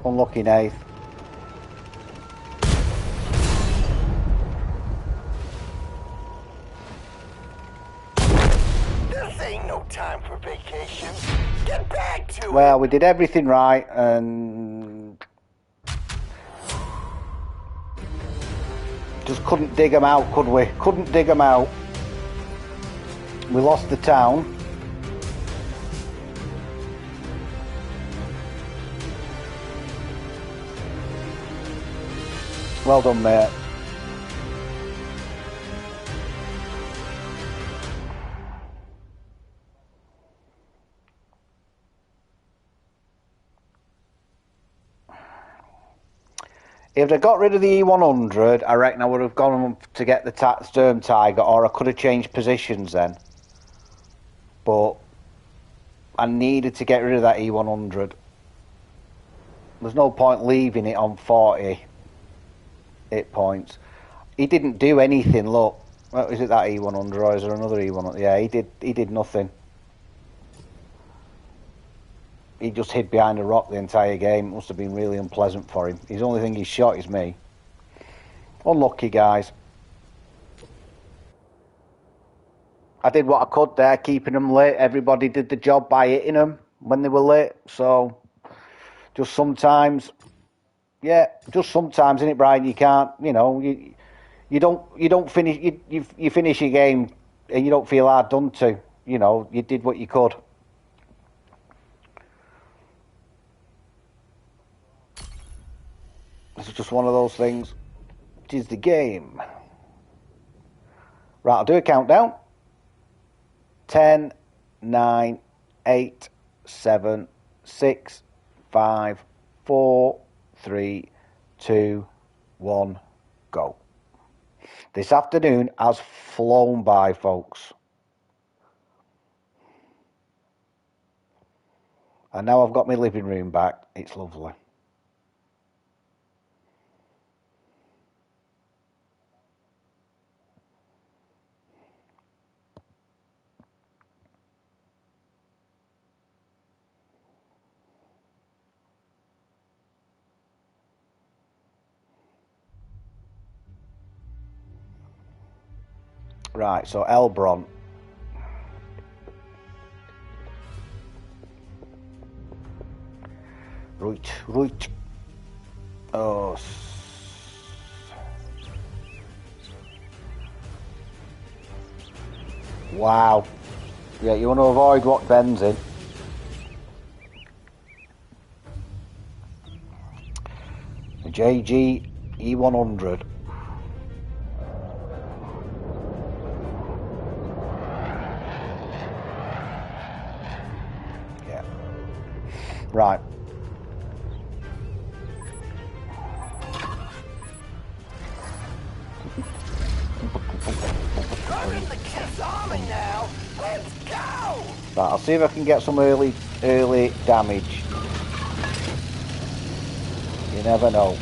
Speaker 1: Unlucky, Nath.
Speaker 3: This ain't no time for vacation. Get back to
Speaker 1: Well,
Speaker 3: it.
Speaker 1: we did everything right and just couldn't dig them out, could we? Couldn't dig them out. We lost the town. Well done, mate. If they got rid of the E100, I reckon I would have gone to get the Sturm Tiger, or I could have changed positions then. But I needed to get rid of that E100. There's no point leaving it on 40 hit points. He didn't do anything, look. Is it that E100 or is there another E100? Yeah, he did nothing. He just hid behind a rock the entire game. It must have been really unpleasant for him. His only thing he's shot is me. Unlucky, guys. I did what I could there, keeping them lit. Everybody did the job by hitting them when they were lit. So, just sometimes, yeah, just sometimes, innit, Brian? You can't, you know, you don't finish. You finish your game and you don't feel hard done to. You know, you did what you could. It's just one of those things. It is the game. Right, I'll do a countdown. 10, 9, 8, 7, 6, 5, 4, 3, 2, 1, go. This afternoon has flown by, folks. And now I've got my living room back. It's lovely. Right, so Elbron. Right. Oh. Wow. Yeah, you want to avoid what Ben's in. The JG E100. Yeah. Right. Right, I'll see if I can get some early damage. You never know.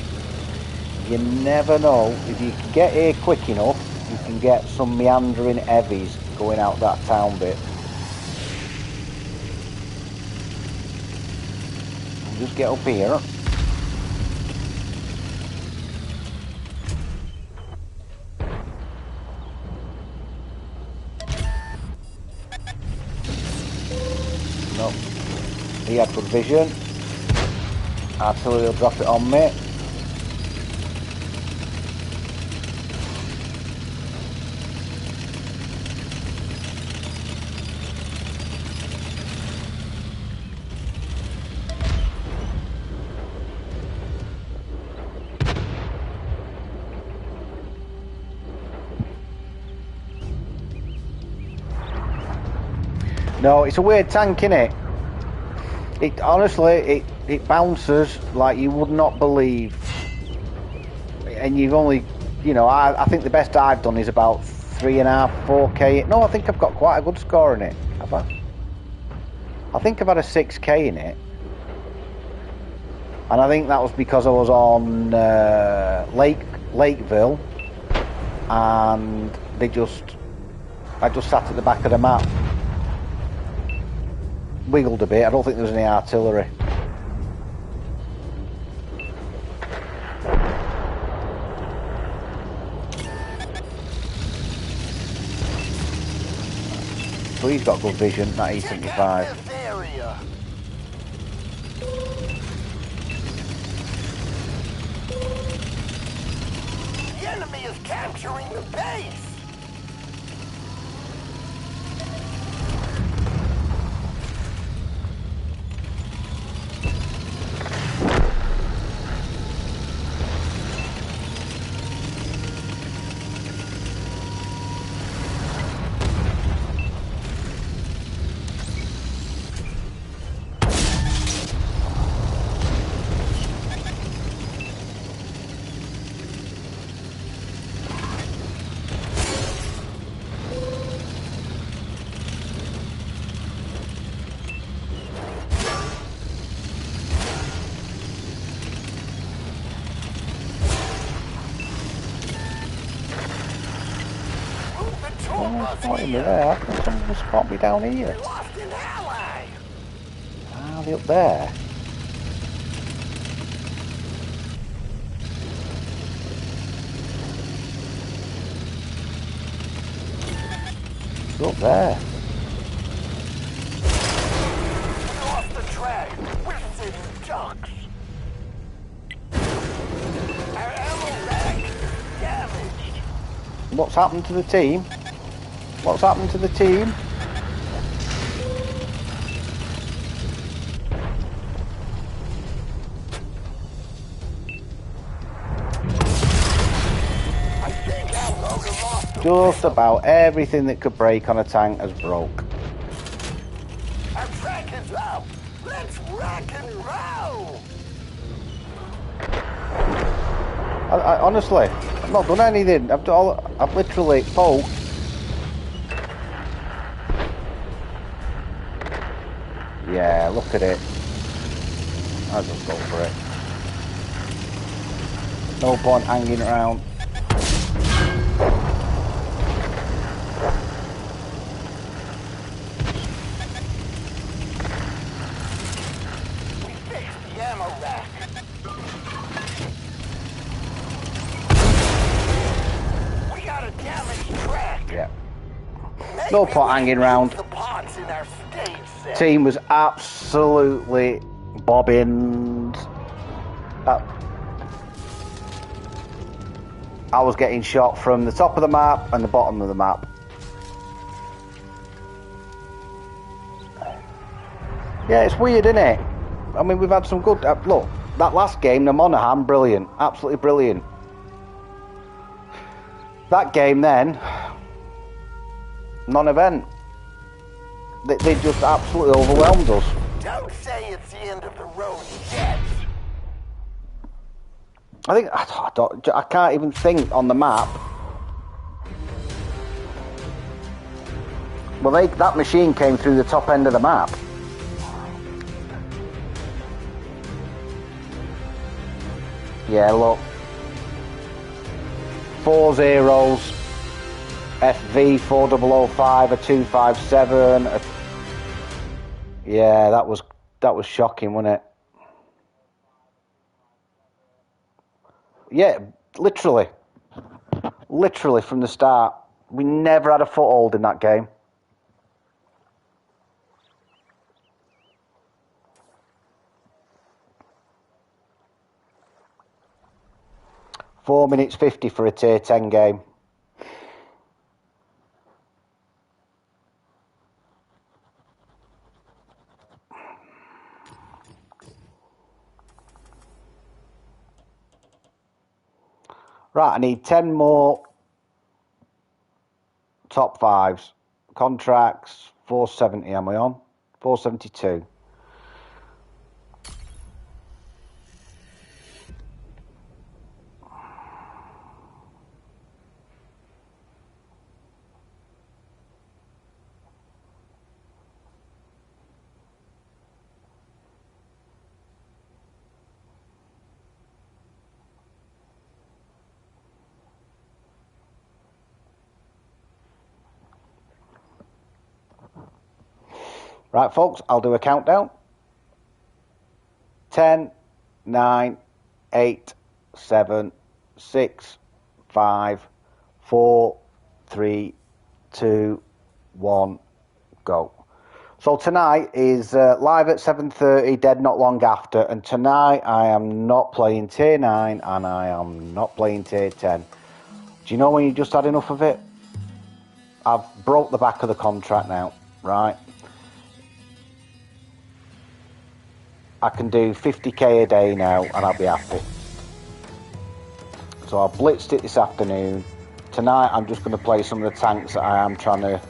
Speaker 1: You never know. If you can get here quick enough, you can get some meandering heavies going out that town bit. And just get up here. No. He had good vision. Artillery will drop it on me. No, it's a weird tank, innit? It honestly, it bounces like you would not believe. And you've only, you know, I think the best I've done is about 3.5, 4k. No, I think I've got quite a good score in it. Have I? I think I've had a 6k in it. And I think that was because I was on Lakeville, and I just sat at the back of the map. Wiggled a bit. I don't think there was any artillery. So he's got good vision, that E75.
Speaker 3: The enemy is capturing the base.
Speaker 1: spotting me there? How come someone spot me down here?
Speaker 3: Lost an ally.
Speaker 1: Ah, they up there. They're up there.
Speaker 3: We lost the track. We're sitting ducks. Our ammo rack is damaged.
Speaker 1: What's happened to the team? What's happened to the team?
Speaker 3: I think our loader lost the
Speaker 1: Just about everything that could break on a tank has broke.
Speaker 3: Our track is up. Let's rock and roll.
Speaker 1: I honestly, I've not done anything. I've literally poked. Yeah, look at it. I'll just go for it. No point hanging around.
Speaker 3: We fixed the ammo rack. We got a damaged track.
Speaker 1: Yeah.
Speaker 3: Maybe
Speaker 1: No point
Speaker 3: we
Speaker 1: hanging
Speaker 3: can
Speaker 1: round.
Speaker 3: use the pots in our stage set.
Speaker 1: Team was absolutely bobbined. I was getting shot from the top of the map and the bottom of the map. Yeah, it's weird, isn't it? I mean, we've had some good... look, that last game, the Monaghan, brilliant. Absolutely brilliant. That game then, non-event. They just absolutely overwhelmed us.
Speaker 3: Don't say it's the end of the road yet.
Speaker 1: I think... I can't even think on the map. Well, that machine came through the top end of the map. Yeah, look. 4 zeros, FV 4005, a 257. Yeah, that was shocking, wasn't it? Yeah, literally from the start. We never had a foothold in that game. £4 50 for a tier 10 game. Right, I need 10 more top 5s. Contracts, 470 am I on? 472. Right, folks, I'll do a countdown. 10, 9, 8, 7, 6, 5, 4, 3, 2, 1, go. So tonight is live at 7:30, dead not long after, and tonight I am not playing tier 9 and I am not playing tier 10. Do you know when you just had enough of it? I've broke the back of the contract now, right? I can do 50k a day now and I'll be happy. So I blitzed it this afternoon. Tonight I'm just going to play some of the tanks that I am trying to...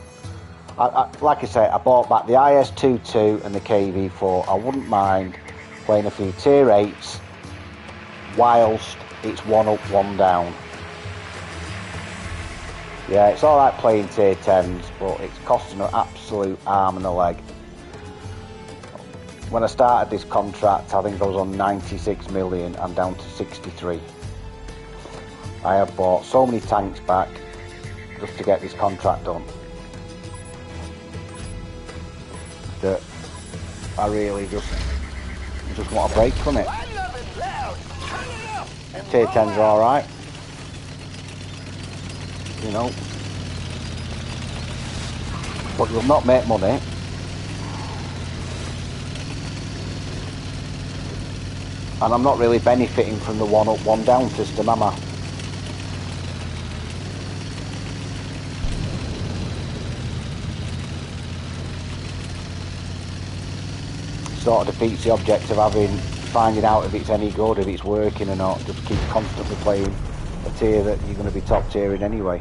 Speaker 1: like I say, I bought back the IS-22 and the KV-4. I wouldn't mind playing a few tier 8s whilst it's 1 up, 1 down. Yeah, it's alright playing tier 10s, but it's costing an absolute arm and a leg. When I started this contract, I think I was on 96 million. I'm down to 63. I have bought so many tanks back just to get this contract done. that I really just want a break from it.
Speaker 3: I love it loud. Turn it up. And
Speaker 1: Tier
Speaker 3: roll
Speaker 1: 10s are
Speaker 3: out.
Speaker 1: alright. You know. But you'll not make money. And I'm not really benefiting from the one up, one down system, am I? Sort of defeats the object of finding out if it's any good, if it's working or not. Just keep constantly playing a tier that you're going to be top tiering anyway.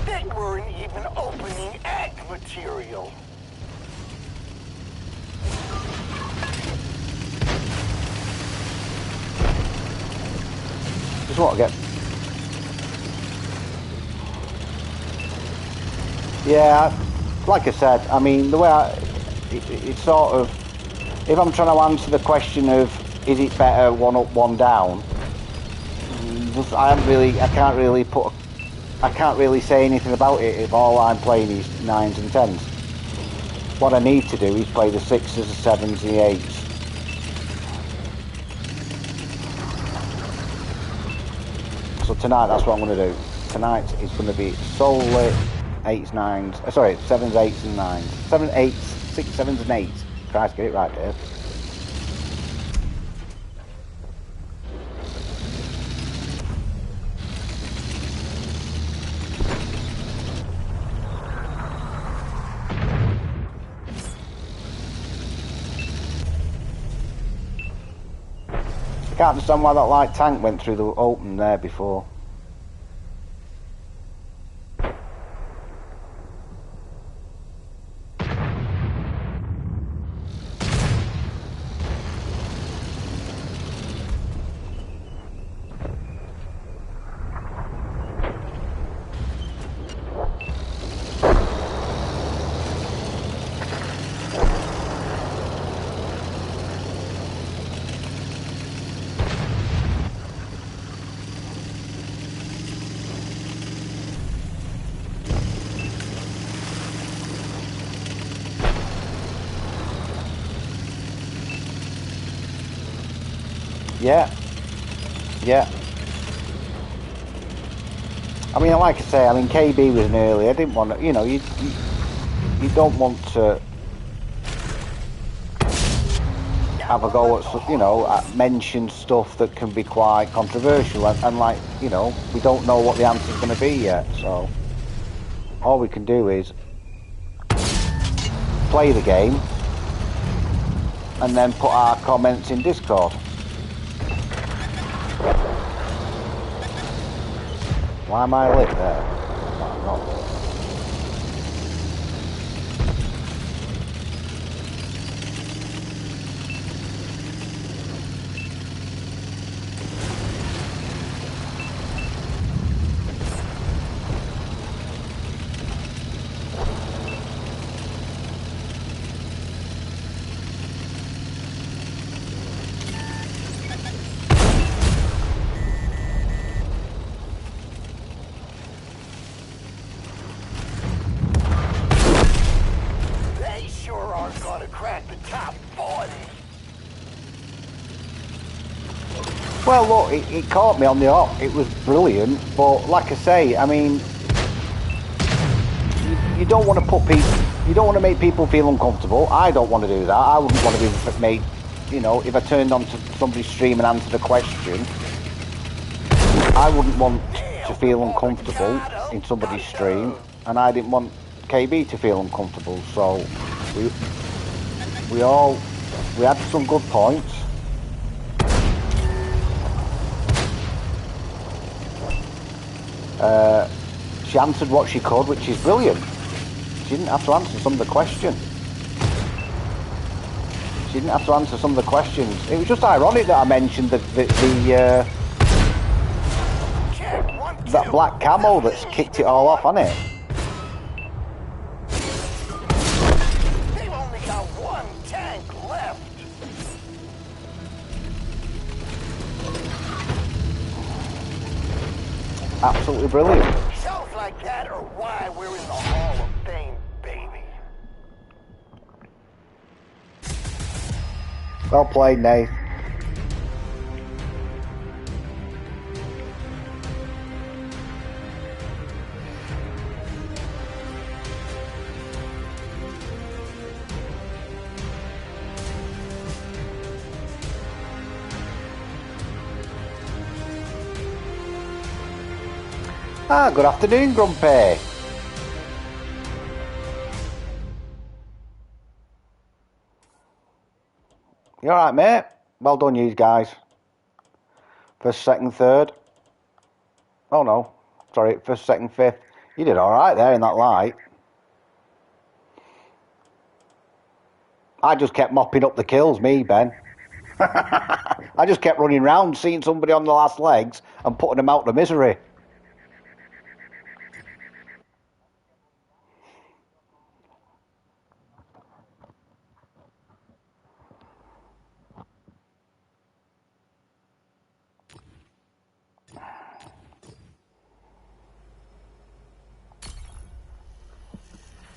Speaker 3: They weren't even opening egg material.
Speaker 1: Just want to get... Yeah, like I said, I mean, the way it's sort of... If I'm trying to answer the question of, is it better one up, one down? I can't really say anything about it if all I'm playing is 9s and 10s. What I need to do is play the 6s, the 7s and the 8s. So tonight that's what I'm going to do. Tonight is going to be solely 8s, 9s, sorry, 7s, 8s and 9s. 7, 8s, 6, 7s and 8s. Christ, get it right, Dave. I can't understand why that light tank went through the open there before. Yeah. I mean, like I say, I mean, KB was an early. I didn't want to, you know, you don't want to have a go at, you know, mention stuff that can be quite controversial, and like, you know, we don't know what the answer's going to be yet. So all we can do is play the game and then put our comments in Discord. Why am I lit there? I'm not. Well, look, it caught me on the hop. It was brilliant, but like I say, I mean, you don't want to put people, you don't want to make people feel uncomfortable. I don't want to do that. I wouldn't want to be made, you know, if I turned on to somebody's stream and answered a question, I wouldn't want to feel uncomfortable in somebody's stream, and I didn't want KB to feel uncomfortable. So we had some good points. She answered what she could, which is brilliant. She didn't have to answer some of the question. didn't have to answer some of the questions. It was just ironic that I mentioned that black camo that's kicked it all off, hasn't it?
Speaker 3: They've only got one tank left.
Speaker 1: Absolutely brilliant.
Speaker 3: Shows like that are why we're in the Hall of Fame, baby.
Speaker 1: Well played, Nate. Ah, good afternoon, Grumpy. You alright, mate? Well done, you guys. First, second, third. Oh no, sorry, first, second, fifth. You did alright there in that light. I just kept mopping up the kills, me, Ben. I just kept running round, seeing somebody on the last legs and putting them out of misery.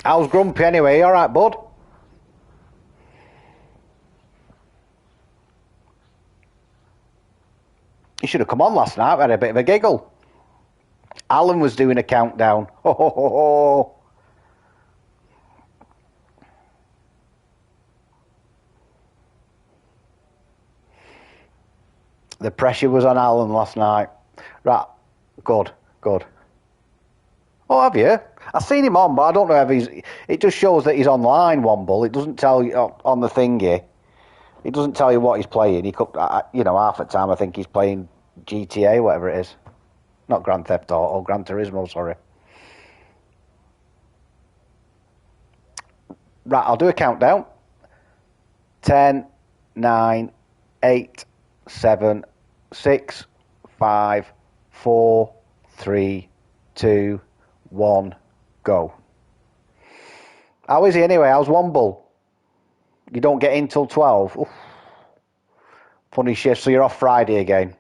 Speaker 1: How's Grumpy anyway? You alright, bud? You should have come on last night. We had a bit of a giggle. Alan was doing a countdown. Ho, ho, ho, ho. The pressure was on Alan last night. Right, good, good. Oh, have you? I've seen him on, but I don't know if he's... It just shows that he's online, Womble. It doesn't tell you on the thingy. It doesn't tell you what he's playing. He could, you know, half the time I think he's playing GTA, whatever it is. Not Grand Theft Auto, Gran Turismo, sorry. Right, I'll do a countdown. 10, 9, 8, 7, 6, 5, 4, 3, 2, 1, go. How is he anyway? How's Womble? You don't get in till 12. Oof. Funny shift, so you're off Friday again.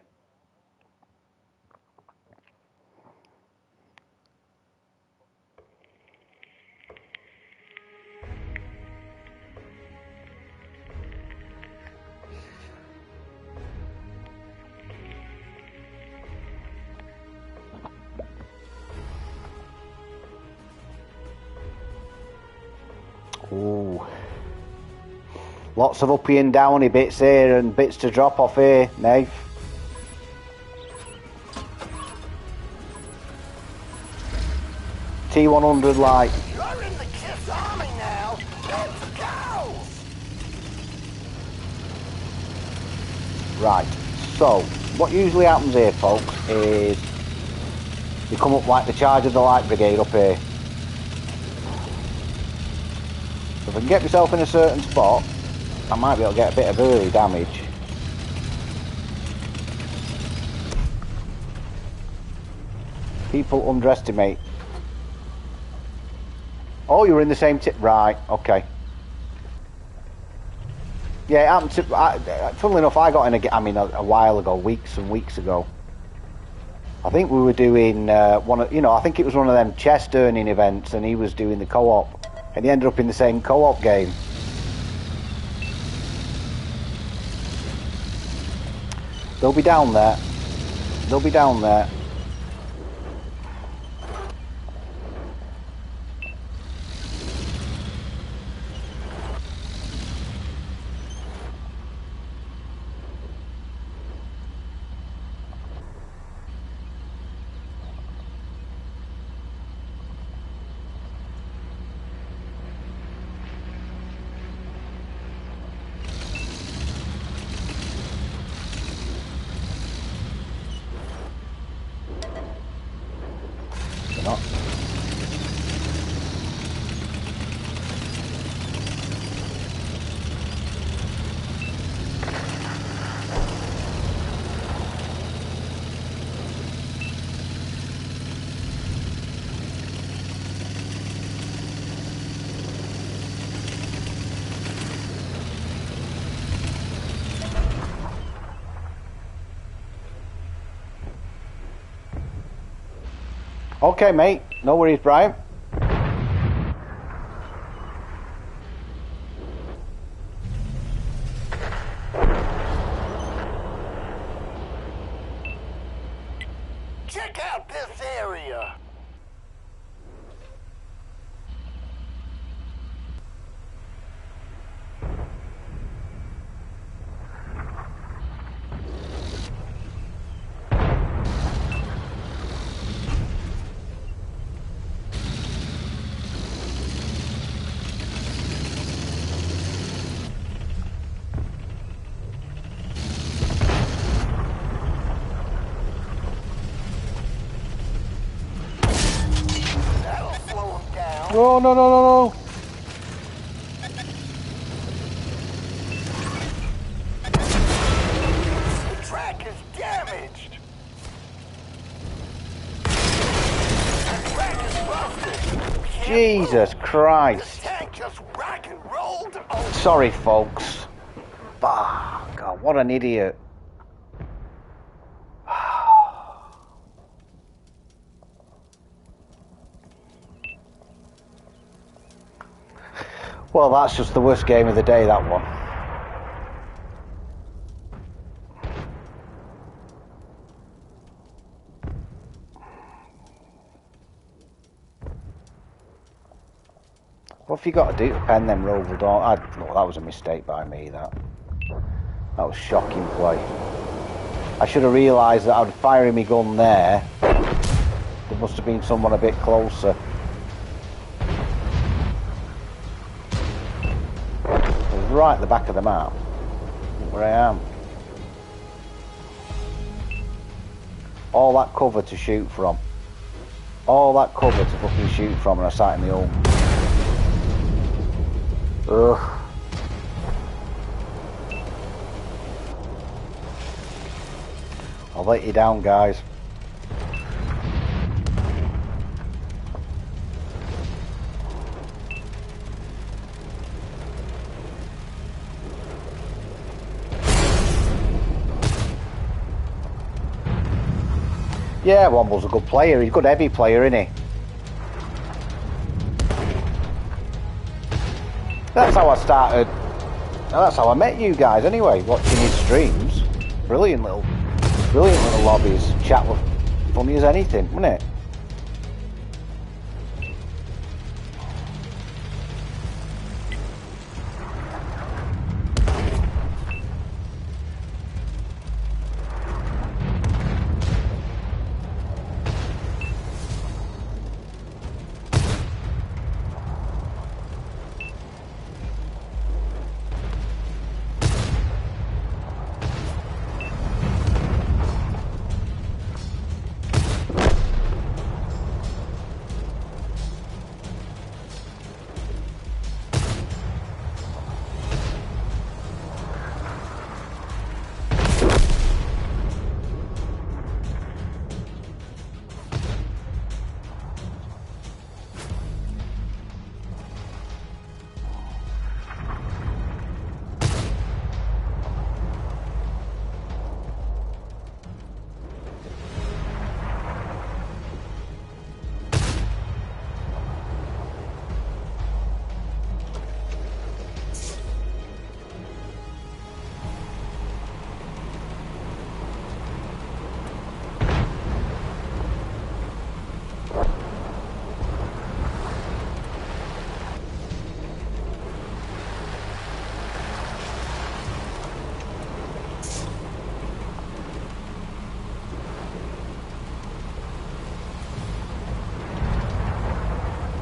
Speaker 1: Ooh. Lots of uppy and downy bits here and bits to drop off here, Nave. T100 light.
Speaker 3: You're in the Kiss Army now. Let's go!
Speaker 1: Right, so what usually happens here, folks, is you come up like the charge of the light brigade up here. So if I can get myself in a certain spot, I might be able to get a bit of early damage. People underestimate. Oh, you were in the same tip. Right, okay. Yeah, it happened to... funnily enough, I got in a while ago, weeks and weeks ago. I think we were doing I think it was one of them chest earning events, and he was doing the co-op. And he ended up in the same co-op game. They'll be down there. They'll be down there. Okay, mate. No worries, Brian.
Speaker 3: Check out this area. That'll slow him down.
Speaker 1: Oh, no, no, no, no.
Speaker 3: The track is damaged. The track is busted. We can't
Speaker 1: Jesus
Speaker 3: move.
Speaker 1: Christ.
Speaker 3: This tank just rock and rolled over.
Speaker 1: Sorry, folks. Ah, God, what an idiot. Well, that's just the worst game of the day, that one. What have you got to do to pen them rover door? No, that was a mistake by me, that. That was shocking play. I should have realised that I'd fire my gun there. There must have been someone a bit closer. It was right at the back of the map. Where I am. All that cover to shoot from. All that cover to fucking shoot from, and I sat in the hole. Ugh. I'll let you down, guys. Yeah, Womble's a good player. He's a good heavy player, isn't he? That's how I started. That's how I met you guys anyway, watching his streams. Brilliant little lobbies. Chat was funny as anything, wasn't it?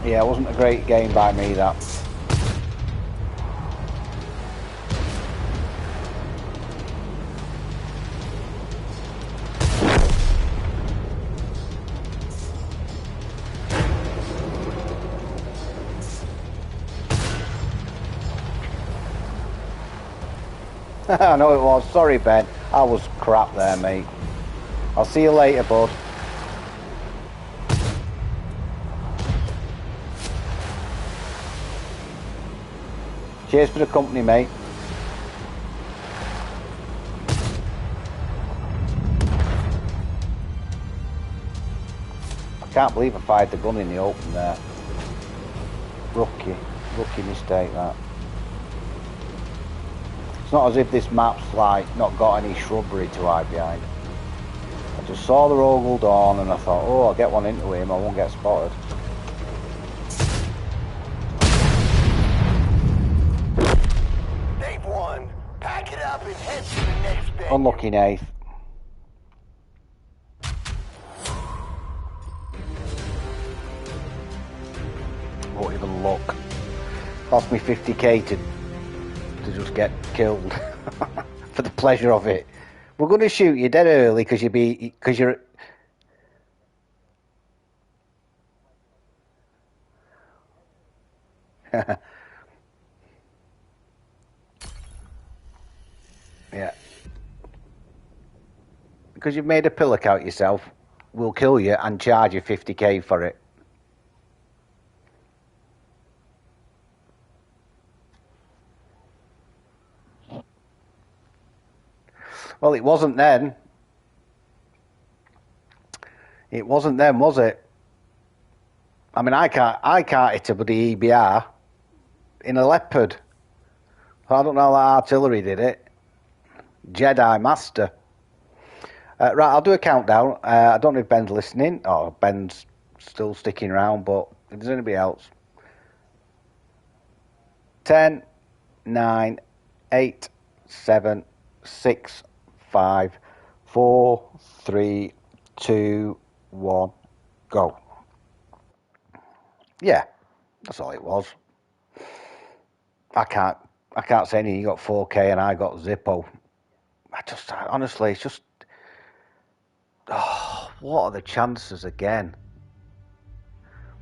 Speaker 1: Yeah, it wasn't a great game by me, that. I know it was. Sorry, Ben. I was crap there, mate. I'll see you later, bud. Cheers for the company, mate. can't believe I fired the gun in the open there. Rookie mistake that. It's not as if this map's like not got any shrubbery to hide behind. I just saw the Rogel dawn and I thought, oh, I'll get one into him, I won't get spotted.
Speaker 3: They've won. Pack it up and head to the next venue.
Speaker 1: Unlucky Nath. Won't even look. Cost me 50k to just get killed for the pleasure of it. We're going to shoot you dead early because you're. Yeah. Because you've made a pillock out yourself, we'll kill you and charge you 50k for it. Well, it wasn't then. It wasn't then, was it? I mean, I can't hit a bloody EBR in a Leopard. I don't know how artillery did it. Jedi Master. Right, I'll do a countdown. I don't know if Ben's listening, or Ben's still sticking around, but if there's anybody else. 10, 9, 8, 7, 6, 5, 4, 3, 2, 1, go. Yeah, that's all it was. I can't say anything. You got 4K and I got Zippo. Honestly, it's just, oh, what are the chances again?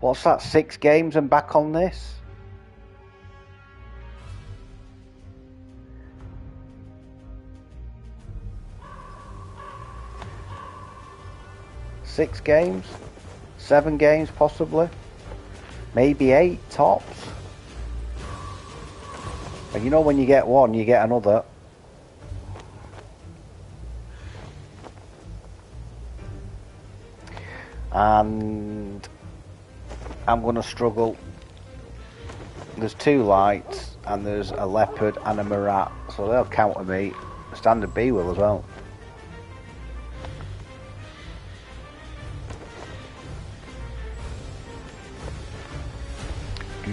Speaker 1: What's that, 6 games and back on this? Six games? 7 games possibly? Maybe 8 tops? And you know when you get one, you get another. And I'm going to struggle. There's 2 lights and there's a Leopard and a Marat, so they'll counter me. Standard B will as well.
Speaker 3: I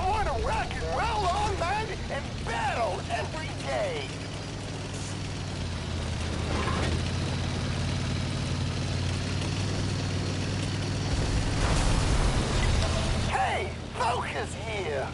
Speaker 3: want to rock and roll all night and battle every day. Hey, focus here.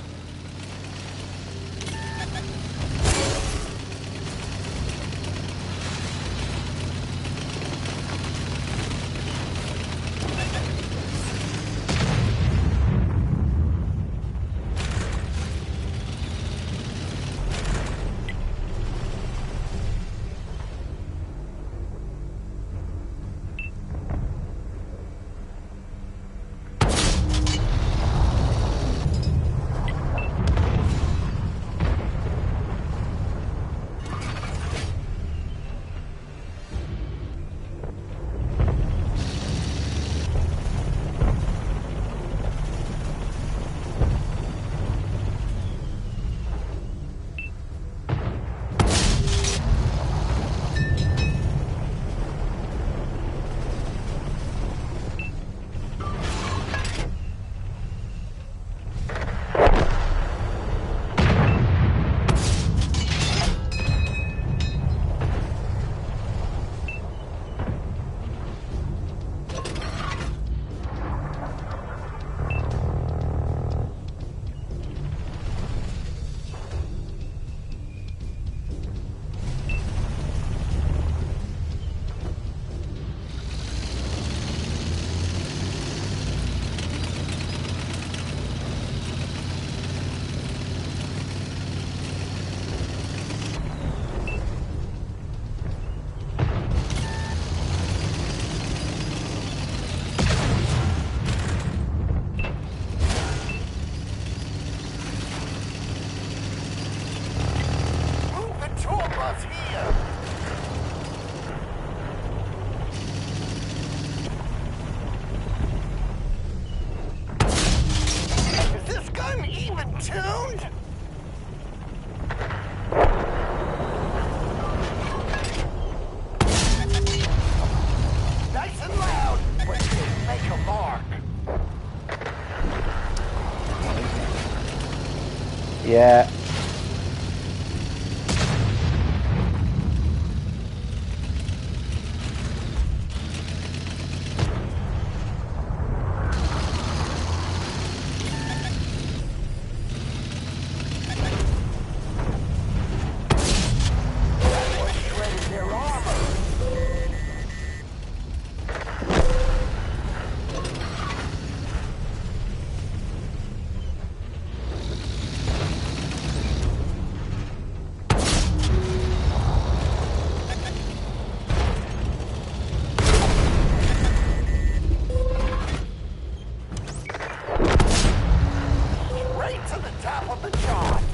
Speaker 1: Yeah.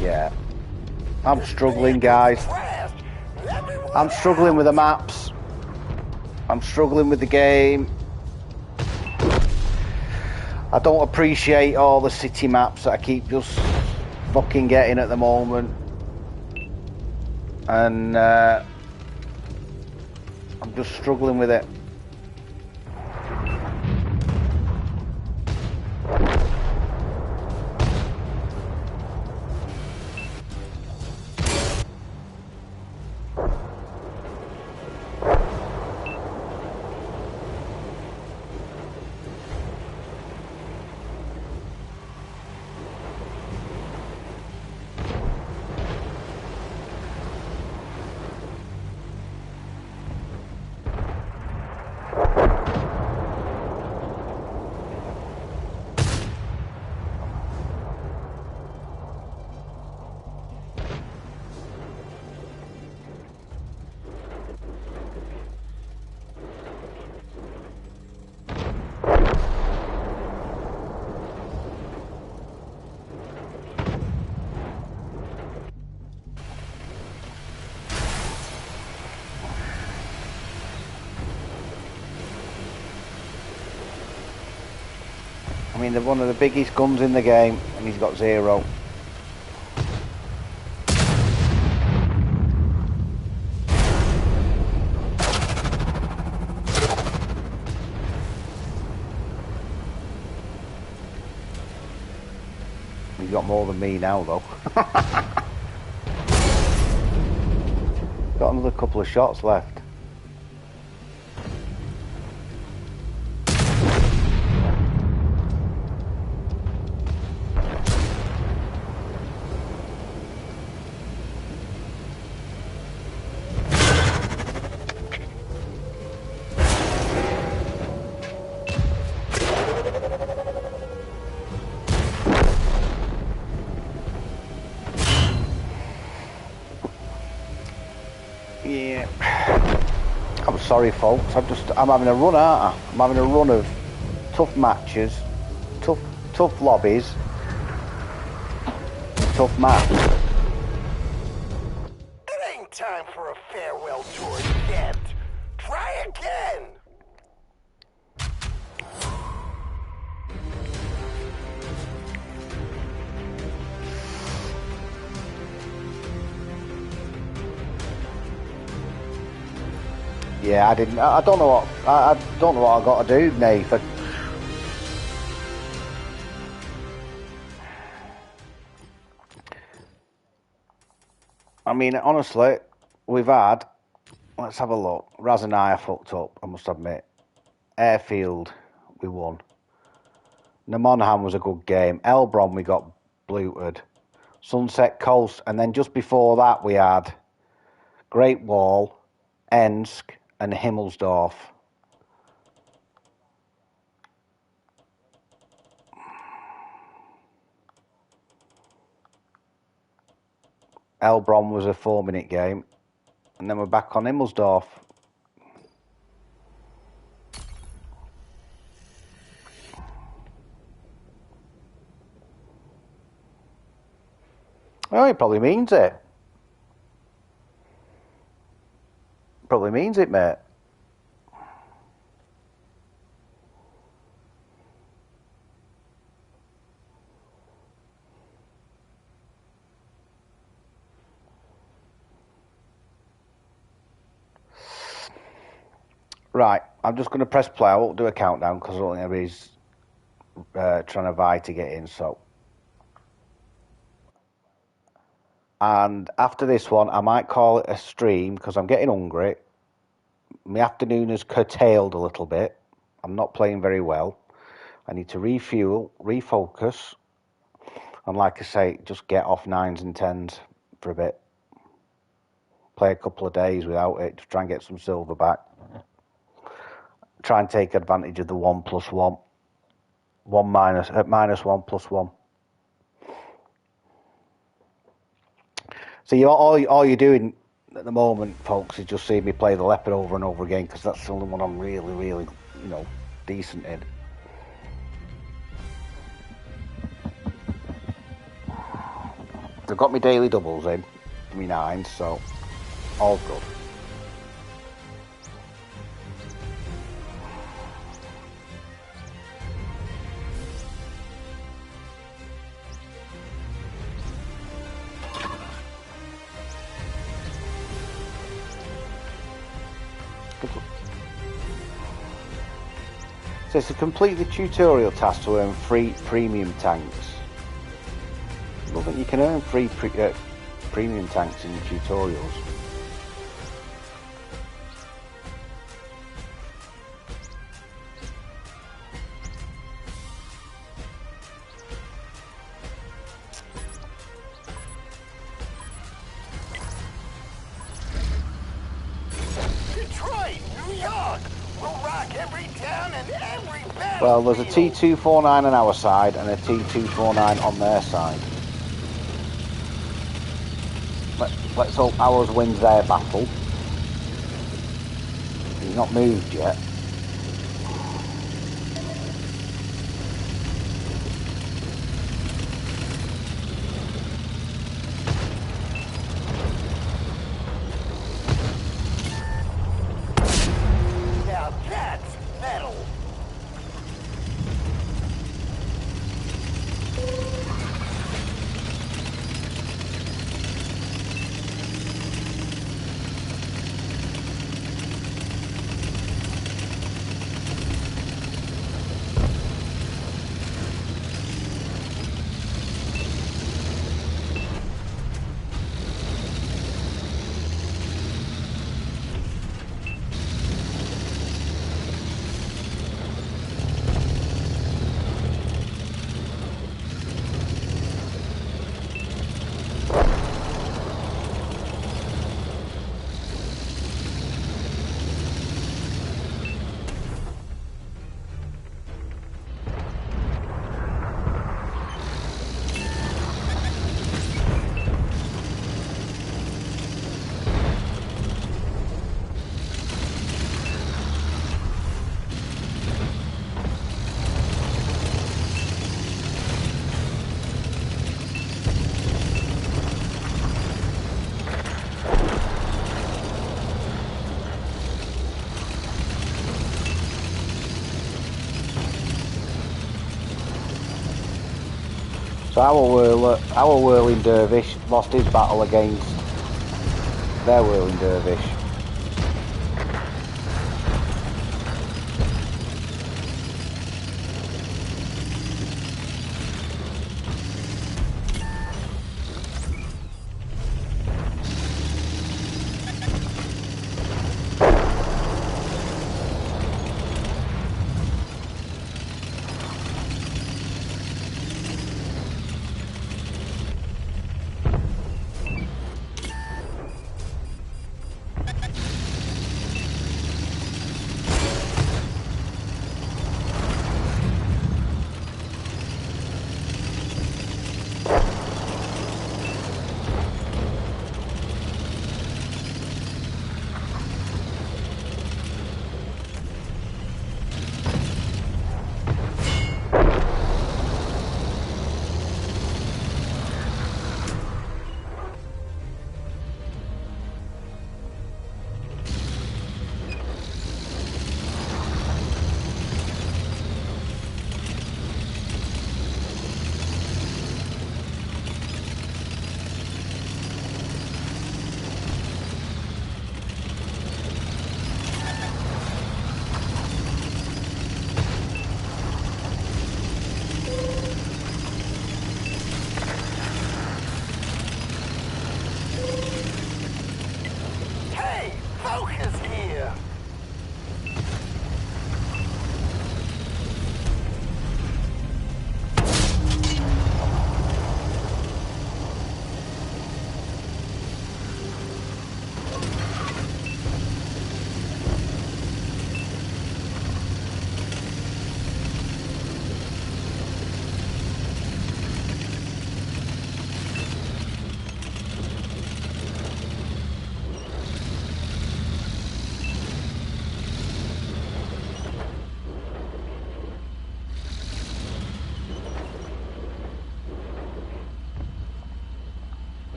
Speaker 1: Yeah. I'm struggling, guys. I'm struggling with the maps. I'm struggling with the game. I don't appreciate all the city maps that I keep just fucking getting at the moment. And I'm just struggling with it. I mean, they're one of the biggest guns in the game, and he's got 0. He's got more than me now, though. Got another couple of shots left. Yeah. I'm sorry, folks. I'm having a run, aren't I? I'm having a run of tough matches, tough lobbies, tough maps.
Speaker 3: It ain't time for a farewell tour yet. Try again.
Speaker 1: Yeah, I didn't. I don't know what. I don't know what I got to do, Nathan. I mean, honestly, we've had. Let's have a look. Raz and I fucked up, I must admit. Airfield, we won. Namonham was a good game. Elbron, we got bluted. Sunset Coast, and then just before that, we had Great Wall, Ensk, and Himmelsdorf. Elbron was a 4-minute game, and then we're back on Himmelsdorf. Oh, it probably means it. Probably means it, mate. Right, I'm just going to press play. I won't do a countdown because I don't think everybody's trying to vie to get in, so. And after this one, I might call it a stream because I'm getting hungry. My afternoon has curtailed a little bit. I'm not playing very well. I need to refuel, refocus, and like I say, just get off 9s and 10s for a bit. Play a couple of days without it to try and get some silver back. Try and take advantage of the 1+1. -1+1. So all you're doing at the moment, folks, is just seeing me play the leopard over and over again because that's the only one I'm really, decent in. I've got my daily doubles in, my 9s, so all good. So it's a completely tutorial task to earn free premium tanks. I don't think you can earn free premium tanks in tutorials.
Speaker 3: Detroit, New York, we'll rock every town and every battlefield.
Speaker 1: Well, there's a T249 on our side and a T249 on their side. Let's hope ours wins their battle. He's not moved yet.
Speaker 3: Now that's metal.
Speaker 1: So our whirling dervish lost his battle against their whirling dervish.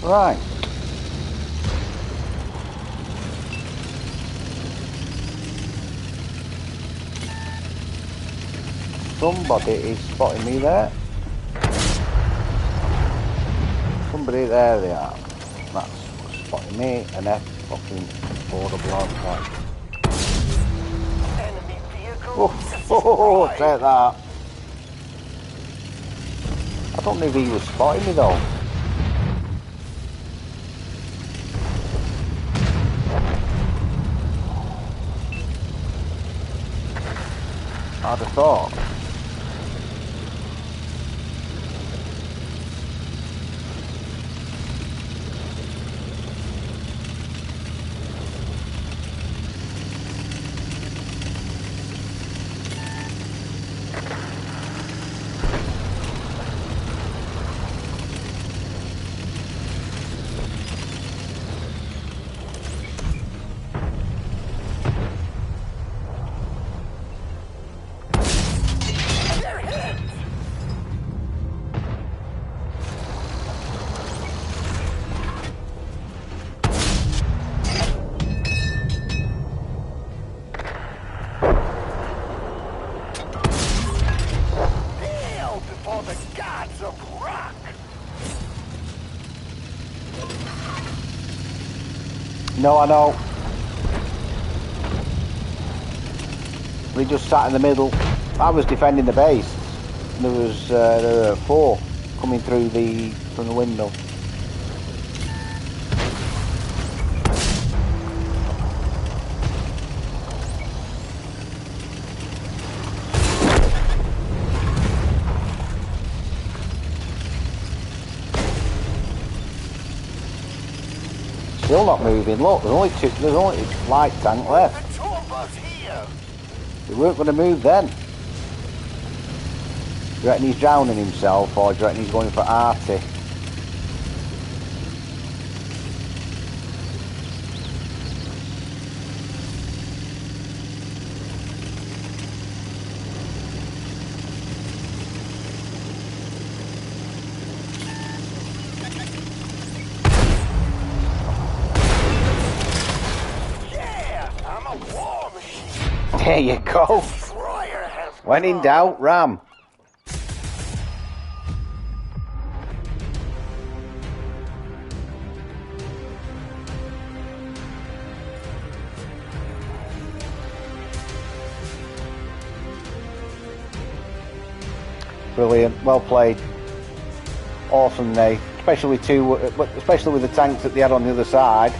Speaker 1: Right. Somebody is spotting me there. Somebody, there they are. That's spotting me, and they're fucking affordable outside.
Speaker 3: Enemy vehicle
Speaker 1: Oh, take that. I don't know if he was spotting me though. I'd have thought.
Speaker 3: before the gods of rock.
Speaker 1: No, I know. We just sat in the middle. I was defending the base. There were 4 coming through from the window. Still not moving. Look, there's only a light tank left.
Speaker 3: The two of us here.
Speaker 1: They weren't going to move then. Do you reckon he's drowning himself, or do you reckon he's going for Artie? There you go. When in doubt, ram. Brilliant. Well played. Awesome, Nate. Especially with the tanks that they had on the other side.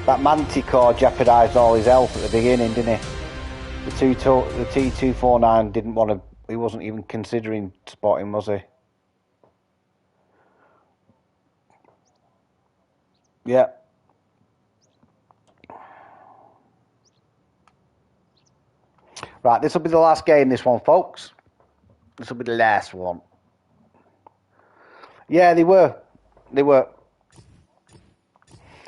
Speaker 1: That Manticore jeopardised all his health at the beginning, didn't he? The T249 didn't want to. He wasn't even considering spotting, was he? Yeah. Right, this will be the last game. This one, folks. This will be the last one. Yeah, they were. They were.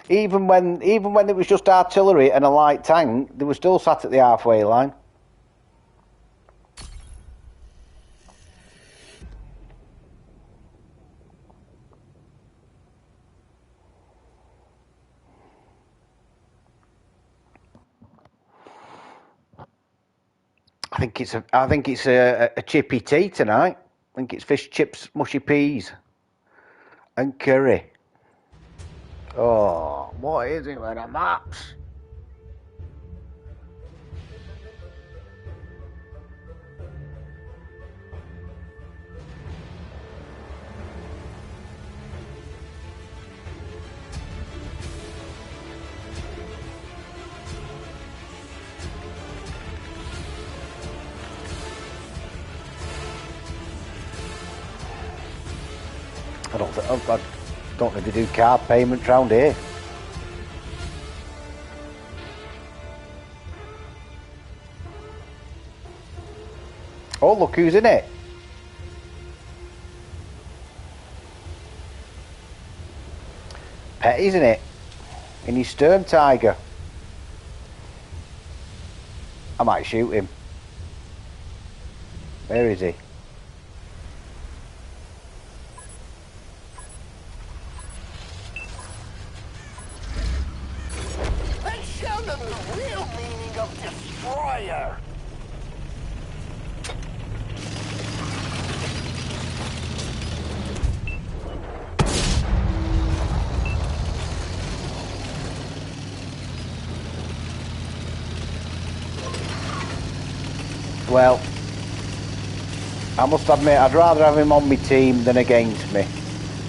Speaker 1: Even when it was just artillery and a light tank, they were still sat at the halfway line. I think it's a chippy tea tonight. I think it's fish chips, mushy peas, and curry. Oh, what is it with the maps? I don't know if they do card payments round here. Oh, look who's in it. Petty's in it. In his Sturm Tiger. I might shoot him. Where is he?
Speaker 3: destroyer!
Speaker 1: Well, I must admit, I'd rather have him on my team than against me.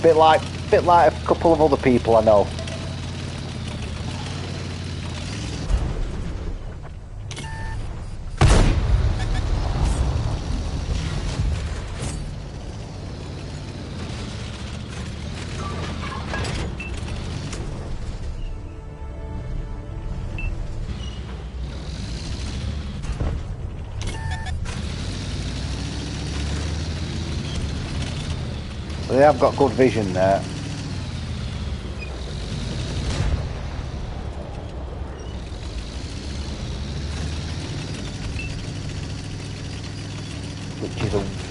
Speaker 1: Bit like a couple of other people I know. They have got good vision there. Which is a...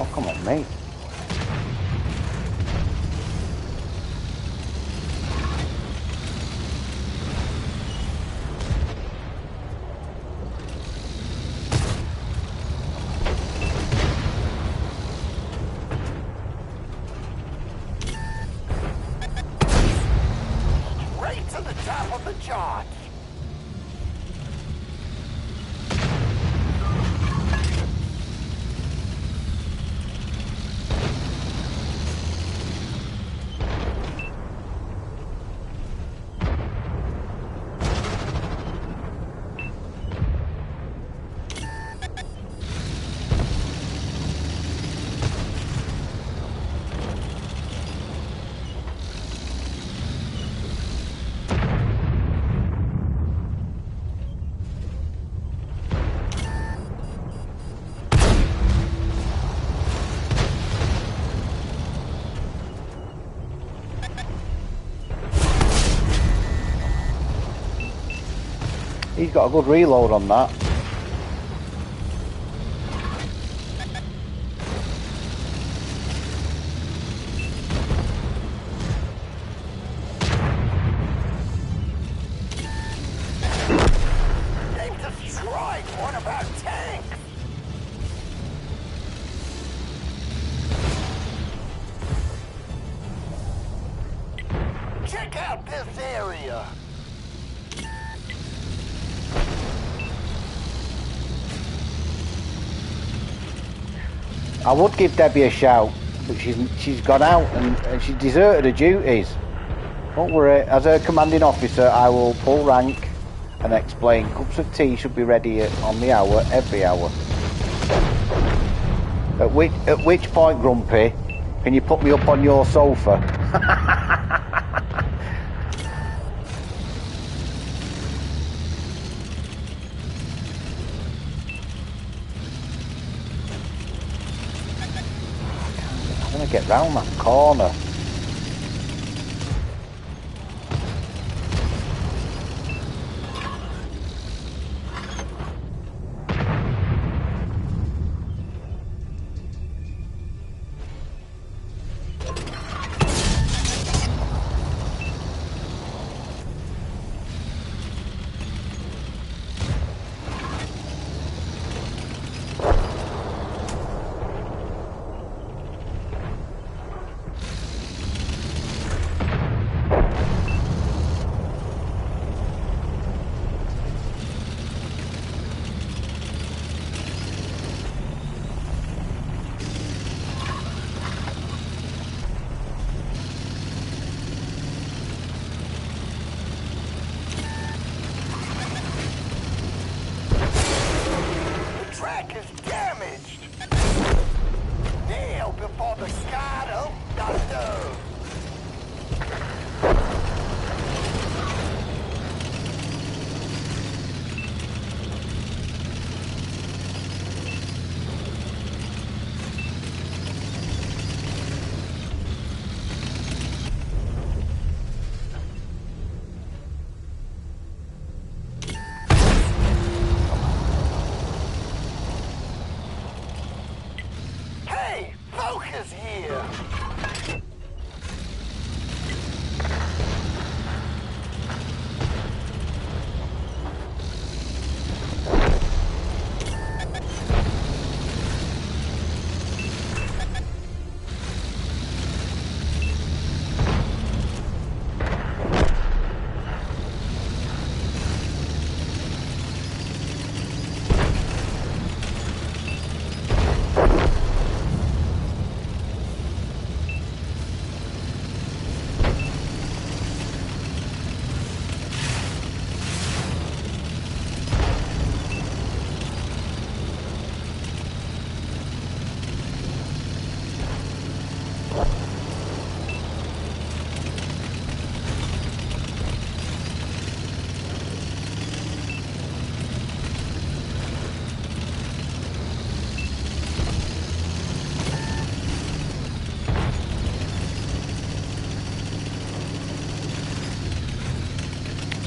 Speaker 1: Oh, come on, mate.
Speaker 3: Right to the top of the chart!
Speaker 1: He's got a good reload on that.
Speaker 3: They've destroyed one of our tanks! Check out this area!
Speaker 1: I would give Debbie a shout, but she's gone out and she's deserted her duties. Don't worry, as her commanding officer, I will pull rank and explain cups of tea should be ready on the hour, every hour. At which point, Grumpy, can you put me up on your sofa? I'm gonna get round that corner.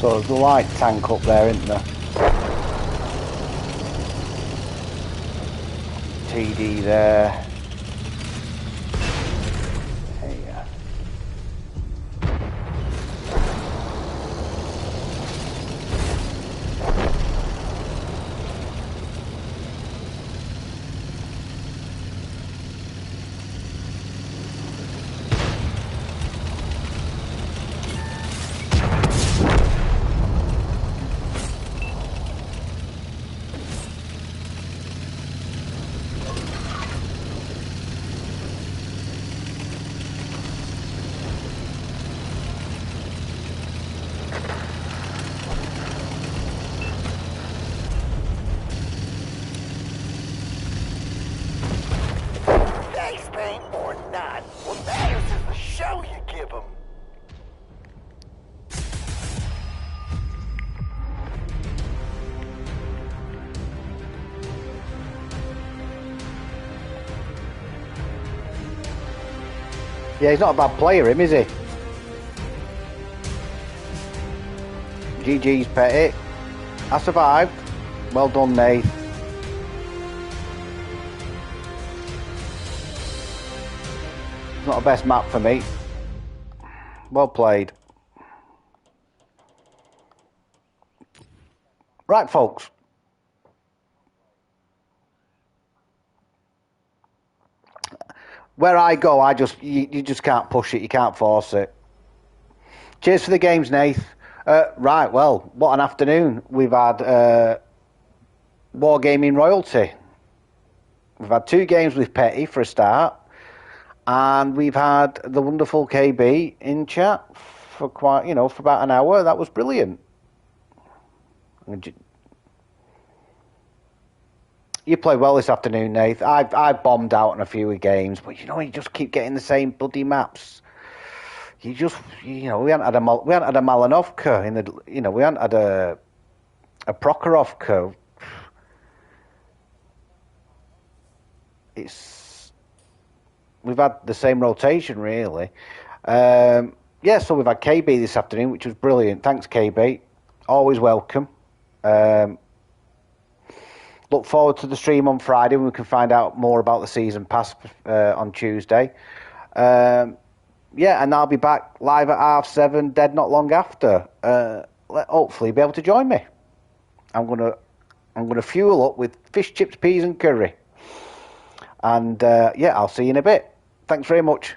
Speaker 1: So there's a light tank up there, isn't there? TD there. There you go.
Speaker 3: Face paint or not, what matters is the show you give them.
Speaker 1: Yeah, he's not a bad player, him, is he? GG's, Petty. I survived. Well done, Nate. It's not the best map for me. Well played. Right, folks. Where I go, you just can't push it. You can't force it. Cheers for the games, Nath. Right, well, what an afternoon. We've had Wargaming Royalty. We've had 2 games with Petty for a start. And we've had the wonderful KB in chat for for about an hour. That was brilliant. You played well this afternoon, Nath. I bombed out on a few games, but you just keep getting the same bloody maps. We hadn't had a Malinovka in the, we hadn't had a Prokhorovka. We've had the same rotation, really. So we've had KB this afternoon, which was brilliant. Thanks, KB. Always welcome. Look forward to the stream on Friday when we can find out more about the season pass on Tuesday. And I'll be back live at 7:30, dead not long after. Hopefully, be able to join me. I'm gonna fuel up with fish chips, peas, and curry. And I'll see you in a bit. Thanks very much.